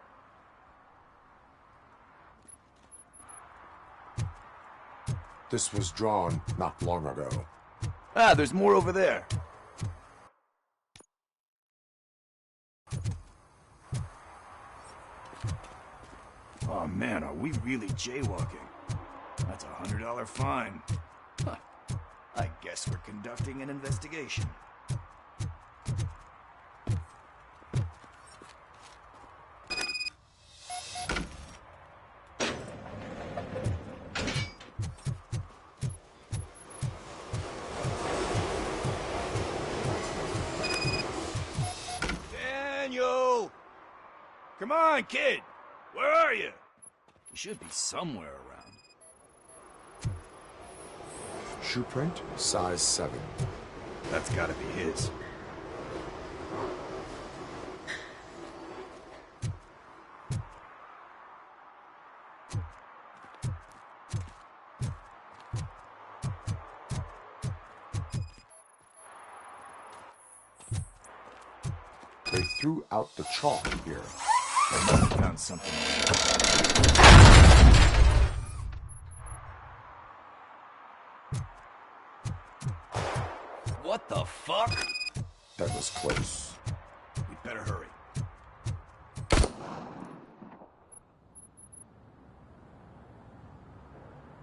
This was drawn not long ago. Ah, there's more over there. Oh man, are we really jaywalking? That's a $100 fine. Huh. I guess we're conducting an investigation. Daniel! Come on, kid! Where are you? You should be somewhere around. Shoe print, size 7. That's gotta be his. They threw out the chalk here. I found something. What the fuck? That was close. We'd better hurry.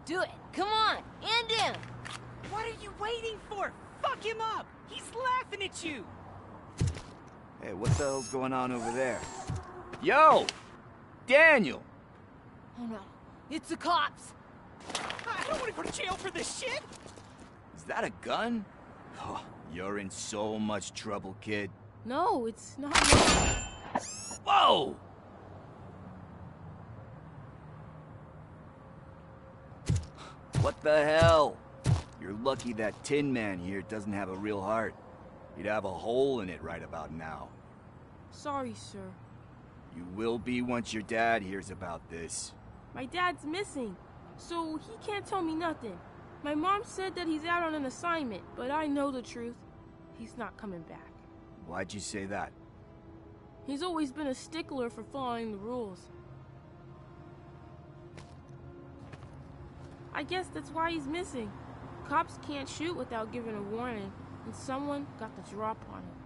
Do it. Come on, end him! What are you waiting for? Fuck him up! He's laughing at you! Hey, what the hell's going on over there? Yo! Daniel! Oh no, it's the cops! I don't want to go to jail for this shit! Is that a gun? Oh, you're in so much trouble, kid. No, it's not. Whoa! What the hell? You're lucky that Tin Man here doesn't have a real heart. He'd have a hole in it right about now. Sorry, sir. You will be once your dad hears about this. My dad's missing, so he can't tell me nothing. My mom said that he's out on an assignment, but I know the truth. He's not coming back. Why'd you say that? He's always been a stickler for following the rules. I guess that's why he's missing. Cops can't shoot without giving a warning, and someone got the drop on him.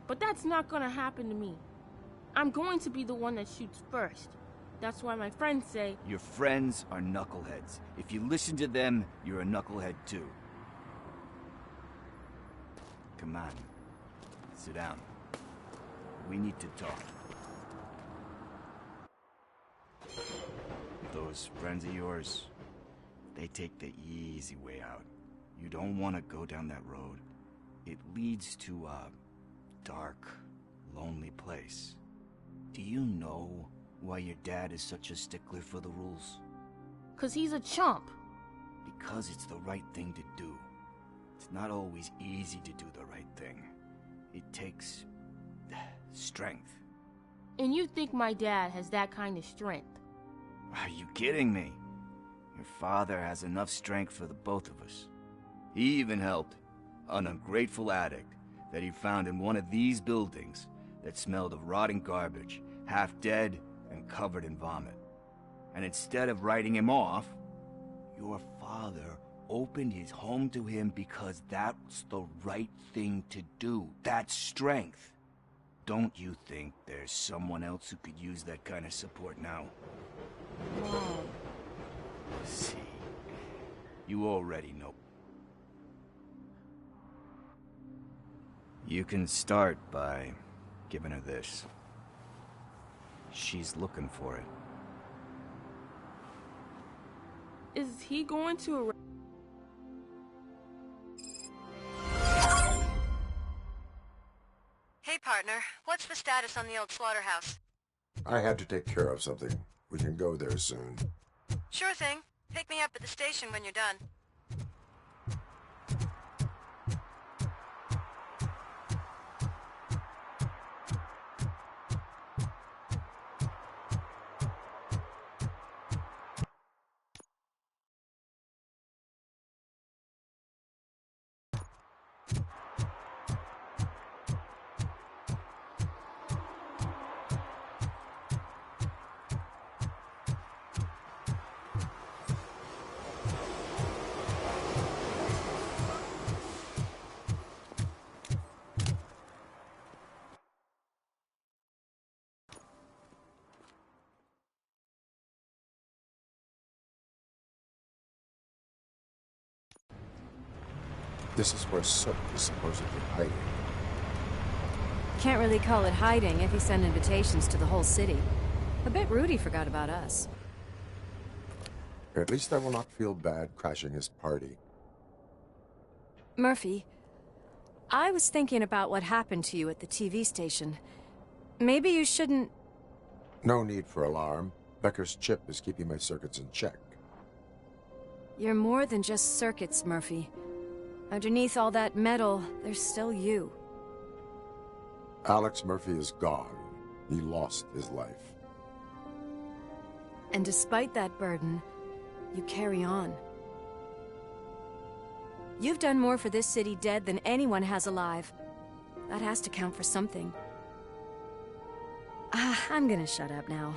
But that's not gonna happen to me. I'm going to be the one that shoots first. That's why my friends say... Your friends are knuckleheads. If you listen to them, you're a knucklehead too. Come on. Sit down. We need to talk. Those friends of yours, they take the easy way out. You don't want to go down that road. It leads to a dark, lonely place. Do you know why your dad is such a stickler for the rules? 'Cause he's a chump. Because it's the right thing to do. It's not always easy to do the right thing. It takes strength. And you think my dad has that kind of strength? Are you kidding me? Your father has enough strength for the both of us. He even helped an ungrateful addict that he found in one of these buildings that smelled of rotting garbage, half dead and covered in vomit. And instead of writing him off, your father opened his home to him because that's the right thing to do. That's strength. Don't you think there's someone else who could use that kind of support now? Mom. See, you already know. You can start by giving her this. She's looking for it. Is he going to arrest... Hey, partner. What's the status on the old slaughterhouse? I had to take care of something. We can go there soon. Sure thing. Pick me up at the station when you're done. This is where Sook is supposedly hiding. Can't really call it hiding if he sent invitations to the whole city. I bet Rudy forgot about us. At least I will not feel bad crashing his party. Murphy, I was thinking about what happened to you at the TV station. Maybe you shouldn't... No need for alarm. Becker's chip is keeping my circuits in check. You're more than just circuits, Murphy. Underneath all that metal, there's still you. Alex Murphy is gone. He lost his life. And despite that burden, you carry on. You've done more for this city dead than anyone has alive. That has to count for something. I'm gonna shut up now.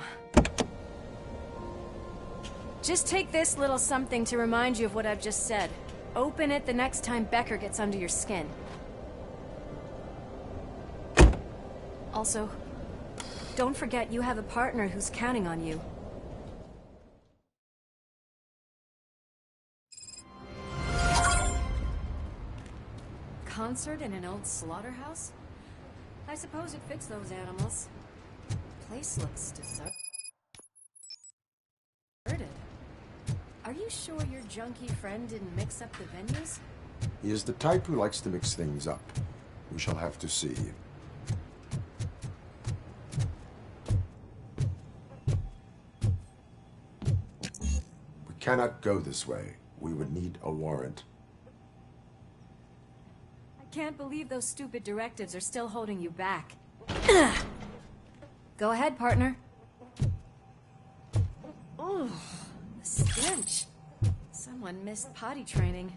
Just take this little something to remind you of what I've just said. Open it the next time Becker gets under your skin. Also, don't forget you have a partner who's counting on you. concert in an old slaughterhouse? I suppose it fits those animals. The place looks deserted. Are you sure your junkie friend didn't mix up the venues? He is the type who likes to mix things up. We shall have to see. We cannot go this way. We would need a warrant. I can't believe those stupid directives are still holding you back. Go ahead, partner. Ooh, the stench. Someone missed potty training.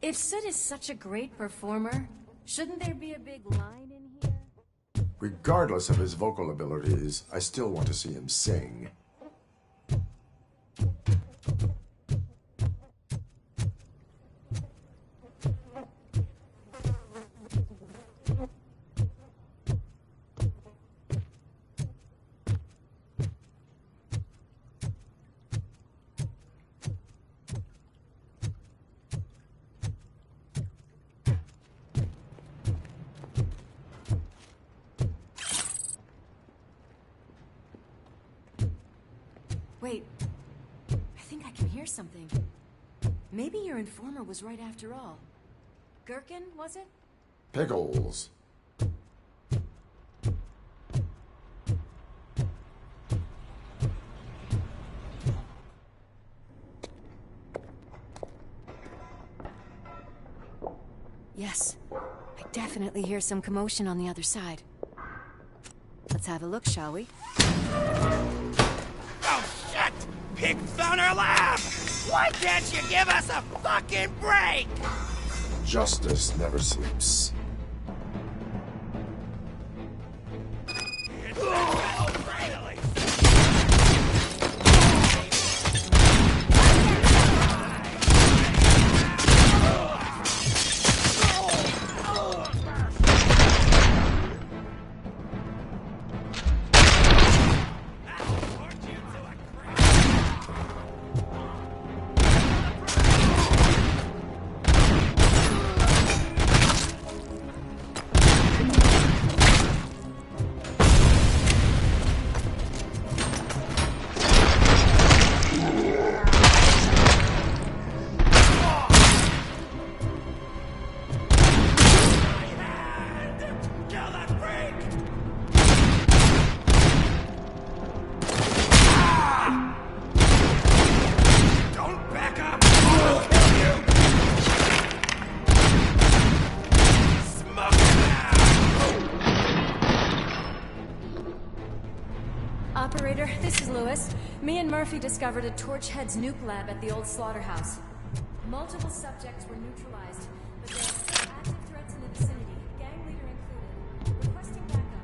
If Sid is such a great performer, shouldn't there be a big line in here? Regardless of his vocal abilities, I still want to see him sing. Wait, I think I can hear something. Maybe your informer was right after all. Gherkin, was it? Pickles. Yes, I definitely hear some commotion on the other side. Let's have a look, shall we? Oh, shit! Pig found our lab! Why can't you give us a fucking break? Justice never sleeps. Operator, this is Lewis. Me and Murphy discovered a Torchhead's nuke lab at the old slaughterhouse. Multiple subjects were neutralized, but there are still active threats in the vicinity, gang leader included. Requesting backup.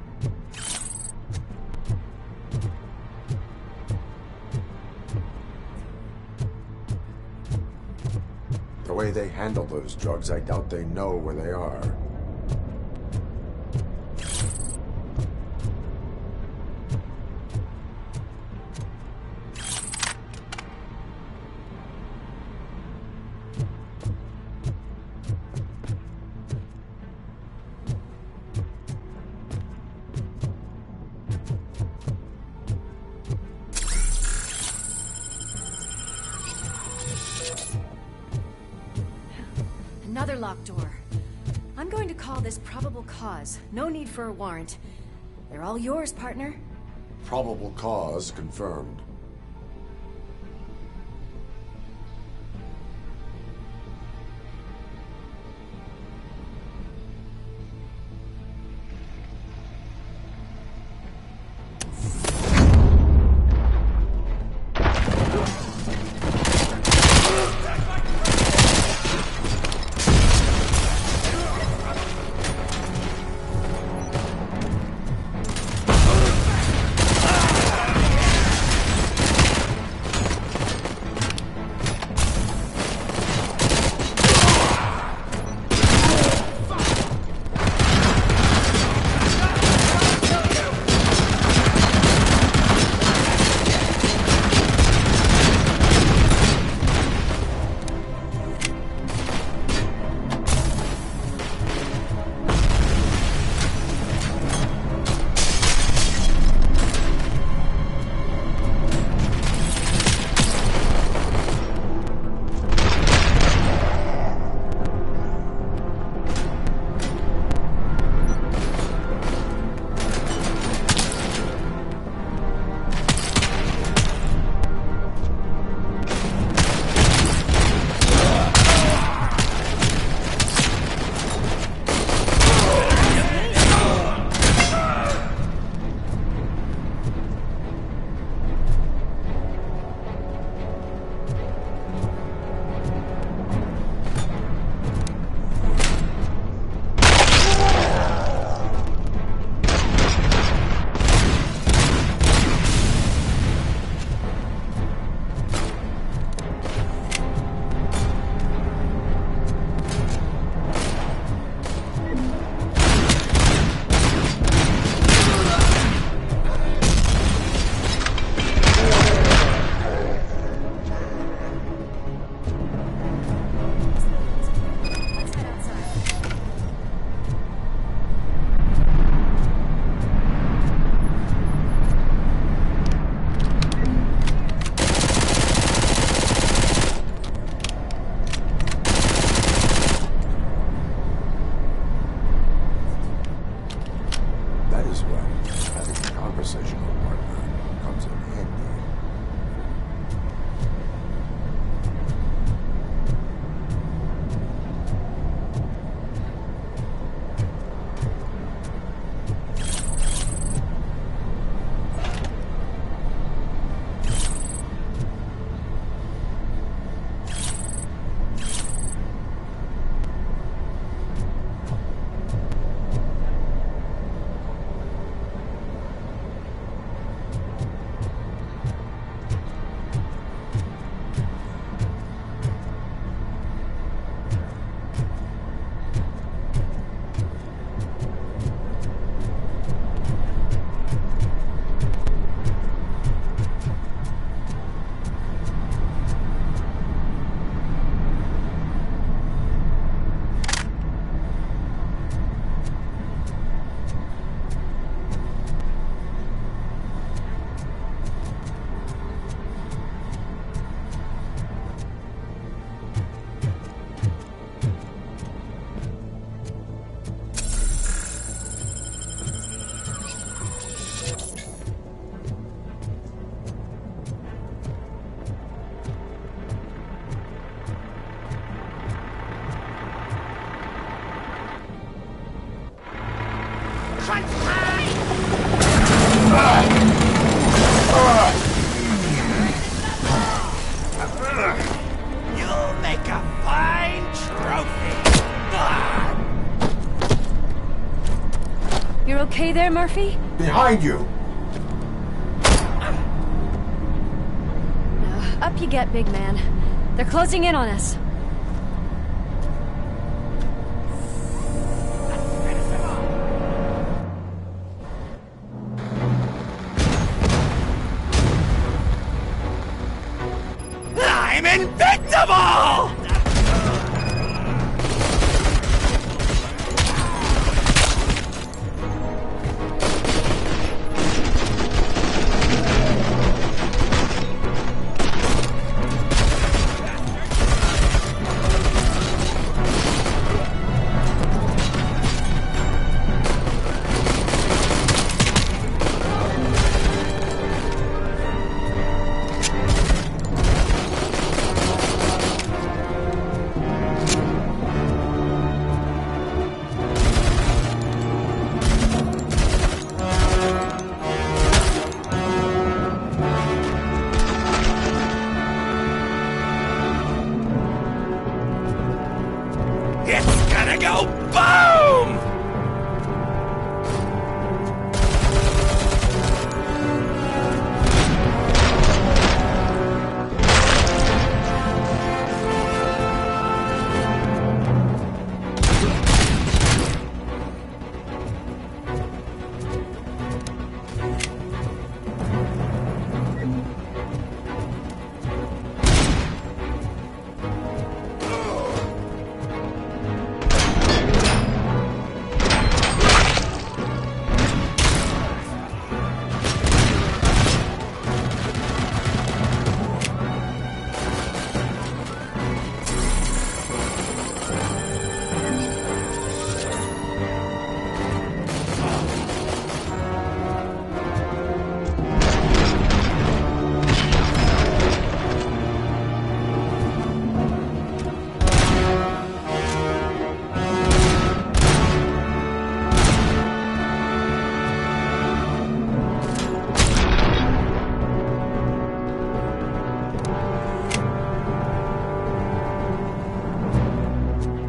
The way they handle those drugs, I doubt they know where they are. Another locked door. I'm going to call this probable cause. No need for a warrant. They're all yours, partner. Probable cause confirmed. okay there, Murphy? Behind you! Up you get, big man. They're closing in on us. I'm invincible! It's gonna go boom!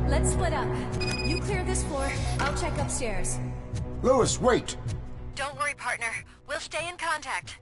Let's split up. You clear this floor, I'll check upstairs. Lewis, wait! Don't worry, partner. We'll stay in contact.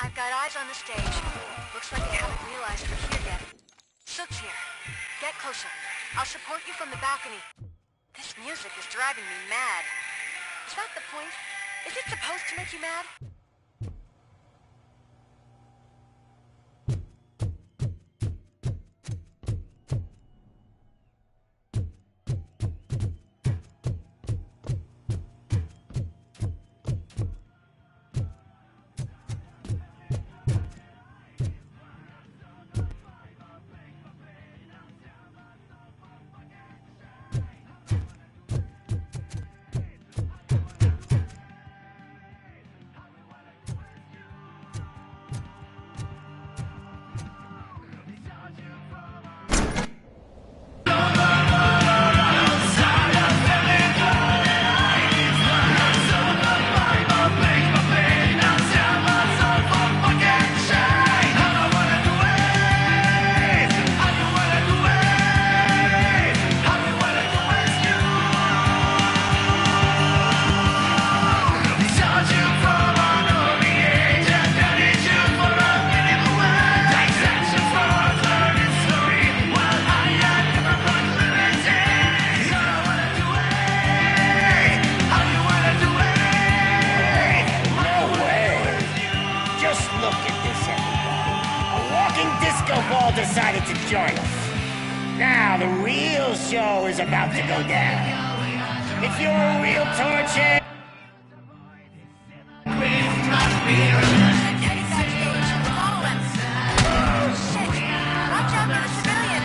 I've got eyes on the stage. Looks like they haven't realized we're here yet. Sook's here. Get closer. I'll support you from the balcony. This music is driving me mad. Is that the point? Is it supposed to make you mad? join us. Now the real show is about to go down. If you're a real torch Watch out for the civilians!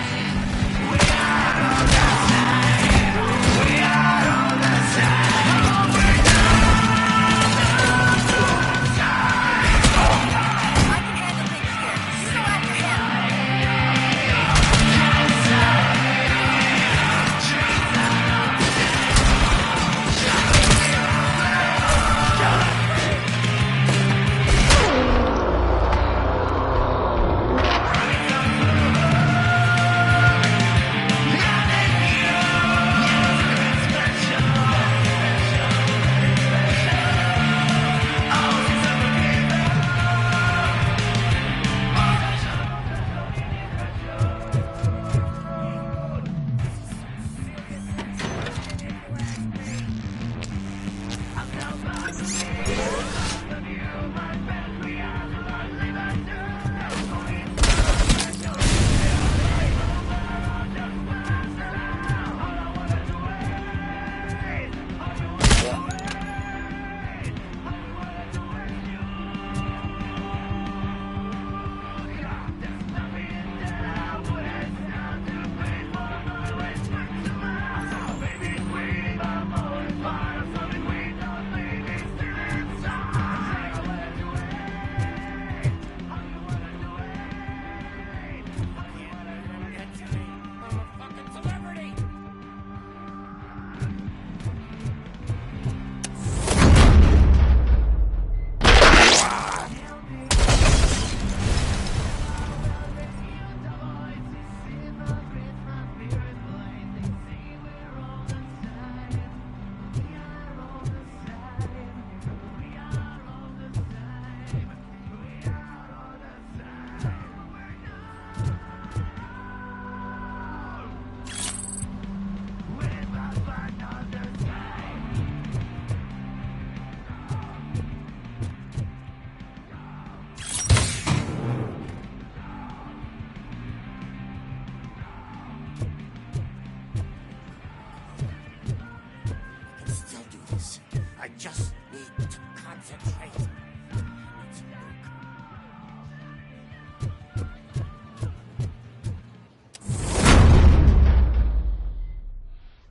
I just need to concentrate.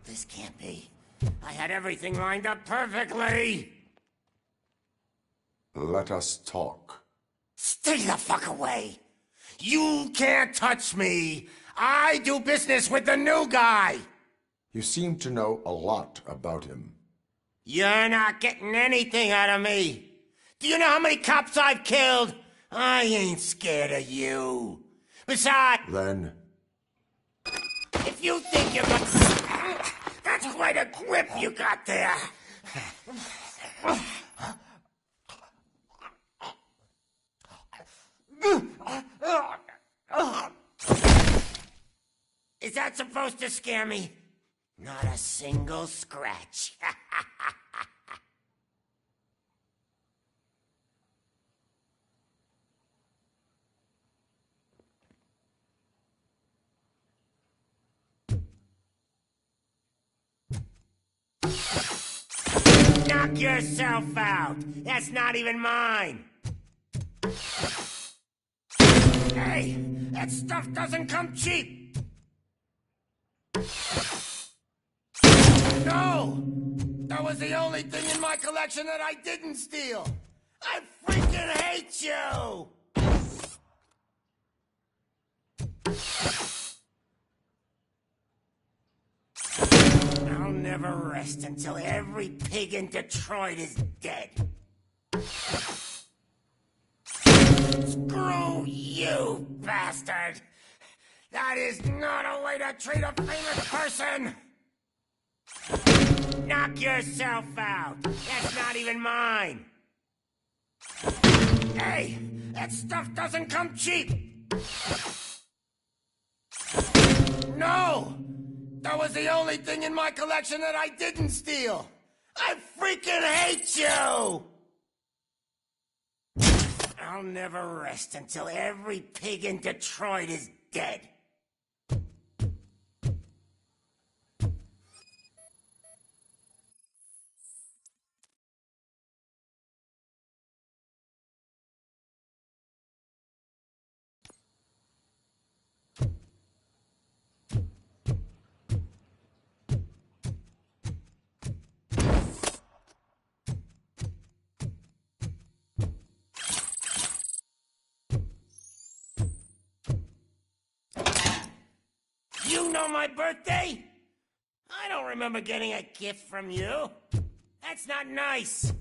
This can't be. I had everything lined up perfectly. Let us talk. Stay the fuck away. You can't touch me. I do business with the new guy. You seem to know a lot about him. You're not getting anything out of me. Do you know how many cops I've killed? I ain't scared of you. Besides... Then... if you think you're gonna... that's quite a grip you got there. Is that supposed to scare me? Not a single scratch. Knock yourself out. That's not even mine. Hey, that stuff doesn't come cheap. No! That was the only thing in my collection that I didn't steal. I freaking hate you! I'll never rest until every pig in Detroit is dead. Screw you, bastard! That is not a way to treat a famous person! Knock yourself out! That's not even mine! Hey, that stuff doesn't come cheap! No! That was the only thing in my collection that I didn't steal! I freaking hate you! I'll never rest until every pig in Detroit is dead. know my birthday? I don't remember getting a gift from you. That's not nice.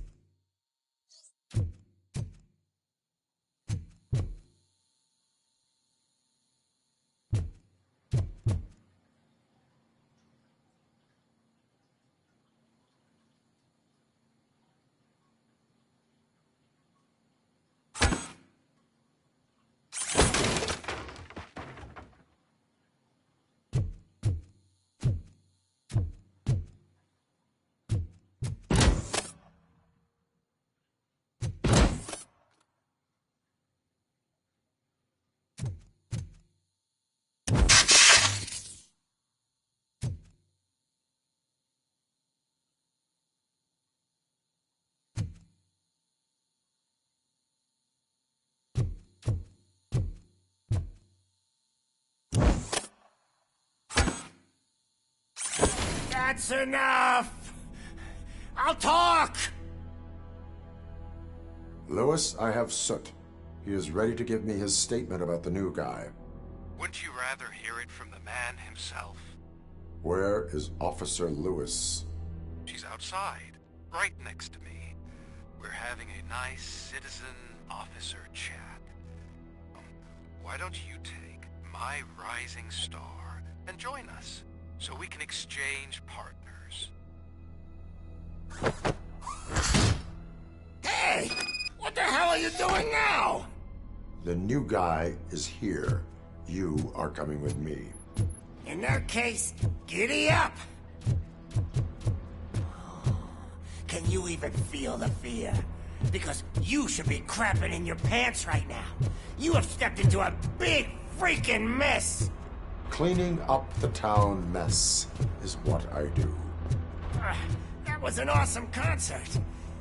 That's enough! I'll talk! Lewis, I have Soot. He is ready to give me his statement about the new guy. Wouldn't you rather hear it from the man himself? Where is Officer Lewis? She's outside, right next to me. We're having a nice citizen-officer chat. Why don't you take my rising star and join us, so we can exchange partners? Hey! What the hell are you doing now? The new guy is here. You are coming with me. In that case, giddy up! Can you even feel the fear? Because you should be crapping in your pants right now. You have stepped into a big freaking mess! Cleaning up the town mess is what I do. That was an awesome concert.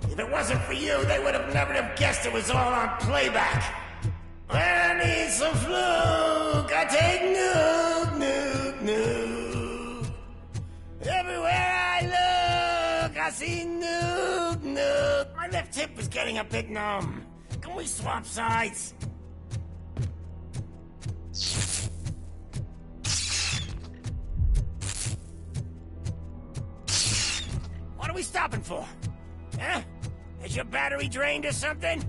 If it wasn't for you, they would have never have guessed it was all on playback. When I need some fluke, I take nuke, nuke, nuke. Everywhere I look, I see nuke, nuke. My left hip is getting a bit numb. Can we swap sides? What are we stopping for? Huh? Is your battery drained or something?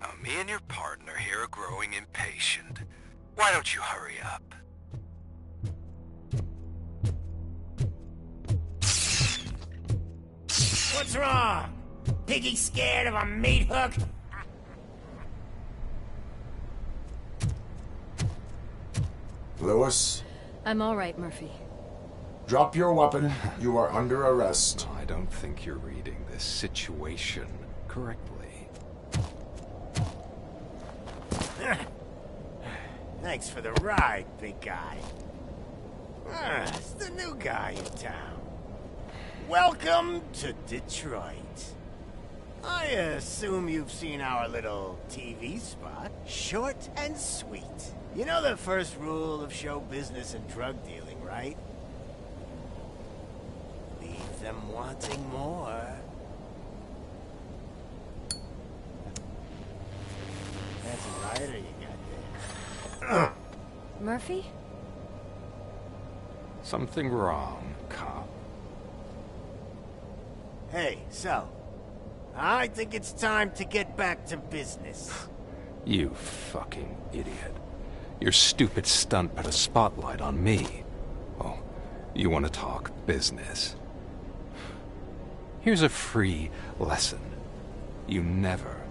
Now, me and your partner here are growing impatient. Why don't you hurry up? What's wrong? Piggy scared of a meat hook? Lewis? I'm all right, Murphy. Drop your weapon. You are under arrest. I don't think you're reading this situation correctly. Thanks for the ride, big guy. It's the new guy in town. Welcome to Detroit. I assume you've seen our little TV spot. Short and sweet. You know the first rule of show business and drug dealing, right? Leave them wanting more. That's a lighter you got there. Murphy? Something wrong, cop. Hey, so, I think it's time to get back to business. You fucking idiot. Your stupid stunt put a spotlight on me. Oh, you want to talk business? Here's a free lesson. You never,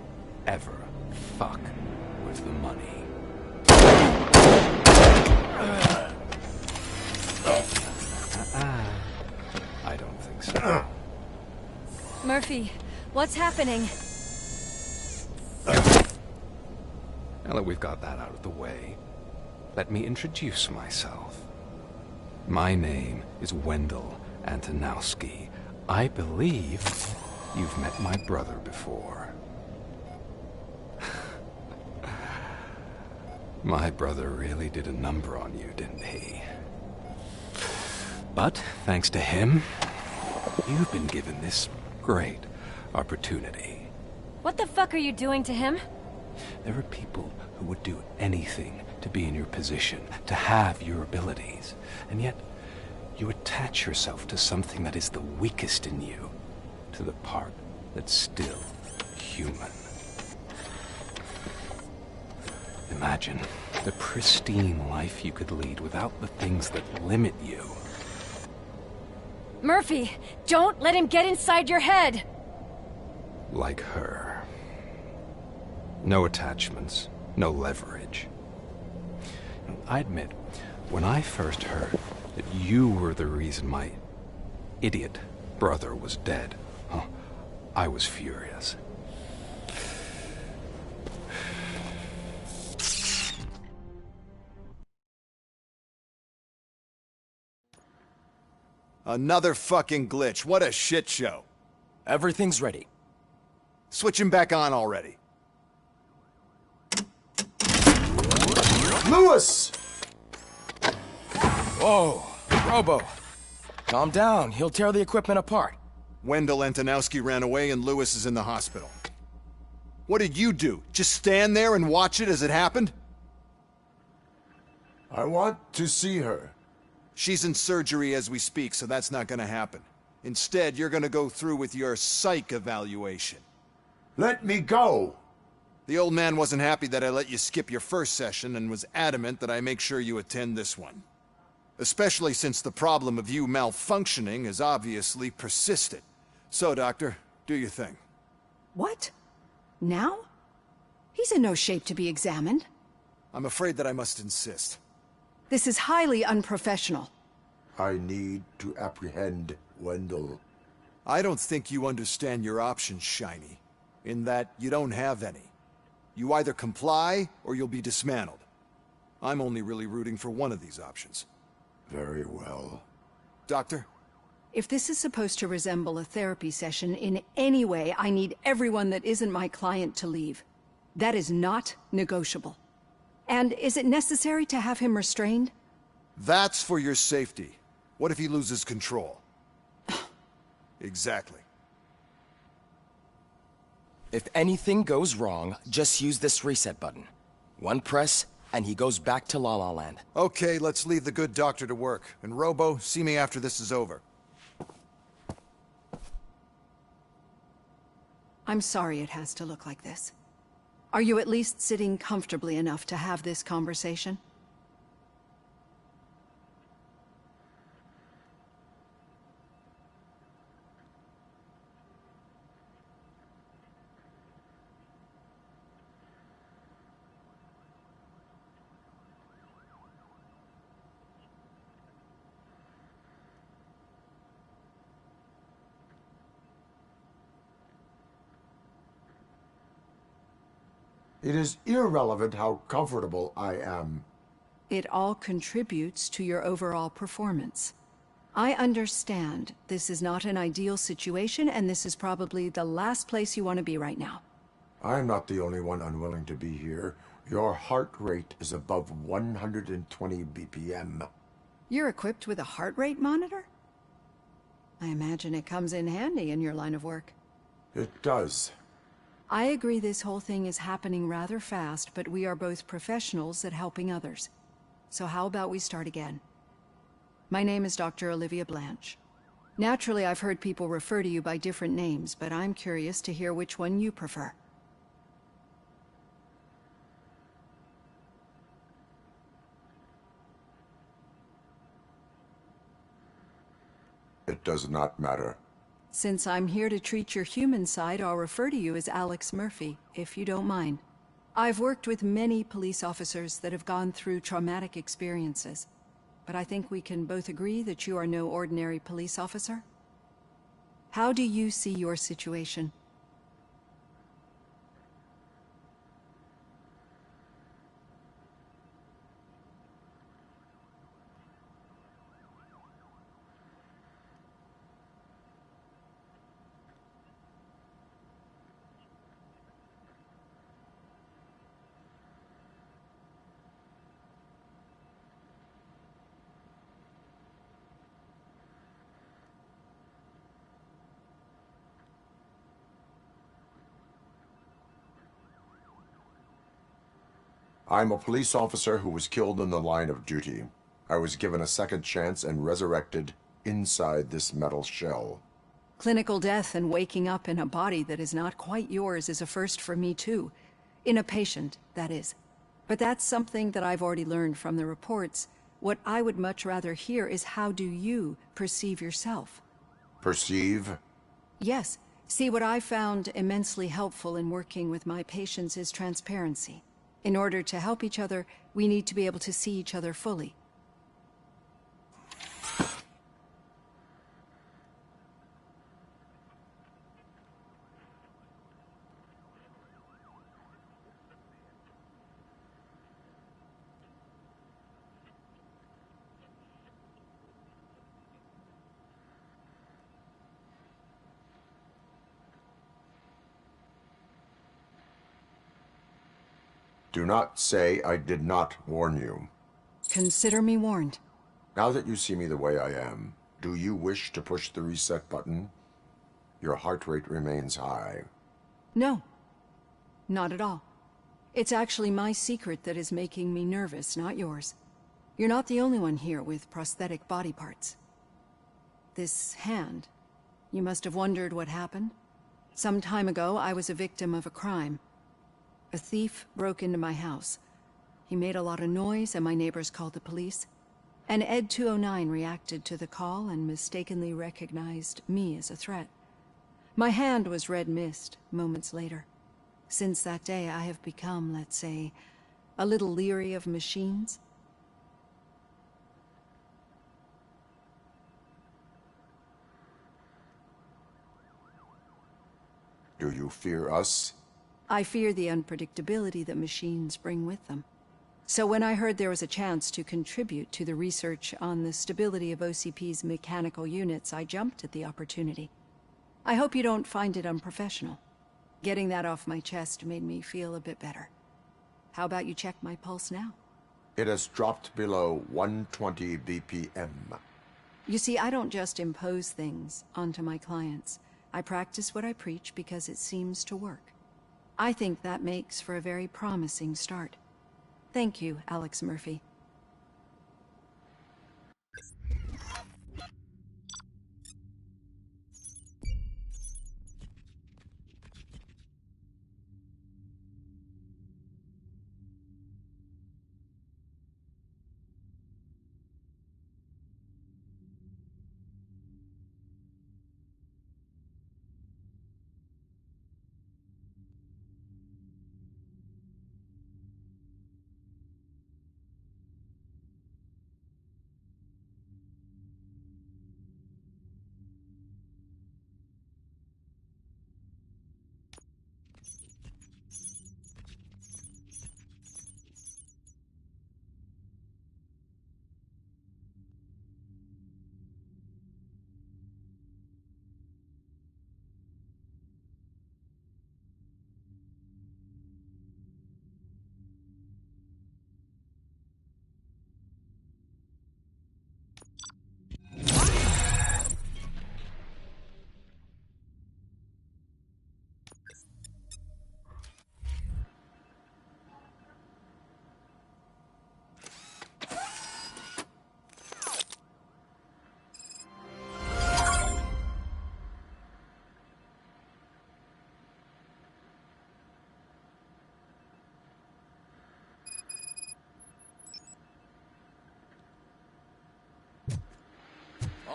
ever fuck with the money. I don't think so. Murphy, what's happening? Now that we've got that out of the way, let me introduce myself. My name is Wendell Antonowski. I believe you've met my brother before. My brother really did a number on you, didn't he? But, thanks to him, you've been given this great opportunity. What the fuck are you doing to him? There are people who would do anything to be in your position, to have your abilities, and yet you attach yourself to something that is the weakest in you, to the part that's still human. Imagine the pristine life you could lead without the things that limit you. Murphy, don't let him get inside your head! Like her. No attachments, no leverage. I admit, when I first heard that you were the reason my idiot brother was dead, I was furious. Another fucking glitch. What a shit show. Everything's ready. Switch him back on already. Lewis! Whoa, Robo. Calm down. He'll tear the equipment apart. Wendell Antonowski ran away and Lewis is in the hospital. What did you do? Just stand there and watch it as it happened? I want to see her. She's in surgery as we speak, so that's not gonna happen. Instead, you're gonna go through with your psych evaluation. Let me go! The old man wasn't happy that I let you skip your first session and was adamant that I make sure you attend this one. Especially since the problem of you malfunctioning has obviously persisted. So, Doctor, do your thing. What? Now? He's in no shape to be examined. I'm afraid that I must insist. This is highly unprofessional. I need to apprehend Wendell. I don't think you understand your options, Shiny. In that you don't have any. You either comply, or you'll be dismantled. I'm only really rooting for one of these options. Very well. Doctor? If this is supposed to resemble a therapy session in any way, I need everyone that isn't my client to leave. That is not negotiable. And is it necessary to have him restrained? That's for your safety. What if he loses control? Exactly. If anything goes wrong, just use this reset button. One press, and he goes back to La La Land. Okay, let's leave the good doctor to work. And Robo, see me after this is over. I'm sorry it has to look like this. Are you at least sitting comfortably enough to have this conversation? It is irrelevant how comfortable I am. It all contributes to your overall performance. I understand this is not an ideal situation, and this is probably the last place you want to be right now. I'm not the only one unwilling to be here. Your heart rate is above 120 BPM. You're equipped with a heart rate monitor? I imagine it comes in handy in your line of work. It does. I agree this whole thing is happening rather fast, but we are both professionals at helping others. So how about we start again? My name is Dr. Olivia Blanche. Naturally, I've heard people refer to you by different names, but I'm curious to hear which one you prefer. It does not matter. Since I'm here to treat your human side, I'll refer to you as Alex Murphy, if you don't mind. I've worked with many police officers that have gone through traumatic experiences, but I think we can both agree that you are no ordinary police officer. How do you see your situation? I'm a police officer who was killed in the line of duty. I was given a second chance and resurrected inside this metal shell. Clinical death and waking up in a body that is not quite yours is a first for me too. In a patient, that is. But that's something that I've already learned from the reports. What I would much rather hear is how do you perceive yourself? Perceive? Yes. See, what I found immensely helpful in working with my patients is transparency. In order to help each other, we need to be able to see each other fully. Do not say I did not warn you. Consider me warned. Now that you see me the way I am, do you wish to push the reset button? Your heart rate remains high. No. Not at all. It's actually my secret that is making me nervous, not yours. You're not the only one here with prosthetic body parts. This hand, you must have wondered what happened. Some time ago, I was a victim of a crime. A thief broke into my house. He made a lot of noise and my neighbors called the police. And Ed 209 reacted to the call and mistakenly recognized me as a threat. My hand was red mist moments later. Since that day, I have become, let's say, a little leery of machines. Do you fear us? I fear the unpredictability that machines bring with them. So when I heard there was a chance to contribute to the research on the stability of OCP's mechanical units, I jumped at the opportunity. I hope you don't find it unprofessional. Getting that off my chest made me feel a bit better. How about you check my pulse now? It has dropped below 120 BPM. You see, I don't just impose things onto my clients. I practice what I preach because it seems to work. I think that makes for a very promising start. Thank you, Alex Murphy.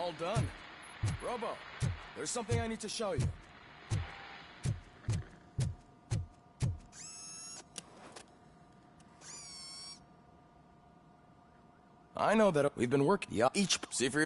All done. Robo, there's something I need to show you. I know that we've been working. Yeah, each. See for.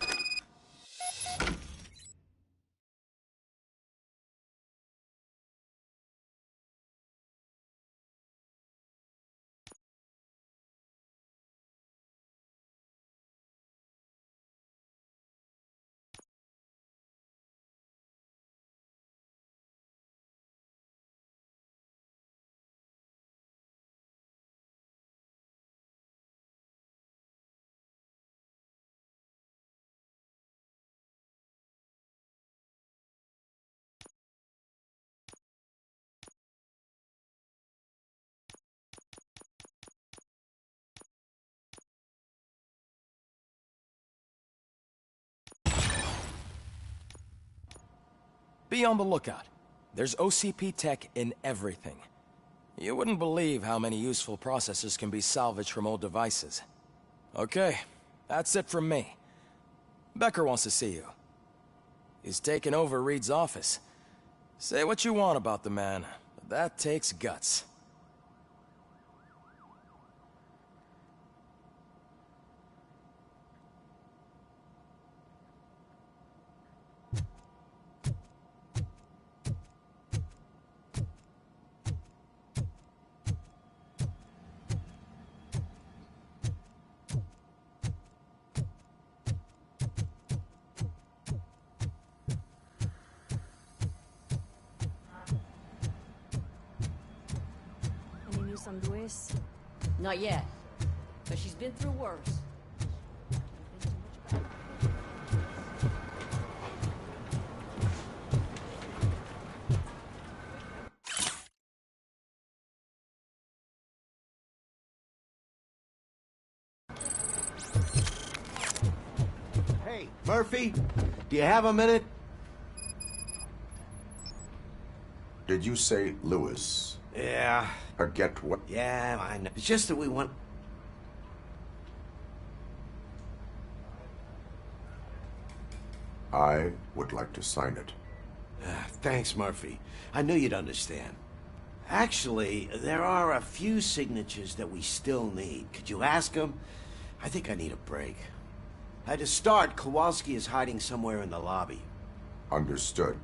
Be on the lookout. There's OCP tech in everything. You wouldn't believe how many useful processors can be salvaged from old devices. Okay, that's it from me. Becker wants to see you. He's taken over Reed's office. Say what you want about the man, but that takes guts. Any news on Luis? Not yet, but she's been through worse. Hey, Murphy, do you have a minute? Did you say Lewis? Yeah. Get what? Yeah, I know. It's just that we want... I would like to sign it. Thanks, Murphy. I knew you'd understand. Actually, there are a few signatures that we still need. Could you ask him? I think I need a break. To start, Kowalski is hiding somewhere in the lobby. Understood.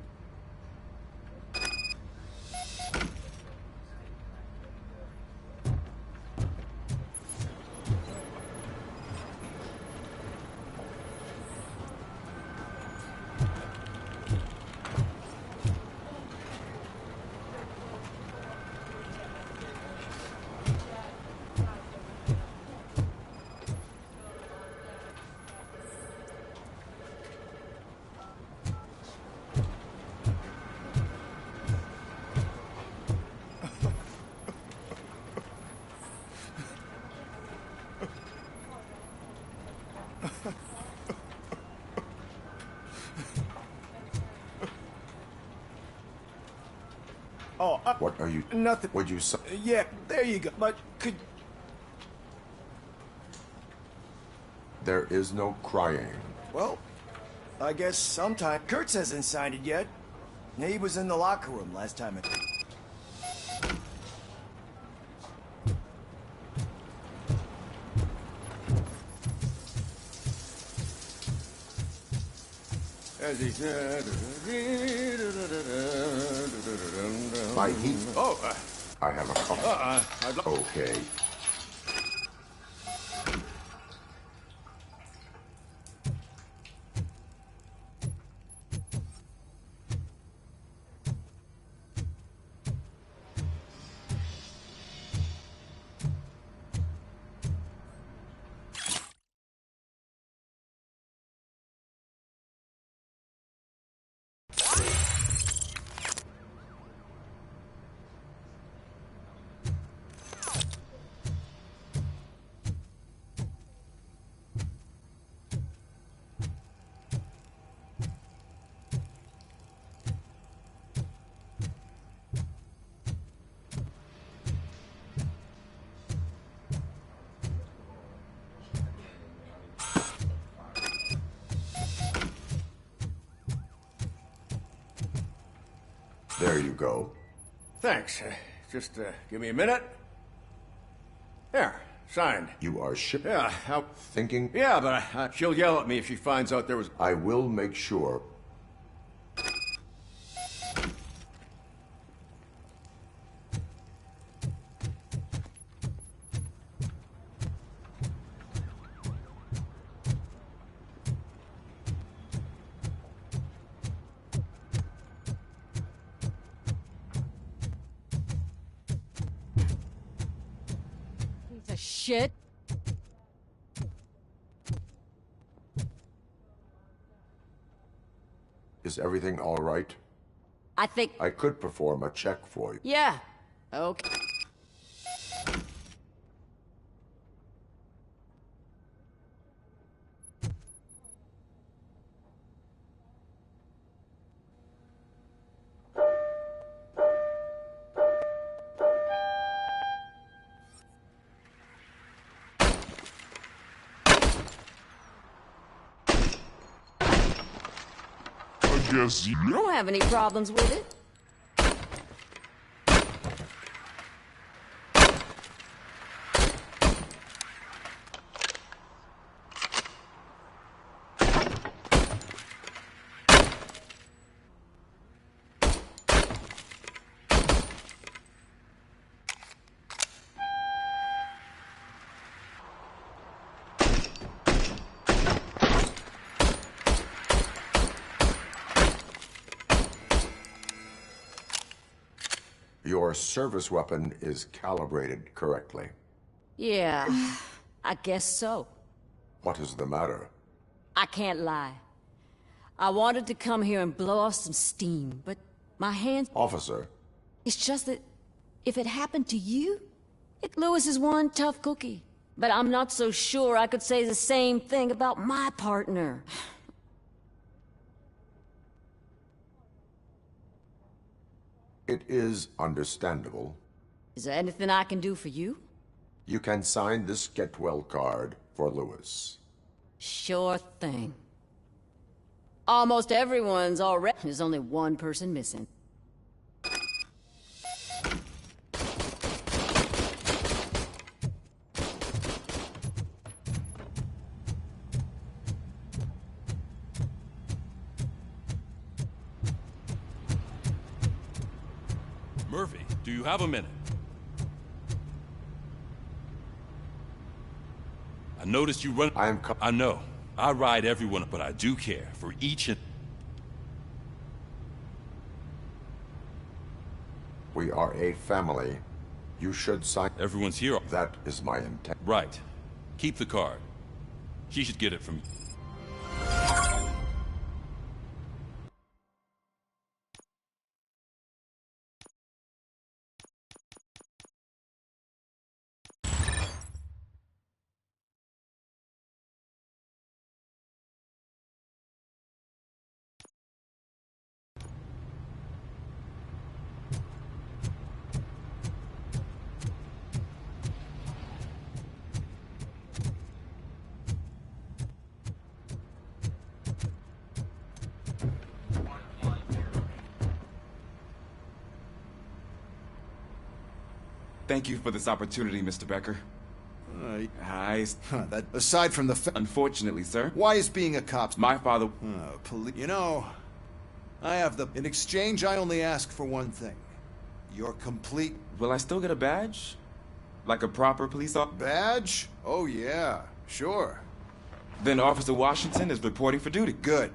What are you... Nothing. Would you say... Yeah, there you go. But could... There is no crying. Well, I guess sometime. Kurtz hasn't signed it yet. He was in the locker room last time it... As he said... By heat. Oh, I have a couple. Okay. There you go. Thanks. Just give me a minute. There, signed. You are shipping. Yeah, how... Thinking. Yeah, but she'll yell at me if she finds out there was... I will make sure. Piece of shit. Is everything all right? I think... I could perform a check for you. Yeah. Okay. guess you don't have any problems with it. Your service weapon is calibrated correctly. Yeah, I guess so. What is the matter? I can't lie. I wanted to come here and blow off some steam, but my hands... Officer. It's just that if it happened to you, Lewis is one tough cookie. But I'm not so sure I could say the same thing about my partner. It is understandable. Is there anything I can do for you? You can sign this Get Well card for Lewis. Sure thing. Almost everyone's already... There's only one person missing. Murphy, do you have a minute? I noticed you run... I know. I ride everyone, but I do care for each and... We are a family. You should sign... Everyone's here. That is my intent. Right. Keep the card. She should get it from you. Thank you for this opportunity, Mr. Becker. Aside from the Unfortunately, sir. Why is being a cop... My father... You know, I have the... In exchange, I only ask for one thing. Your complete... Will I still get a badge? Like a proper police officer? Badge? Oh, yeah. Sure. Then Officer Washington is reporting for duty. Good.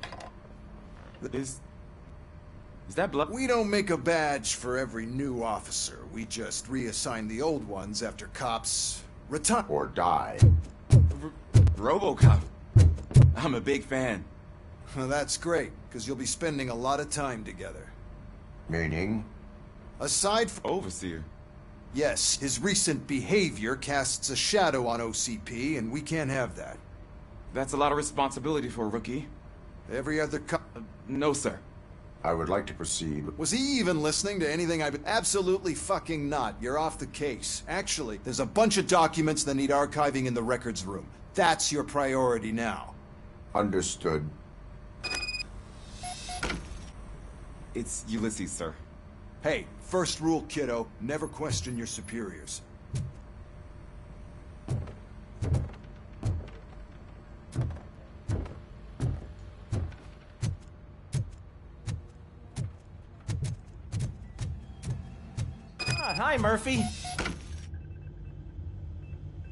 Is that blood? We don't make a badge for every new officer. We just reassign the old ones after cops retire. Or die. Robocop. I'm a big fan. Well, that's great, because you'll be spending a lot of time together. Meaning? Aside from... Overseer. Yes, his recent behavior casts a shadow on OCP, and we can't have that. That's a lot of responsibility for a rookie. Every other cop... No, sir. I would like to proceed. Was he even listening to anything I've... Absolutely fucking not. You're off the case. Actually, there's a bunch of documents that need archiving in the records room. That's your priority now. Understood. It's Ulysses, sir. Hey, first rule, kiddo. Never question your superiors. Hi, Murphy.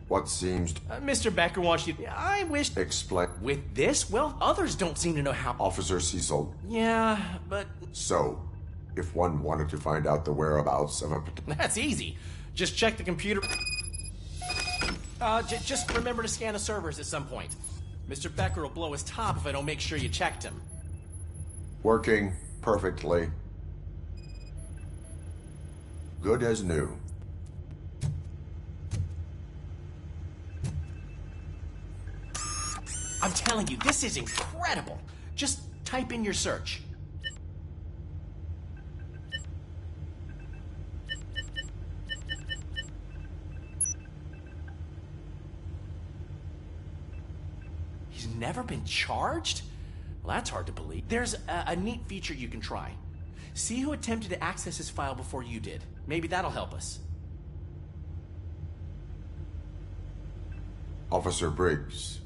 What seems... Mr. Becker wants you... I wish... Explain. With this? Well, others don't seem to know how... Officer Cecil. Yeah, but... So, if one wanted to find out the whereabouts of a... That's easy. Just check the computer... just remember to scan the servers at some point. Mr. Becker will blow his top if I don't make sure you checked him. Working perfectly. Good as new. I'm telling you, this is incredible. Just type in your search. He's never been charged? Well, that's hard to believe. There's a neat feature you can try. See who attempted to access his file before you did. Maybe that'll help us. Officer Briggs.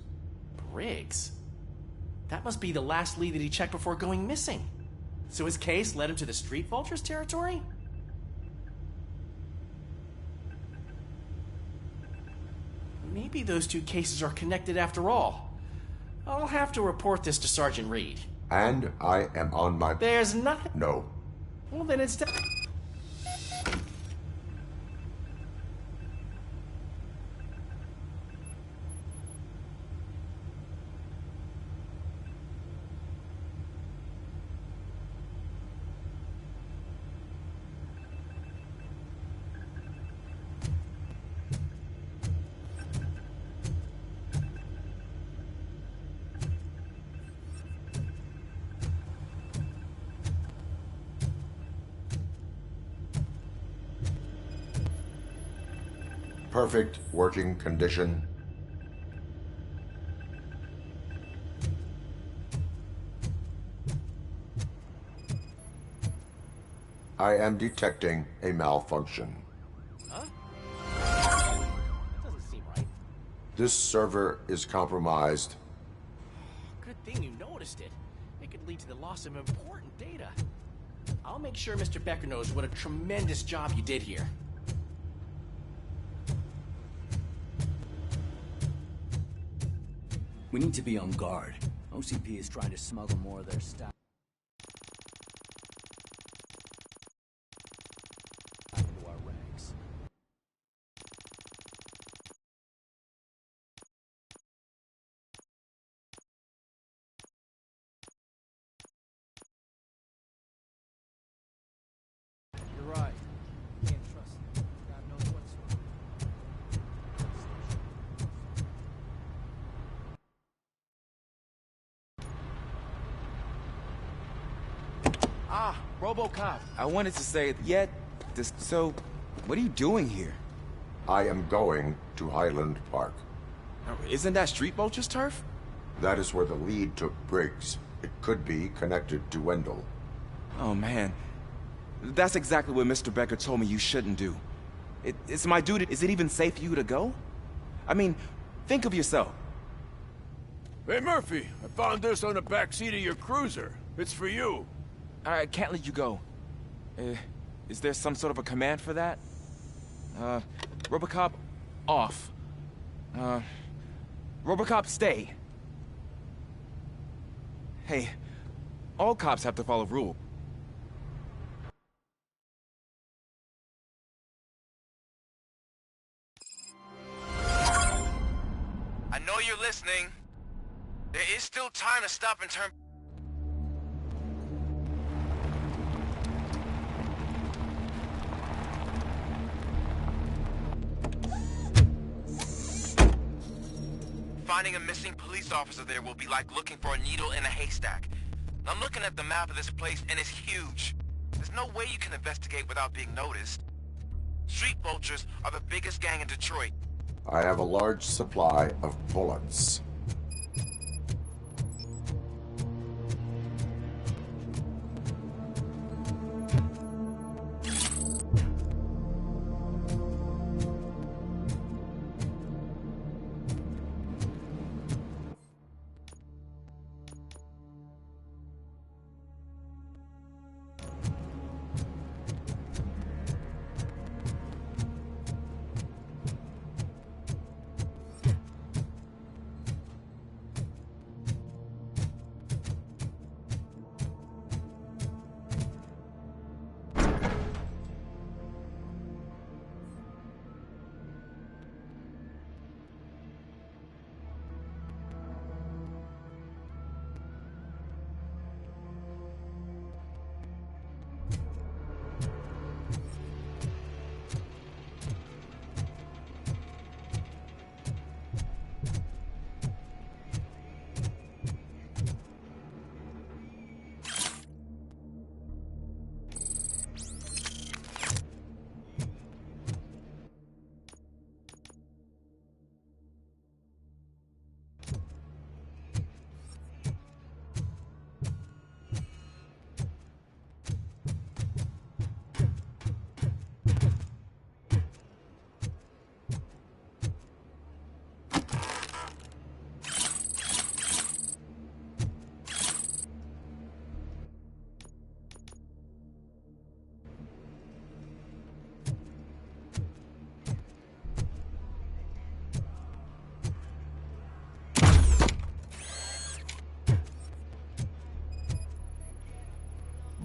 Briggs? That must be the last lead that he checked before going missing. So his case led him to the Street Vultures territory? Maybe those two cases are connected after all. I'll have to report this to Sergeant Reed. And I am on my... There's nothing... No. Well, then it's... Perfect working condition. I am detecting a malfunction. Huh? That doesn't seem right. This server is compromised. Good thing you noticed it. It could lead to the loss of important data. I'll make sure Mr. Becker knows what a tremendous job you did here. We need to be on guard. OCP is trying to smuggle more of their stuff into our ranks. You're right. Can't trust them. God knows what's wrong. Ah, Robocop. I wanted to say, so, what are you doing here? I am going to Highland Park. Isn't that Street Vulture's turf? That is where the lead took Briggs. It could be connected to Wendell. Oh, man. That's exactly what Mr. Becker told me you shouldn't do. It's my duty. Is it even safe for you to go? I mean, think of yourself. Hey, Murphy, I found this on the back seat of your cruiser. It's for you. I can't let you go. Is there some sort of a command for that? Robocop, off. Robocop, stay. Hey, all cops have to follow rules. I know you're listening. There is still time to stop and turn... Finding a missing police officer there will be like looking for a needle in a haystack. I'm looking at the map of this place and it's huge. There's no way you can investigate without being noticed. Street Vultures are the biggest gang in Detroit. I have a large supply of bullets.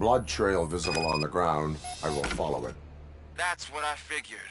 blood trail visible on the ground. I will follow it. That's what I figured.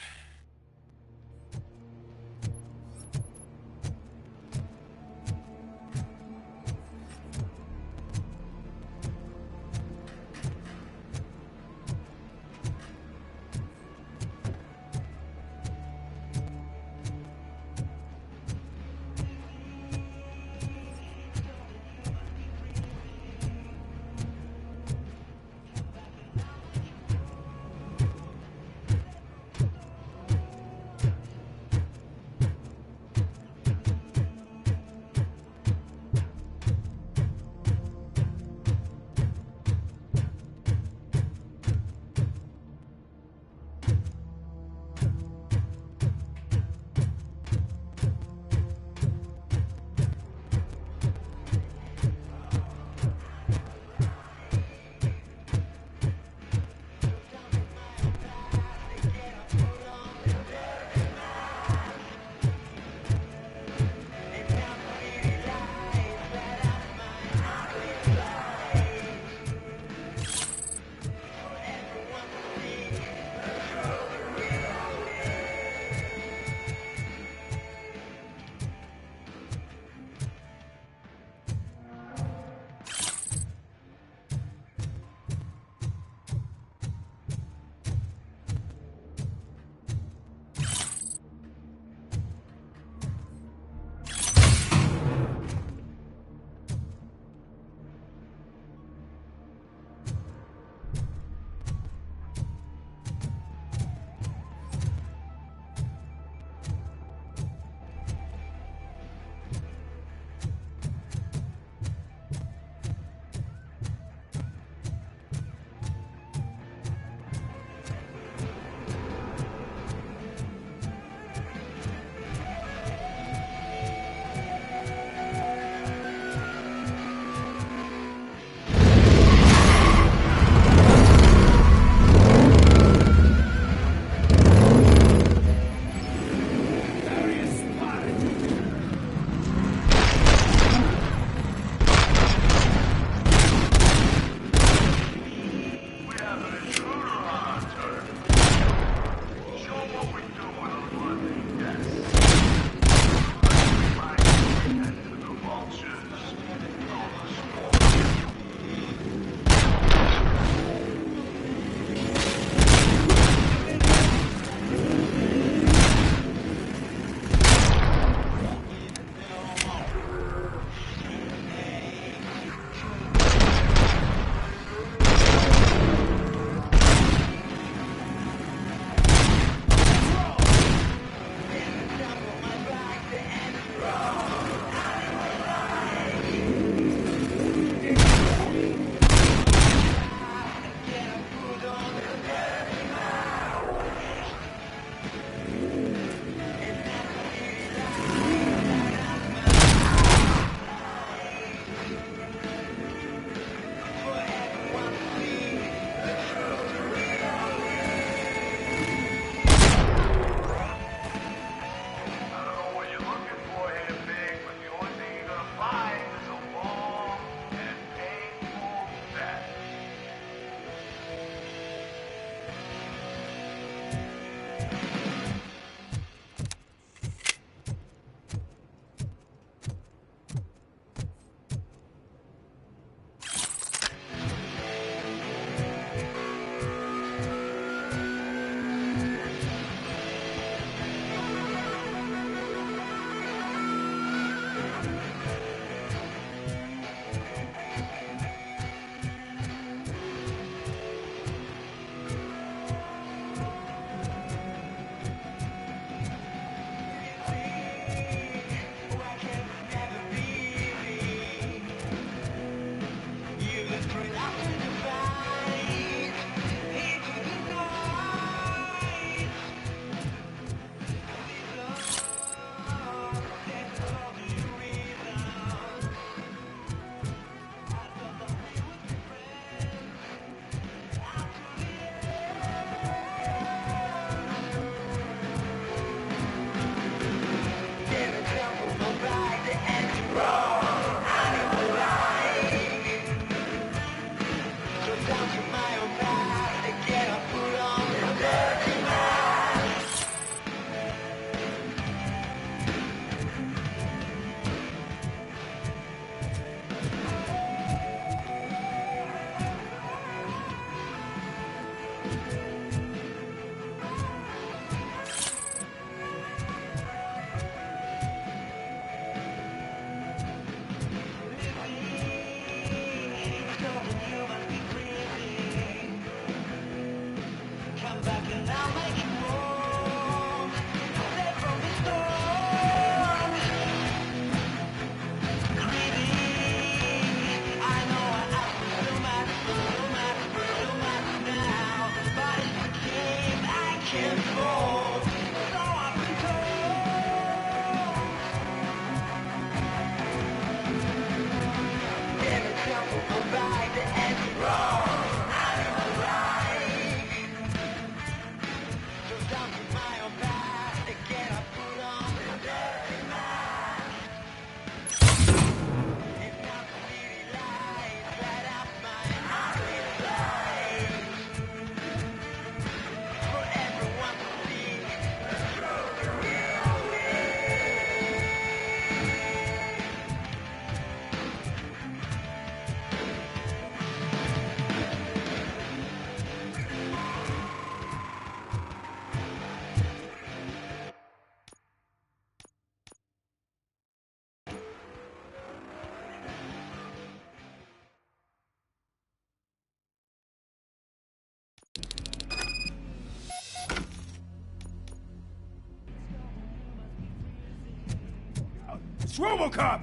It's Robocop!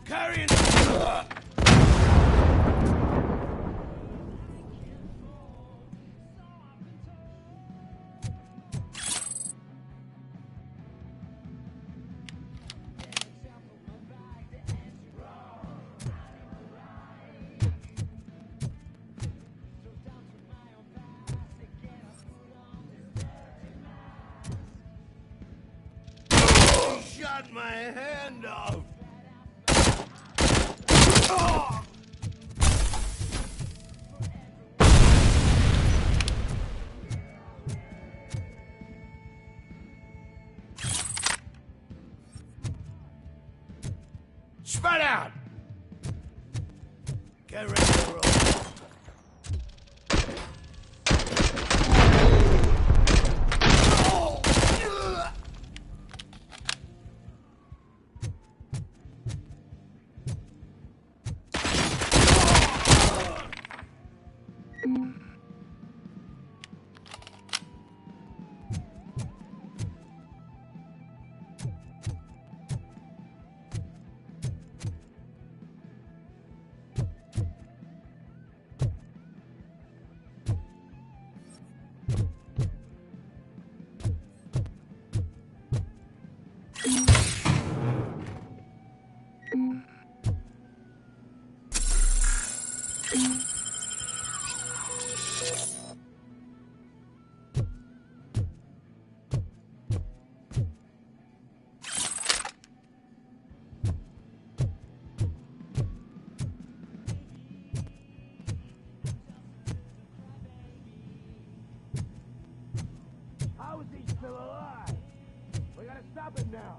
Carrying... Shot my hand off! Oh! Spread out! Get ready to roll. How is he still alive? We gotta stop him now.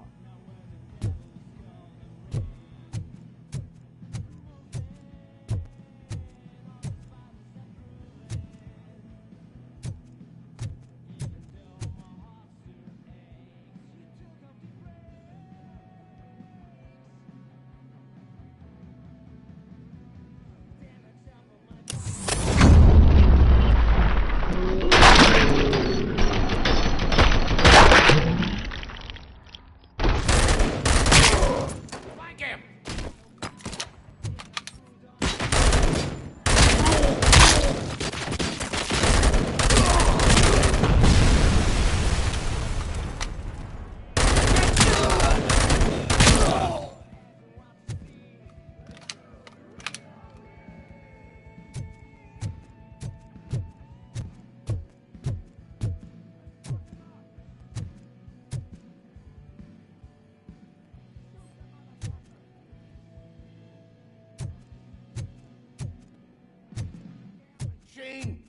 Shane!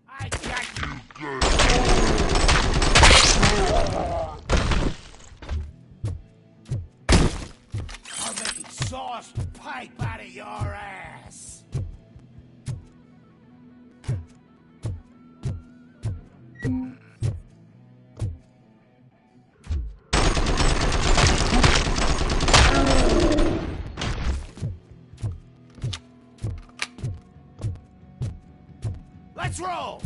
I got you! I'll make exhaust pipe out of your ass! Let's roll!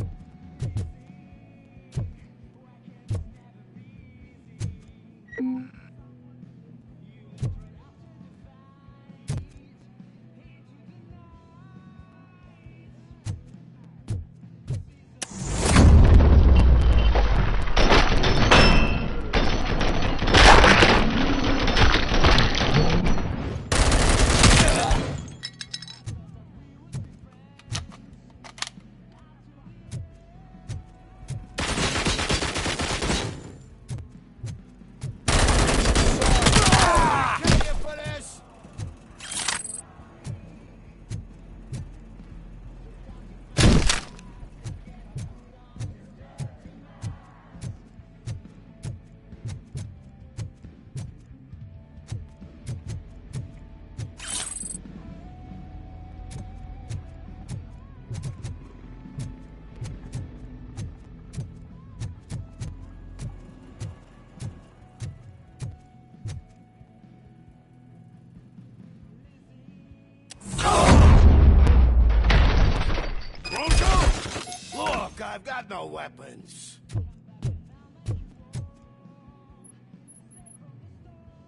got no weapons.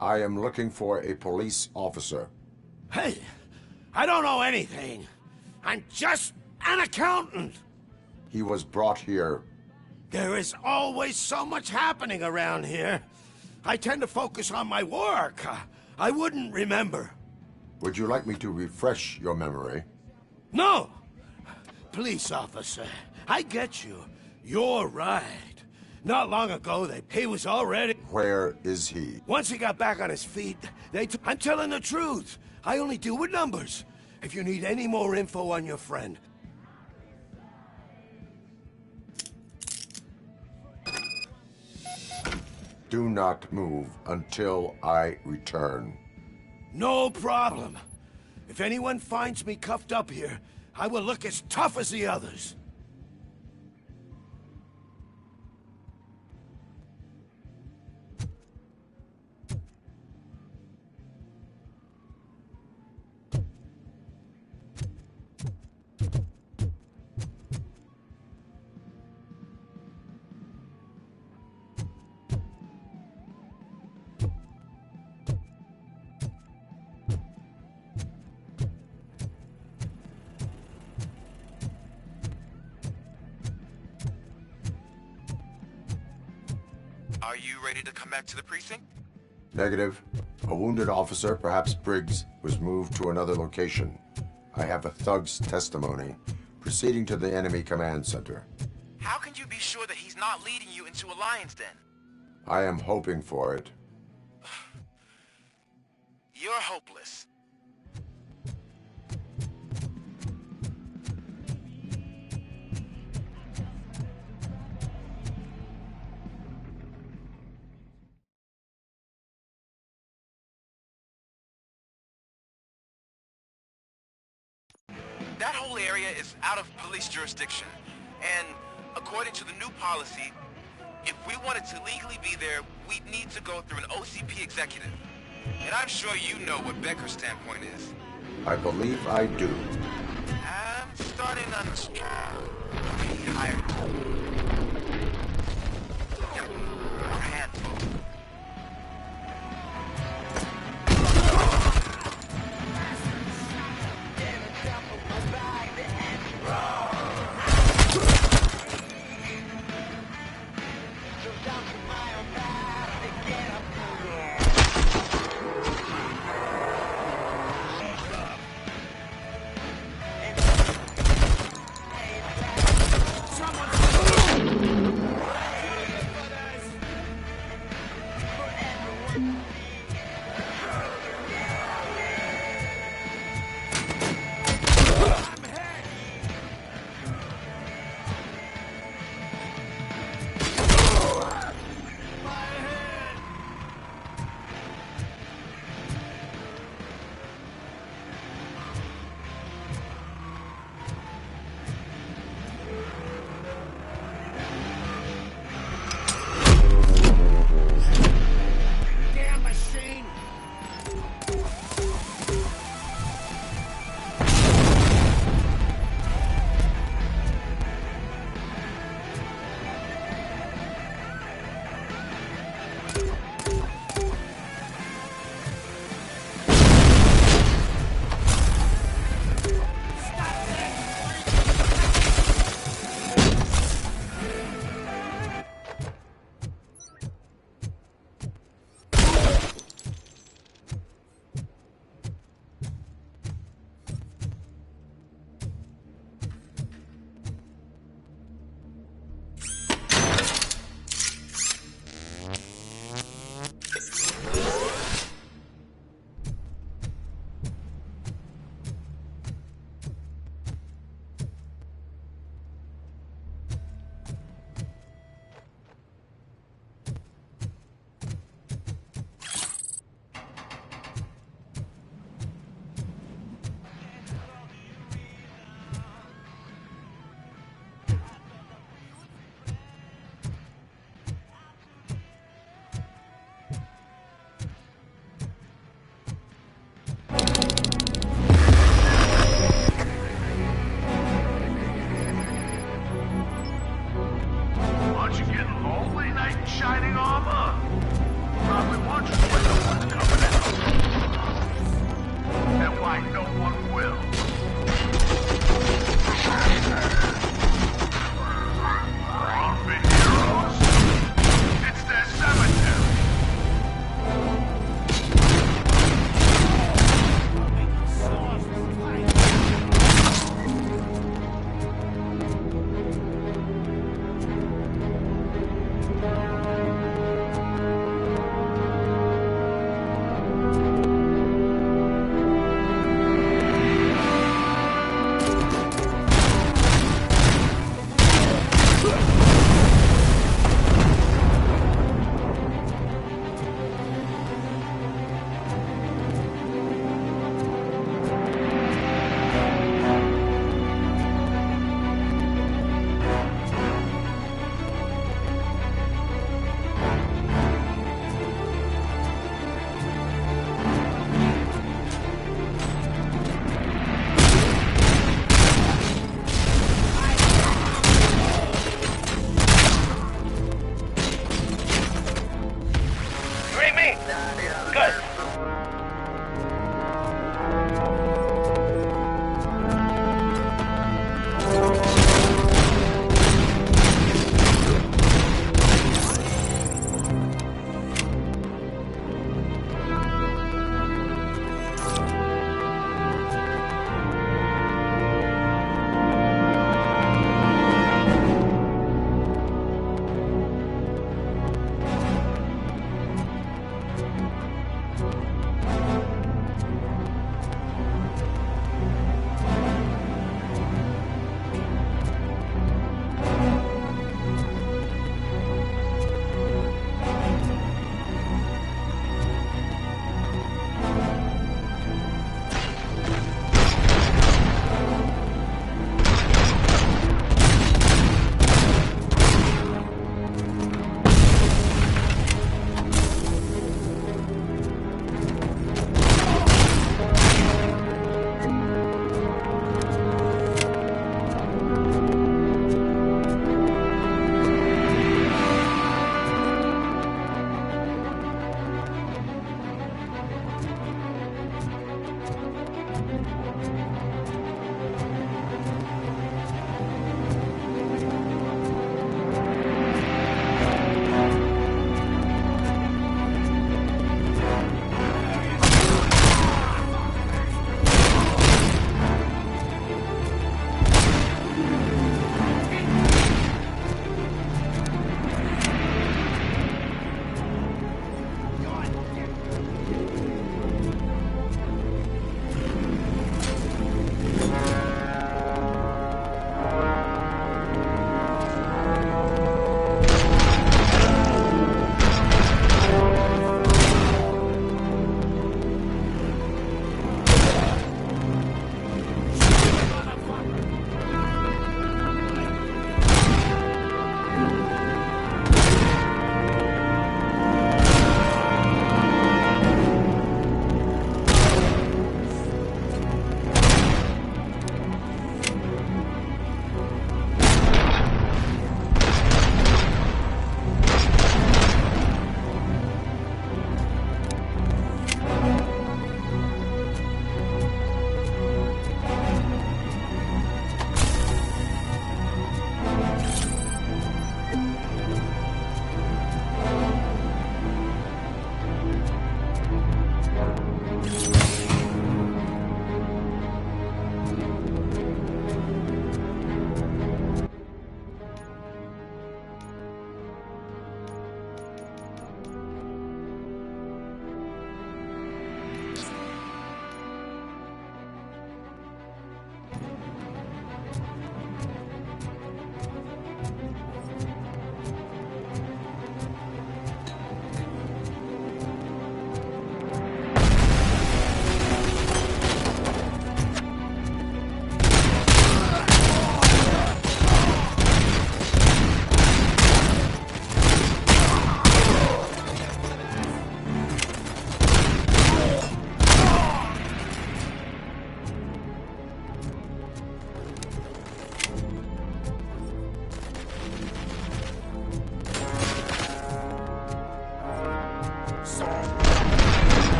I am looking for a police officer. Hey, I don't know anything. I'm just an accountant. He was brought here. There is always so much happening around here. I tend to focus on my work. I wouldn't remember. Would you like me to refresh your memory? No! Police officer, I get you. You're right. Not long ago, he was already... Where is he? Once he got back on his feet, I'm telling the truth. I only deal with numbers. If you need any more info on your friend... Do not move until I return. No problem. If anyone finds me cuffed up here, I will look as tough as the others. Are you ready to come back to the precinct? Negative. A wounded officer, perhaps Briggs, was moved to another location. I have a thug's testimony, proceeding to the enemy command center. How can you be sure that he's not leading you into a lion's den? I am hoping for it. You're hopeless. That whole area is out of police jurisdiction, and according to the new policy, if we wanted to legally be there, we'd need to go through an OCP executive. And I'm sure you know what Becker's standpoint is. I believe I do. I'm starting to understand. He hired a handful. you getting lonely, knight in shining armor? Probably wondering when no one's coming out. And why no one will. Orphan heroes? It's their cemetery.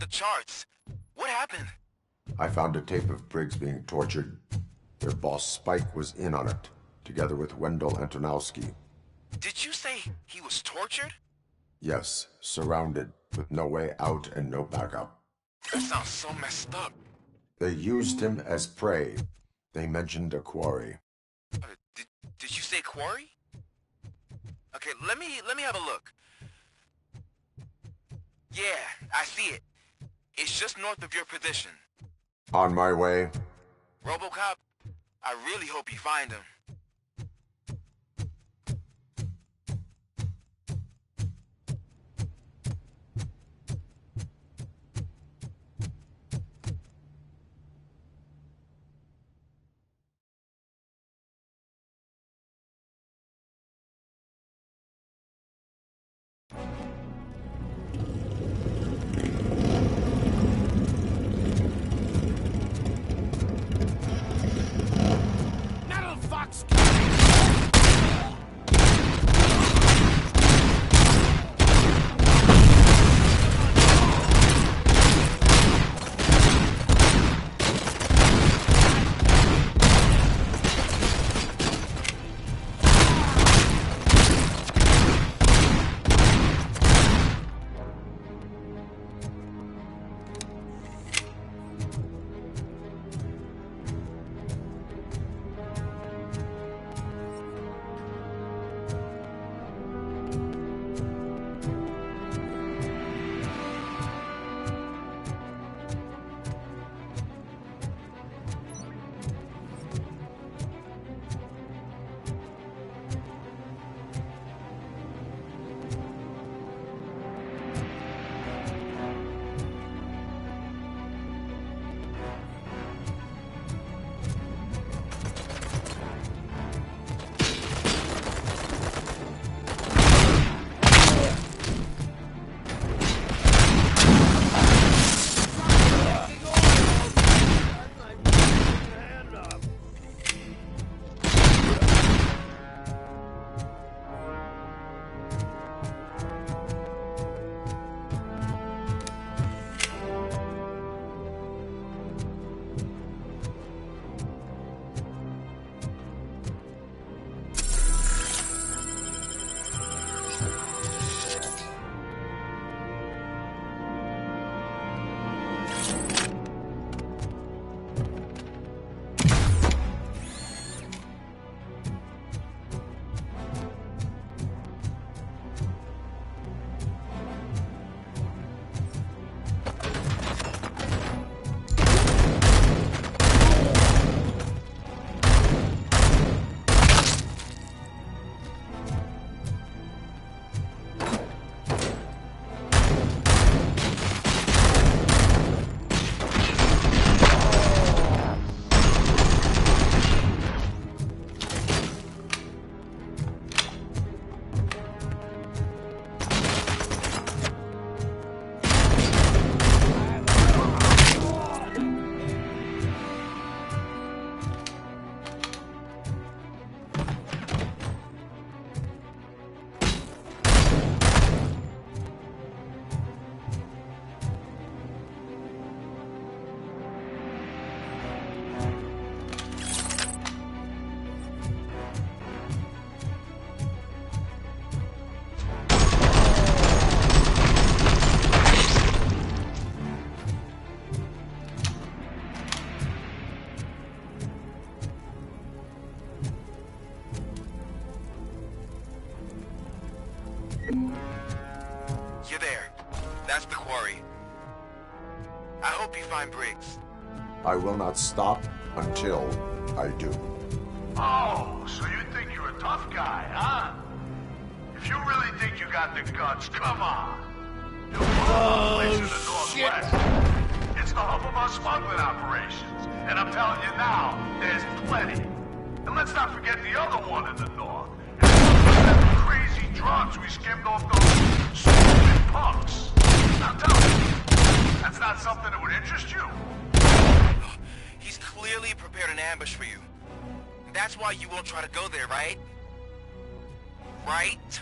the charts. What happened? I found a tape of Briggs being tortured. Their boss Spike was in on it, together with Wendell Antonowski. Did you say he was tortured? Yes, surrounded, with no way out and no backup. That sounds so messed up. They used him as prey. They mentioned a quarry. Did you say quarry? Okay, let me have a look. Yeah, I see it. It's just north of your position. On my way. Robocop, I really hope you find him. Metal Fox! You're there. That's the quarry. I hope you find Briggs. I will not stop until I do. Oh, so you think you're a tough guy, huh? If you really think you got the guts, come on. You'll find a place in the Northwest. It's the hub of our smuggling operations. And I'm telling you now, there's plenty. And let's not forget the other one in the north. And crazy drugs we skimmed off those stupid punks. I'm telling you, that's not something that would interest you. He's clearly prepared an ambush for you. That's why you won't try to go there, right? Right?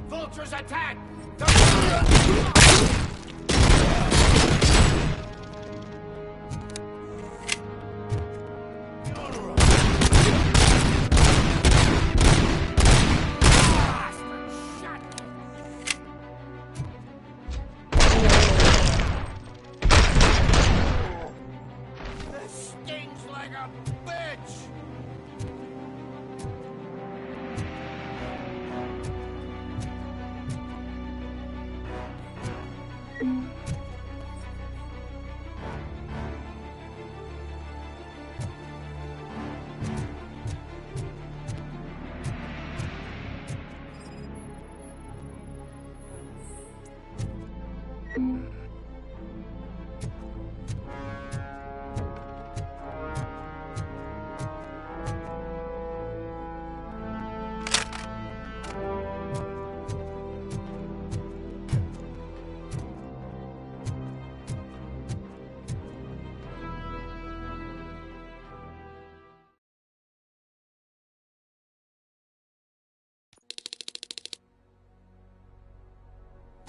Vultures attack! This stings like a bitch!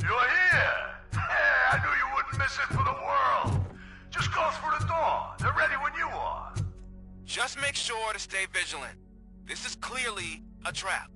You're here! I knew you wouldn't miss it for the world. Just close for the door. They're ready when you are. Just make sure to stay vigilant. This is clearly a trap.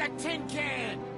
the tin can!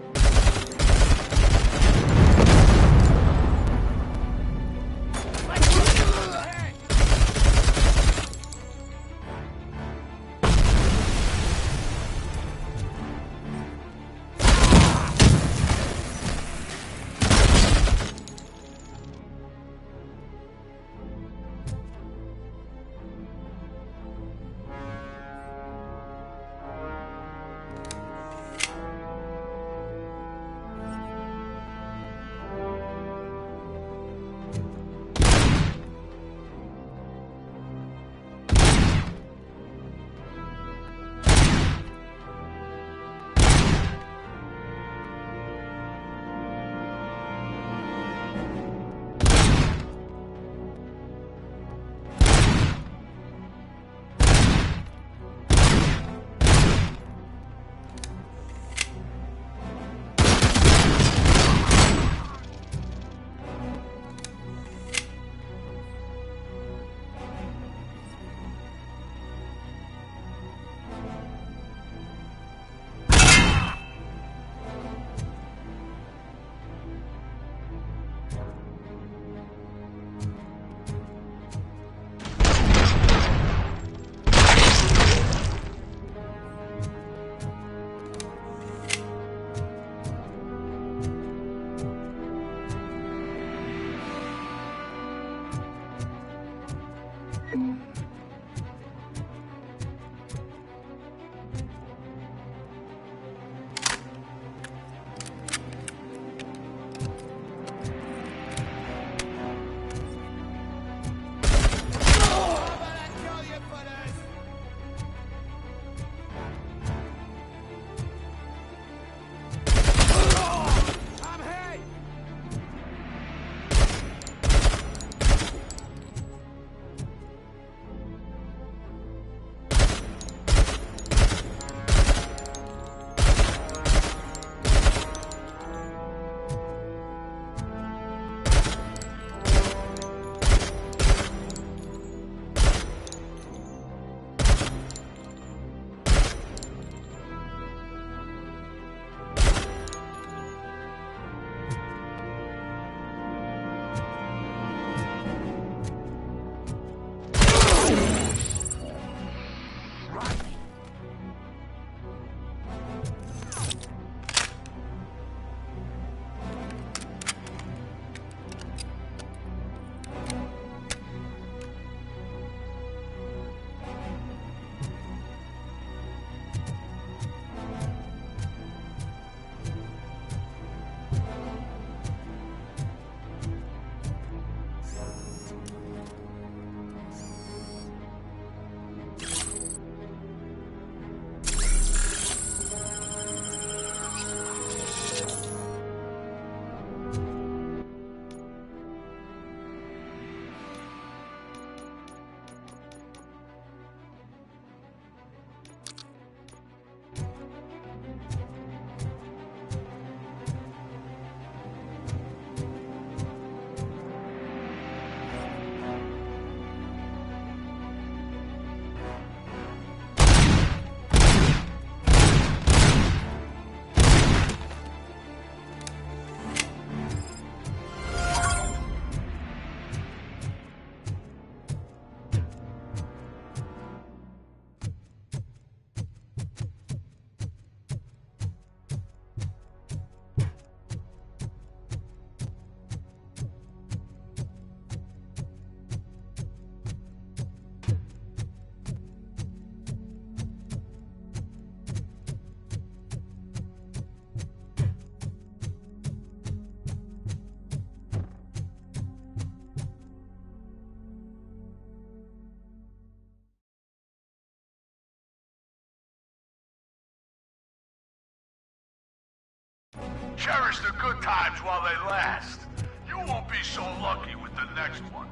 Cherish the good times while they last. You won't be so lucky with the next one.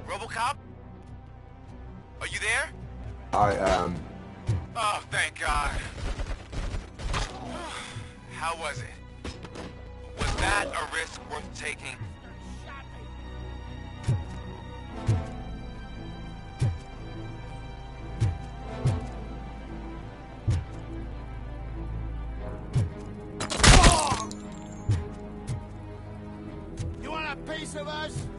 Robocop? Are you there? I am. Oh, thank God. How was it? Was that a risk worth taking? piece of us?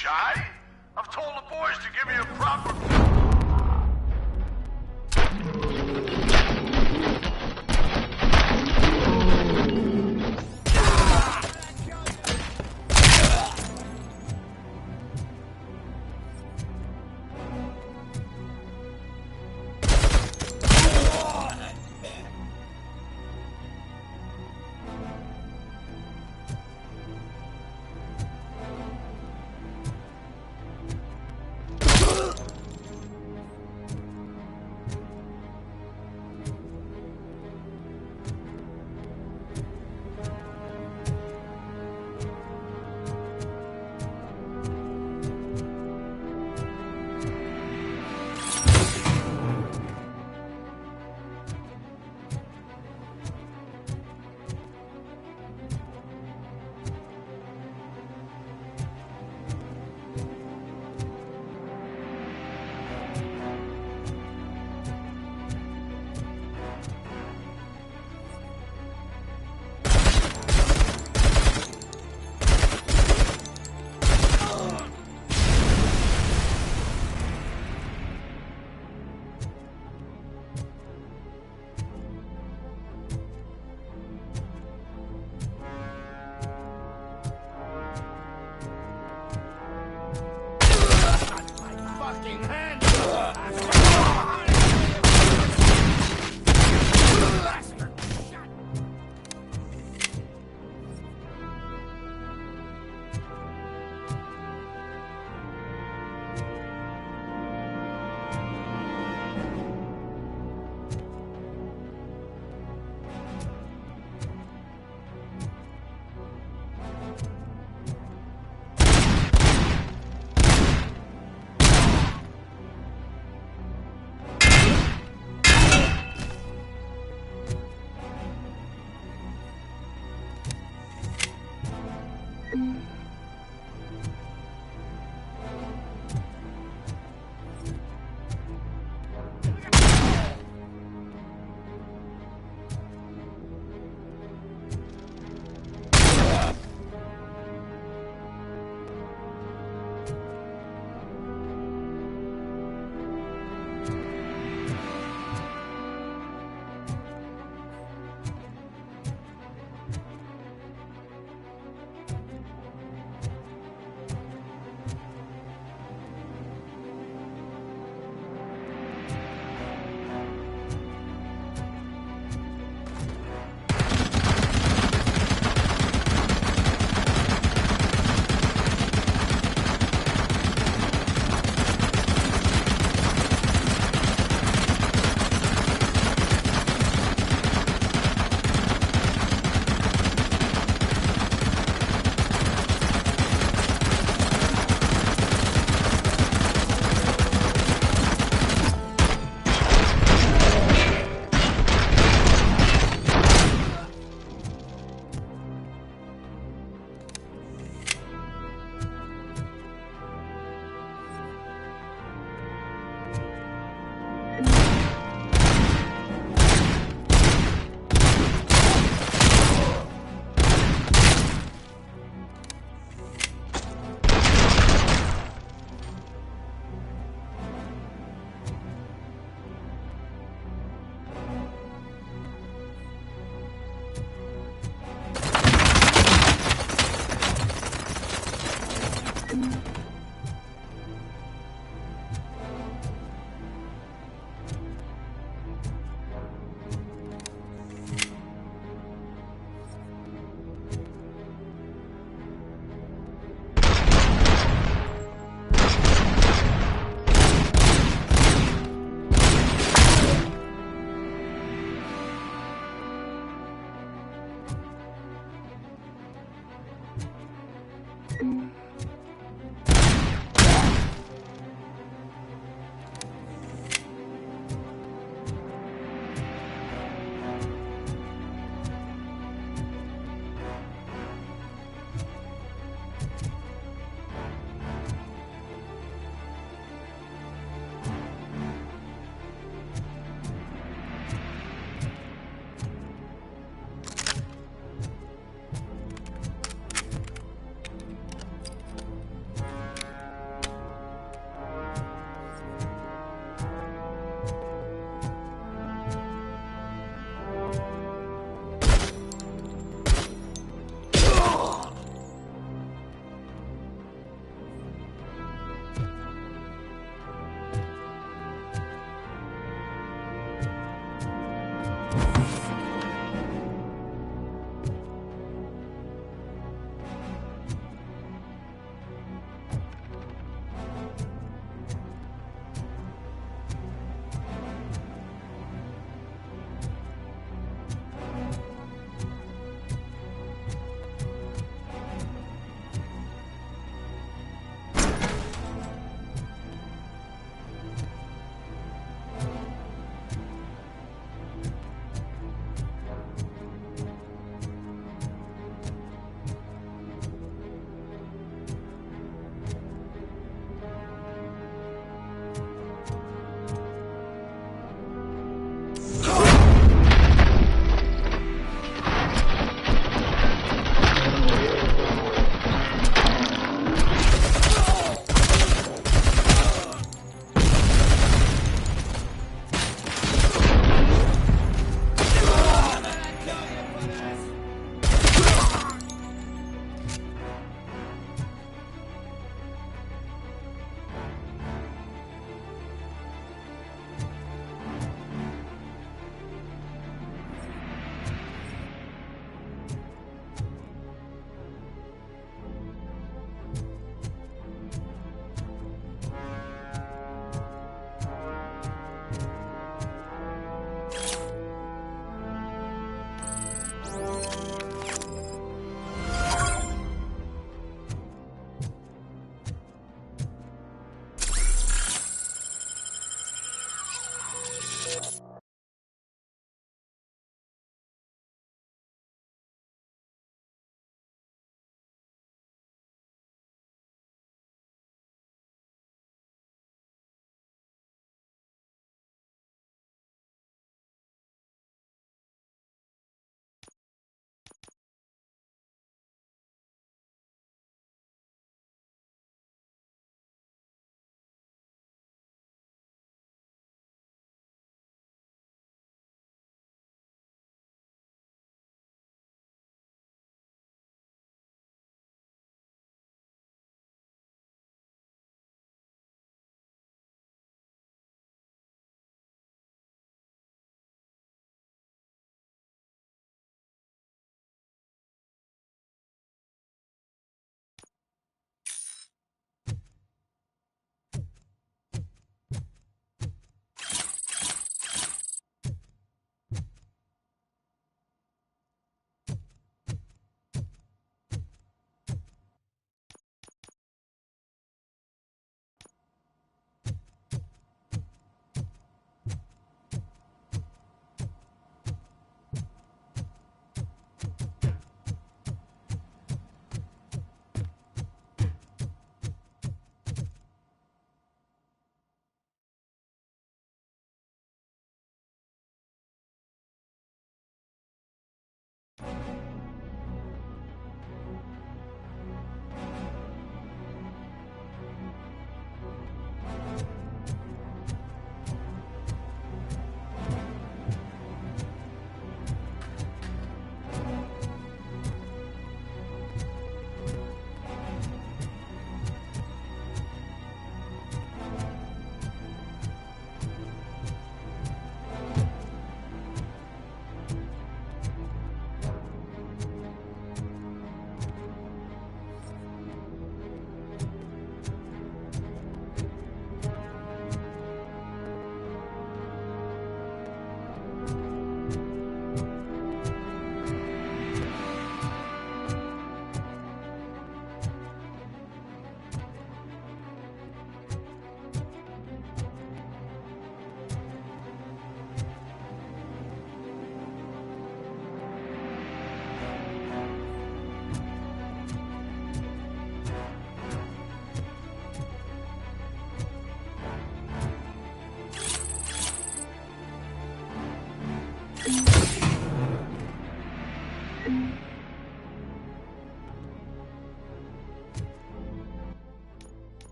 shy? I've told the boys to give me a proper...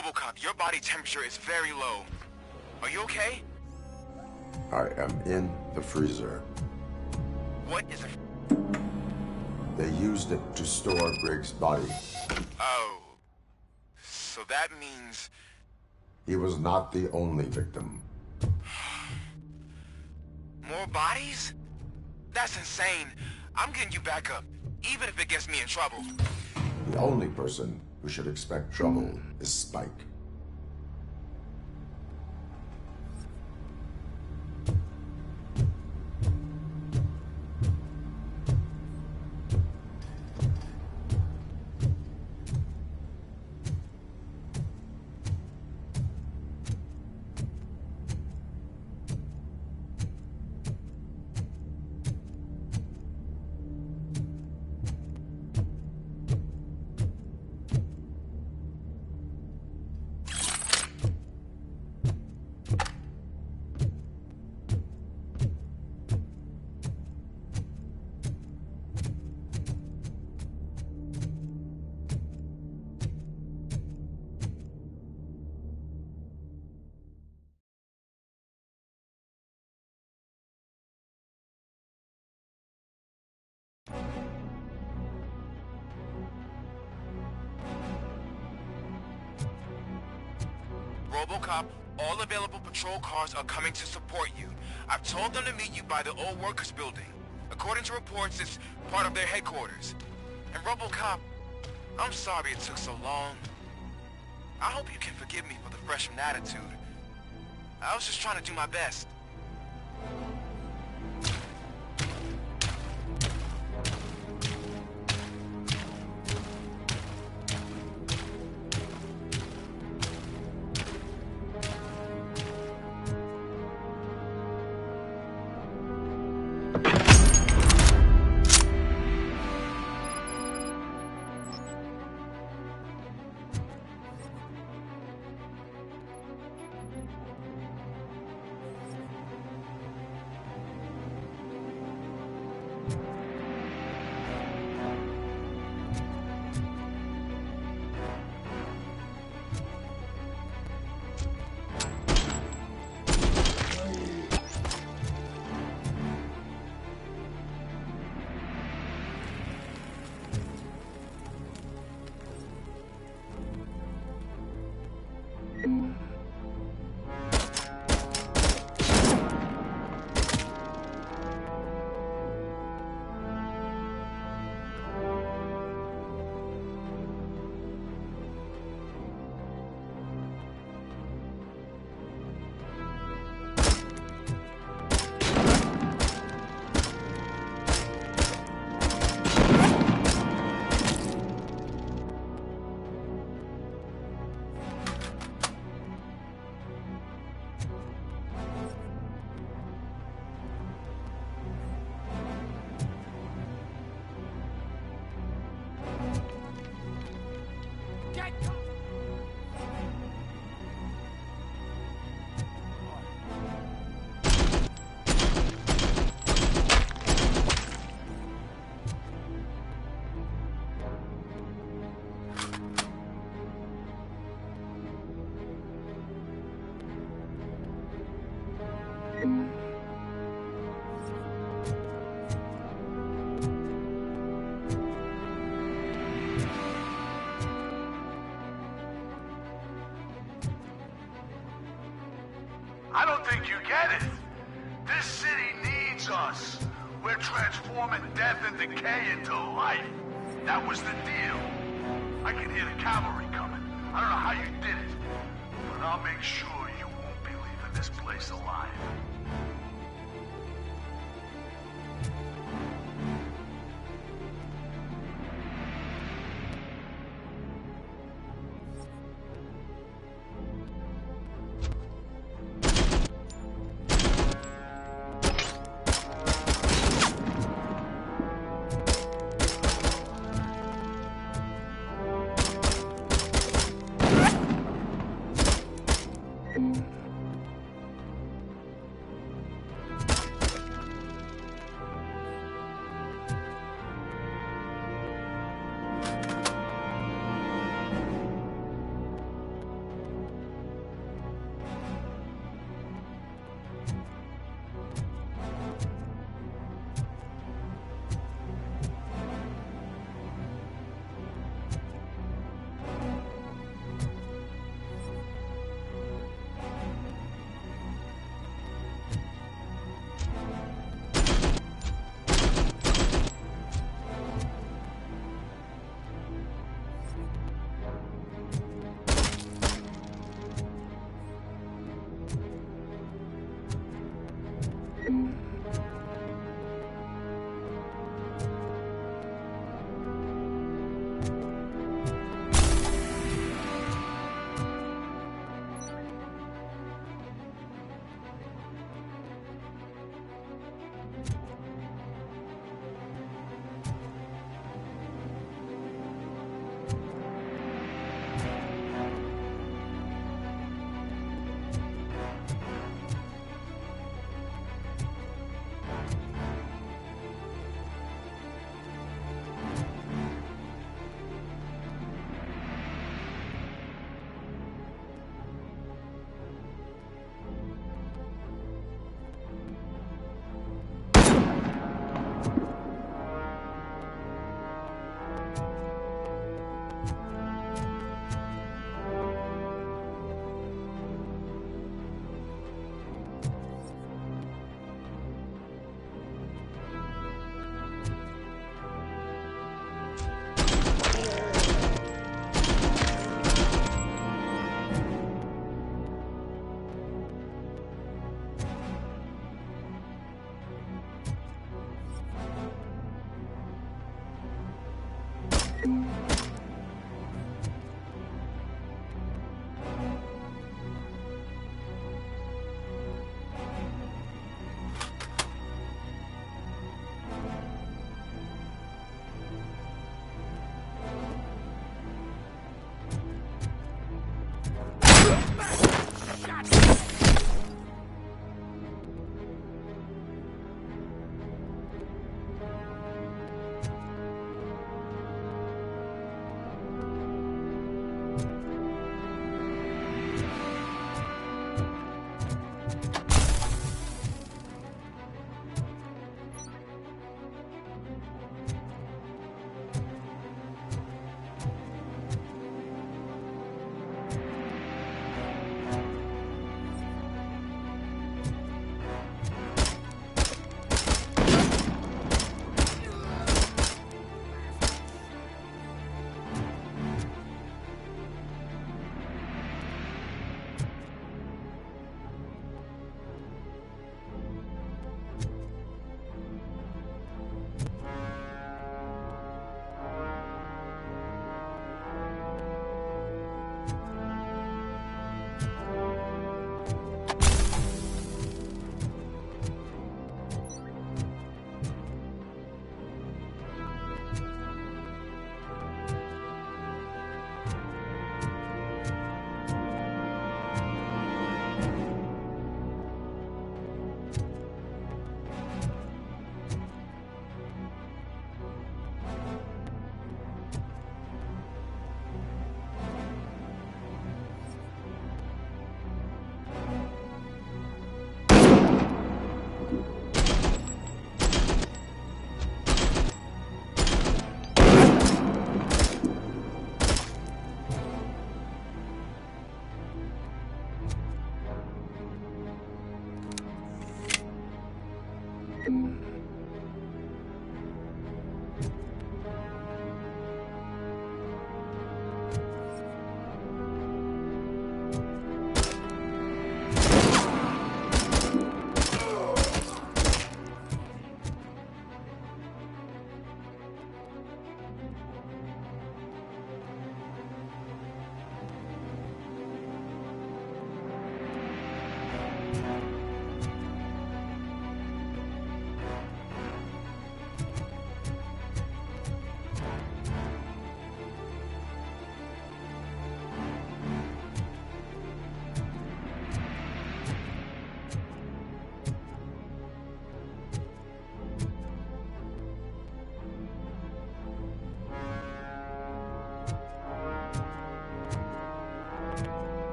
Robocop, your body temperature is very low. Are you okay? I am in the freezer. What is a... They used it to store Griggs' body. Oh. So that means... He was not the only victim. More bodies? That's insane. I'm getting you back up, even if it gets me in trouble. The only person who should expect trouble is Spike. Robocop, all available patrol cars are coming to support you. I've told them to meet you by the old workers building. According to reports, it's part of their headquarters. And Robocop, I'm sorry it took so long. I hope you can forgive me for the freshman attitude. I was just trying to do my best. I don't think you get it. This city needs us. We're transforming death and decay into life. That was the deal. I can hear the cavalry coming. I don't know how you did it, but I'll make sure you won't be leaving this place alive.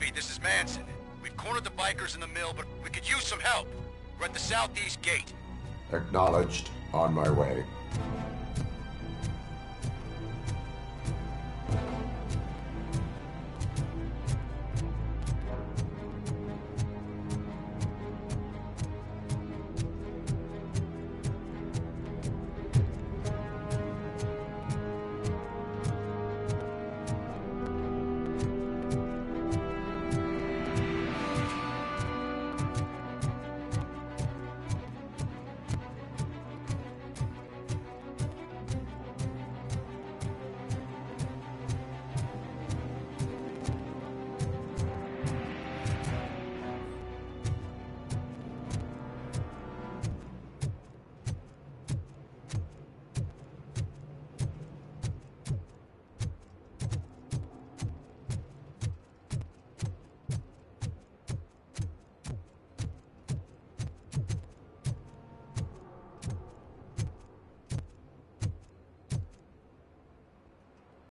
Murphy, this is Manson. We've cornered the bikers in the mill, but we could use some help. We're at the southeast gate. Acknowledged. On my way.